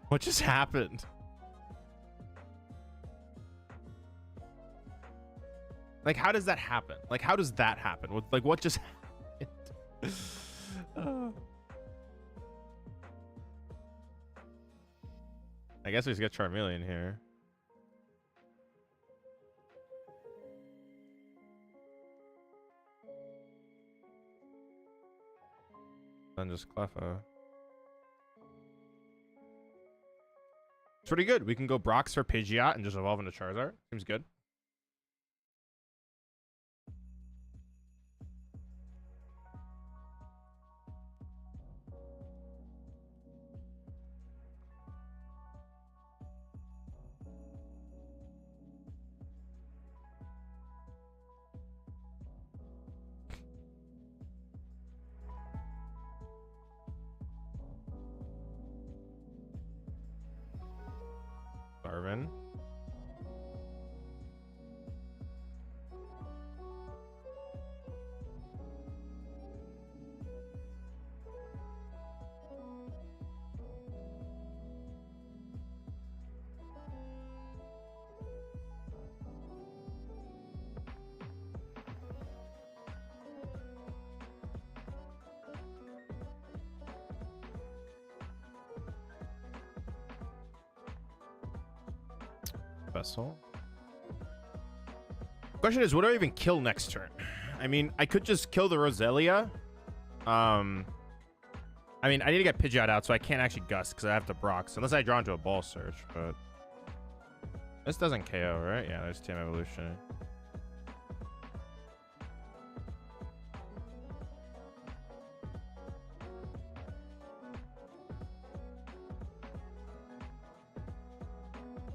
What just happened? Like, how does that happen? Like, how does that happen? Like, what just happened? I guess we just get Charmeleon here. Then just Cleffa. It's pretty good. We can go Brox for Pidgeot and just evolve into Charizard. Seems good. Darwin. Vessel. Question is, what do I even kill next turn? I mean, I could just kill the Roselia. I mean, I need to get Pidgeot out, so I can't actually Gust because I have to Brox. Unless I draw into a Ball Search, but... This doesn't KO, right? Yeah, there's Team Evolution.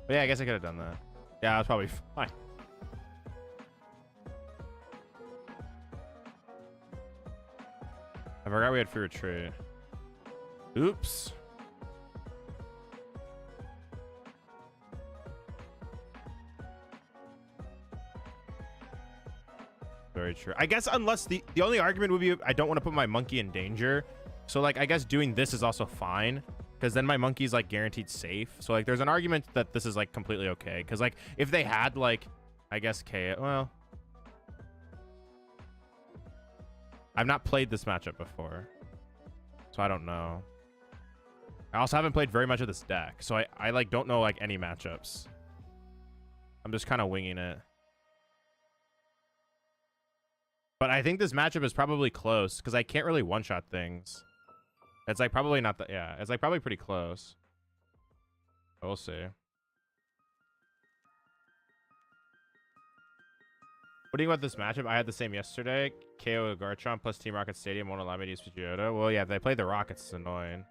But yeah, I guess I could have done that. Yeah, I was probably fine. I forgot we had free retreat. Oops. Very true. I guess unless the only argument would be I don't want to put my monkey in danger. So like I guess doing this is also fine. Because then my monkey's like guaranteed safe. So like there's an argument that this is like completely okay. Because like if they had like, I guess well, I've not played this matchup before. So I don't know. I also haven't played very much of this deck. So I like don't know like any matchups. I'm just kind of winging it. But I think this matchup is probably close because I can't really one-shot things. It's like probably not the, yeah, it's like probably pretty close. We'll see. What do you think about this matchup? I had the same yesterday. KO Garchomp plus Team Rocket Stadium won't allow me to use Pidgeotto. Well, yeah, if they play the Rockets, it's annoying.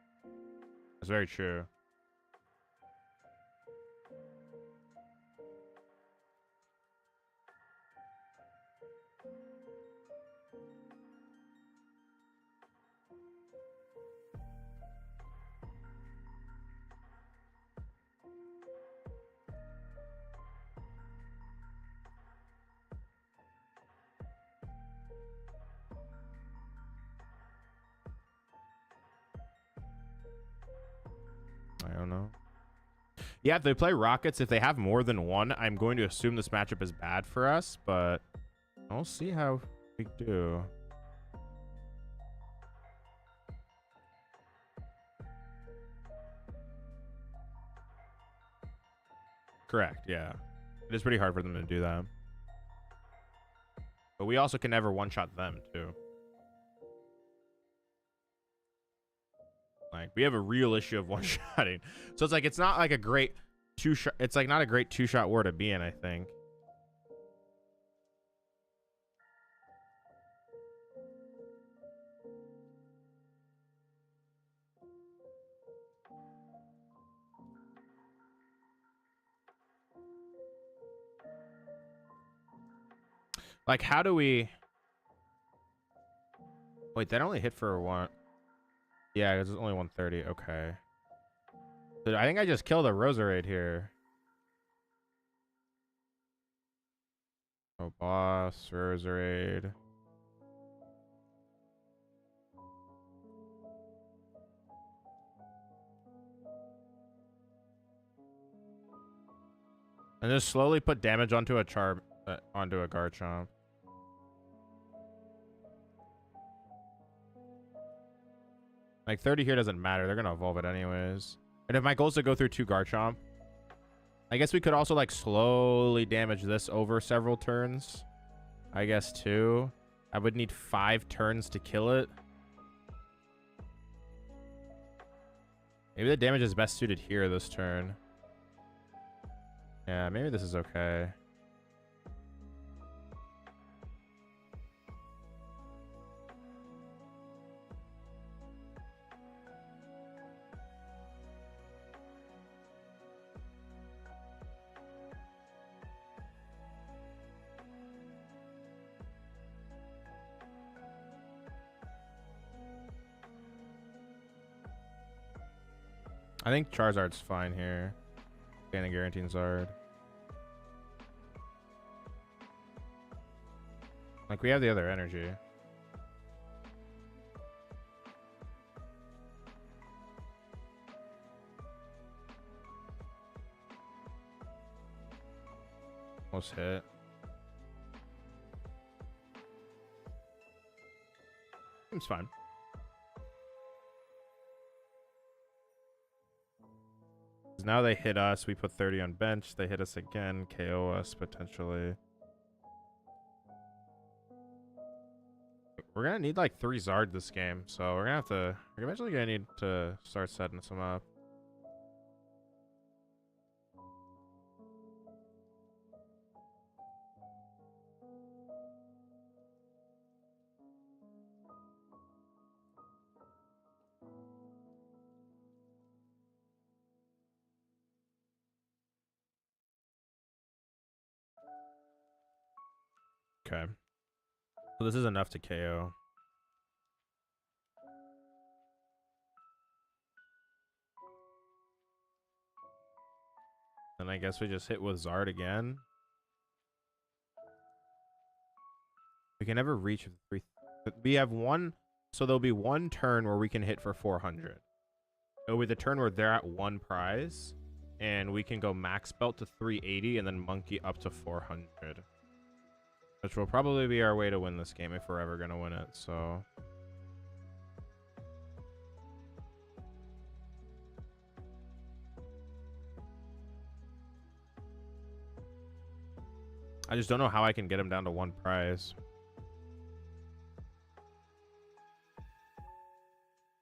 That's very true. I don't know. Yeah, if they play Rockets, if they have more than one, I'm going to assume this matchup is bad for us, but I'll see how we do. Correct, yeah. It is pretty hard for them to do that. But we also can never one-shot them, too. Like, we have a real issue of one-shotting. So it's like, it's not like a great two-shot. It's like not a great two-shot war to be in, I think. Like, how do we... Wait, that only hit for one. Yeah, it's only 130. Okay. Dude, I think I just killed a Roserade here. Oh, boss, Roserade. And just slowly put damage onto a onto a Garchomp. Like 30 here doesn't matter. They're gonna evolve it anyways. And if my goal is to go through 2 Garchomp, I guess we could also like slowly damage this over several turns. I guess too. I would need 5 turns to kill it. Maybe the damage is best suited here this turn. Yeah, maybe this is okay. I think Charizard's fine here. Gonna guarantee Zard. Like, we have the other energy. Almost hit. Seems fine. Now they hit us. We put 30 on bench. They hit us again. KO us potentially. We're gonna need like 3 Zard this game, so we're eventually gonna need to start setting some up. Okay. So this is enough to KO. And I guess we just hit with Zard again. We can never reach 3. We have one, so there'll be one turn where we can hit for 400. It'll be the turn where they're at 1 prize, and we can go max belt to 380 and then monkey up to 400. Which will probably be our way to win this game if we're ever going to win it, so... I just don't know how I can get him down to 1 prize.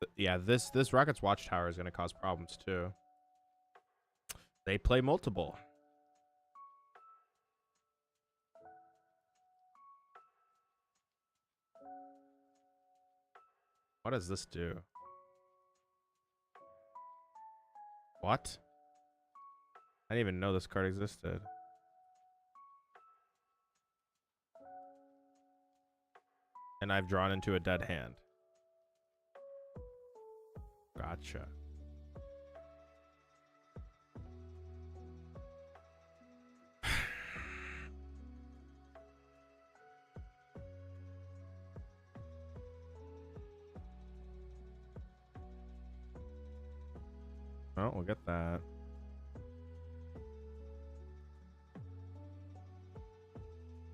But yeah, this Rocket's Watchtower is going to cause problems too. They play multiple. What does this do? What? I didn't even know this card existed. And I've drawn into a dead hand. Gotcha. Oh, we'll get that.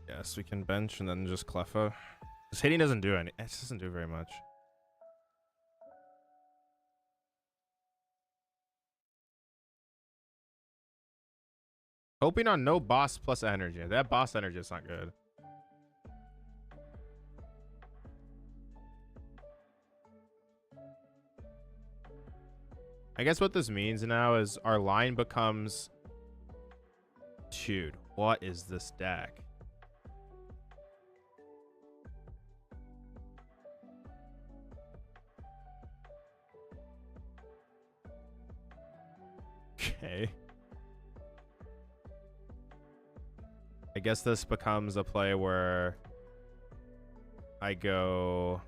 Yes, we can bench and then just Cleffa. This hitting doesn't do any. It doesn't do very much. Hoping on no boss plus energy. That boss energy is not good. I guess what this means now is our line becomes... Dude, what is this deck? Okay. I guess this becomes a play where I go...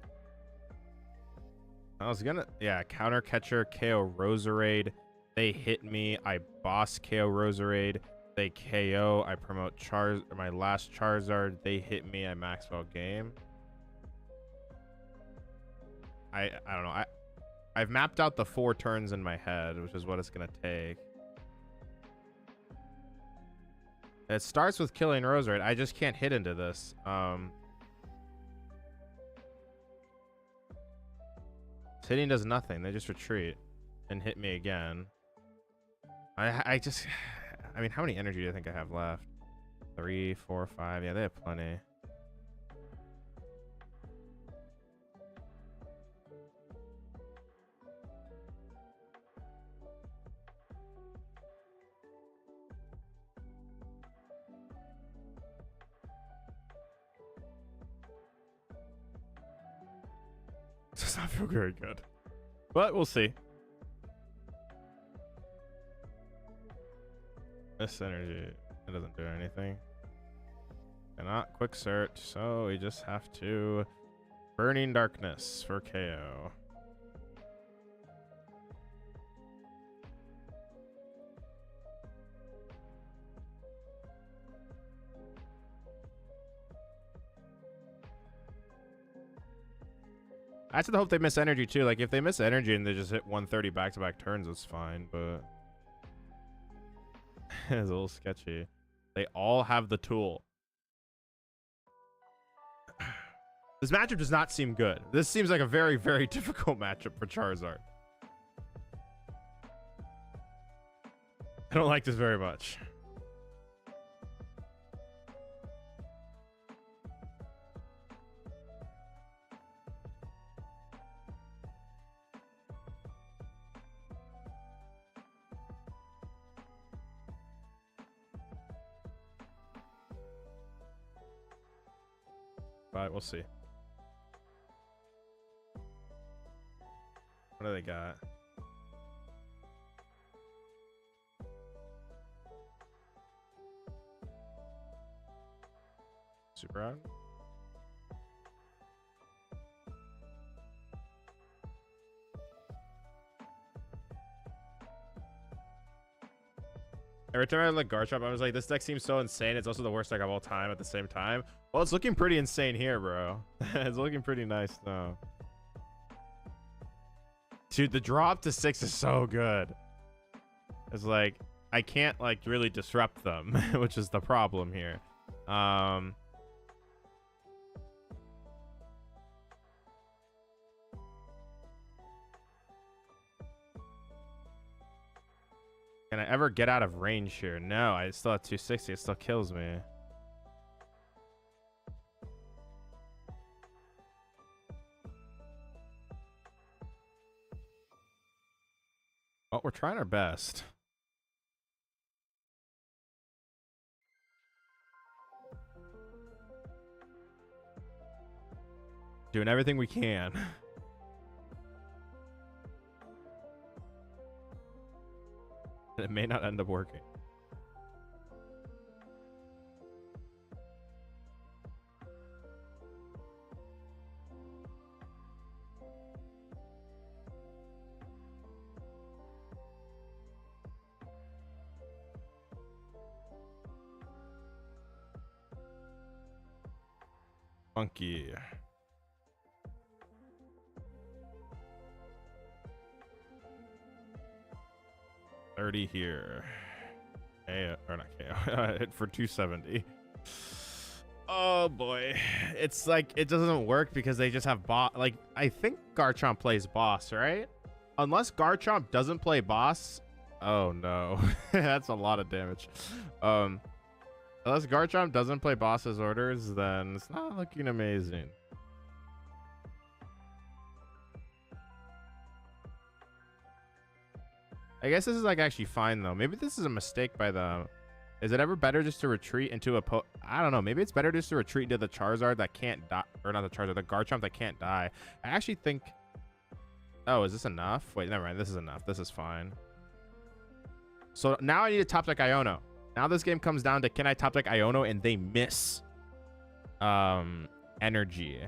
I was gonna... Yeah, counter catcher, KO Roserade. They hit me. I boss KO Roserade. They KO. I promote my last Charizard. They hit me. I max out game. I don't know. I've mapped out the 4 turns in my head, which is what it's gonna take. It starts with killing Roserade. I just can't hit into this. Hitting does nothing. They just retreat and hit me again. I mean, how many energy do you think I have left? 3, 4, 5. Yeah, they have plenty. Does not feel very good, but we'll see. This energy, it doesn't do anything. Cannot quick search, so we just have to Burning Darkness for KO. I just hope they miss energy too. Like if they miss energy and they just hit 130 back-to-back turns, it's fine. But it's a little sketchy. They all have the tool. This matchup does not seem good. This seems like a very, very difficult matchup for Charizard. I don't like this very much. But we'll see. What do they got? Super out. Every time I like Garchomp, I was like, this deck seems so insane. It's also the worst deck of all time at the same time. Well, it's looking pretty insane here, bro. It's looking pretty nice, though. Dude, the drop to 6 is so good. It's like, I can't, like, really disrupt them, which is the problem here. Can I ever get out of range here? No, I still have 260. It still kills me. Well, we're trying our best. Doing everything we can. It may not end up working. Funky. $30 here. KO, or not KO. Hit for 270. Oh boy. It's like it doesn't work because they just have boss. Like I think Garchomp plays boss, right? Unless Garchomp doesn't play boss. Oh no. That's a lot of damage. Unless Garchomp doesn't play boss's orders, then it's not looking amazing. I guess this is like actually fine though. Maybe this is a mistake by them. Is it ever better just to retreat into a I don't know. Maybe it's better just to retreat into the Charizard that can't die, or not the Charizard, the Garchomp that can't die. I actually think. Oh, is this enough? Wait, never mind. This is enough. This is fine. So now I need to top deck Iono. Now this game comes down to can I top deck Iono and they miss energy.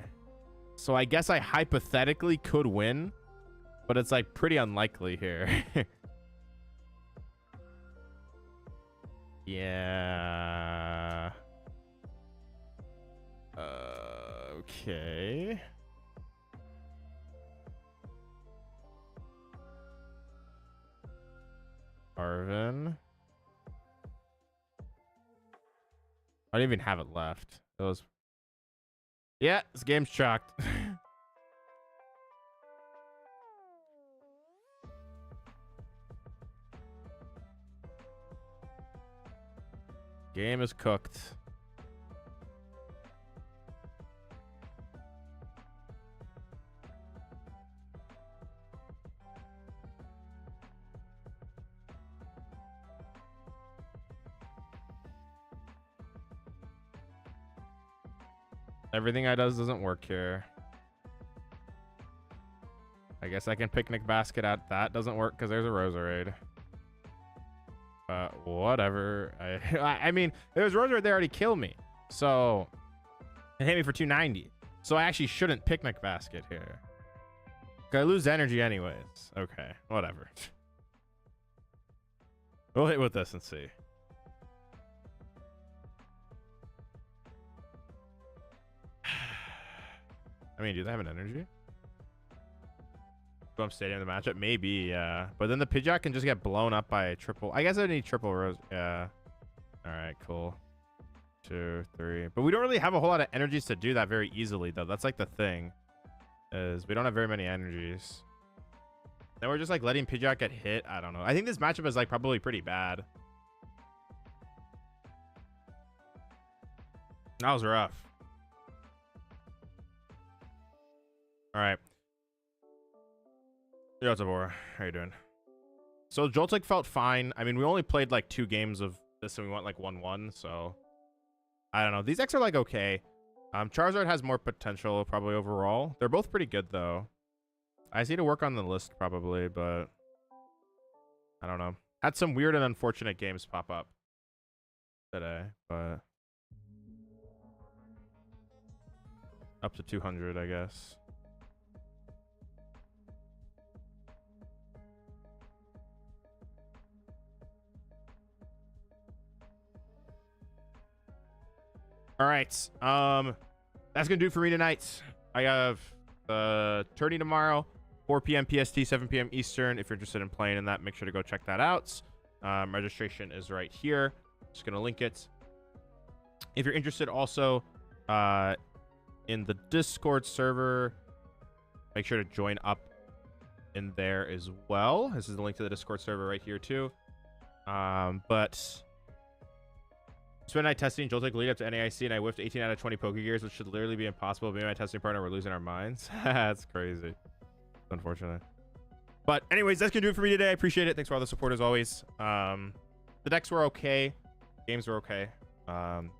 So I guess I hypothetically could win, but it's like pretty unlikely here. Yeah. Okay. Arvin. I don't even have it left. It was. Yeah, this game's chalked. Game is cooked. Everything I does doesn't work here. I guess I can picnic basket at that. Doesn't work because there's a Roserade. Whatever. I mean, if there's Roserade, they already kill me. So it hit me for 290. So I actually shouldn't picnic basket here. I lose energy anyways. Okay, whatever. We'll hit with this and see. I mean, do they have an energy? Bump Stadium the matchup? Maybe, yeah. But then the Pidgeot can just get blown up by a triple. I guess I need triple Rose. Yeah. All right, cool. 2, 3. But we don't really have a whole lot of energies to do that very easily, though. That's like the thing. Is we don't have very many energies. Then we're just like letting Pidgeot get hit. I don't know. I think this matchup is like probably pretty bad. That was rough. All right. Yo, what's up, Aura? How you doing? So Joltik felt fine. I mean, we only played like 2 games of this and we went like 1-1. So I don't know. These decks are like okay. Charizard has more potential probably overall. They're both pretty good though. I just need to work on the list probably, but I don't know. Had some weird and unfortunate games pop up today, but up to 200, I guess. All right. That's gonna do it for me tonight. I have the tourney tomorrow, 4 p.m. PST, 7 p.m. Eastern. If you're interested in playing in that, make sure to go check that out. Registration is right here. Just gonna link it. If you're interested also in the Discord server, make sure to join up in there as well. This is the link to the Discord server right here too. But spent night testing Joltik lead up to NAIC, and I whiffed 18 out of 20 Pokegears, which should literally be impossible. Me and my testing partner were losing our minds. That's crazy. Unfortunate. But anyways, that's gonna do it for me today. I appreciate it. Thanks for all the support as always. The decks were okay. Games were okay. Kind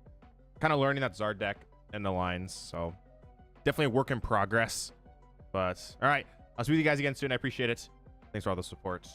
of learning that Zard deck and the lines. So definitely a work in progress. But all right, I'll see you guys again soon. I appreciate it. Thanks for all the support.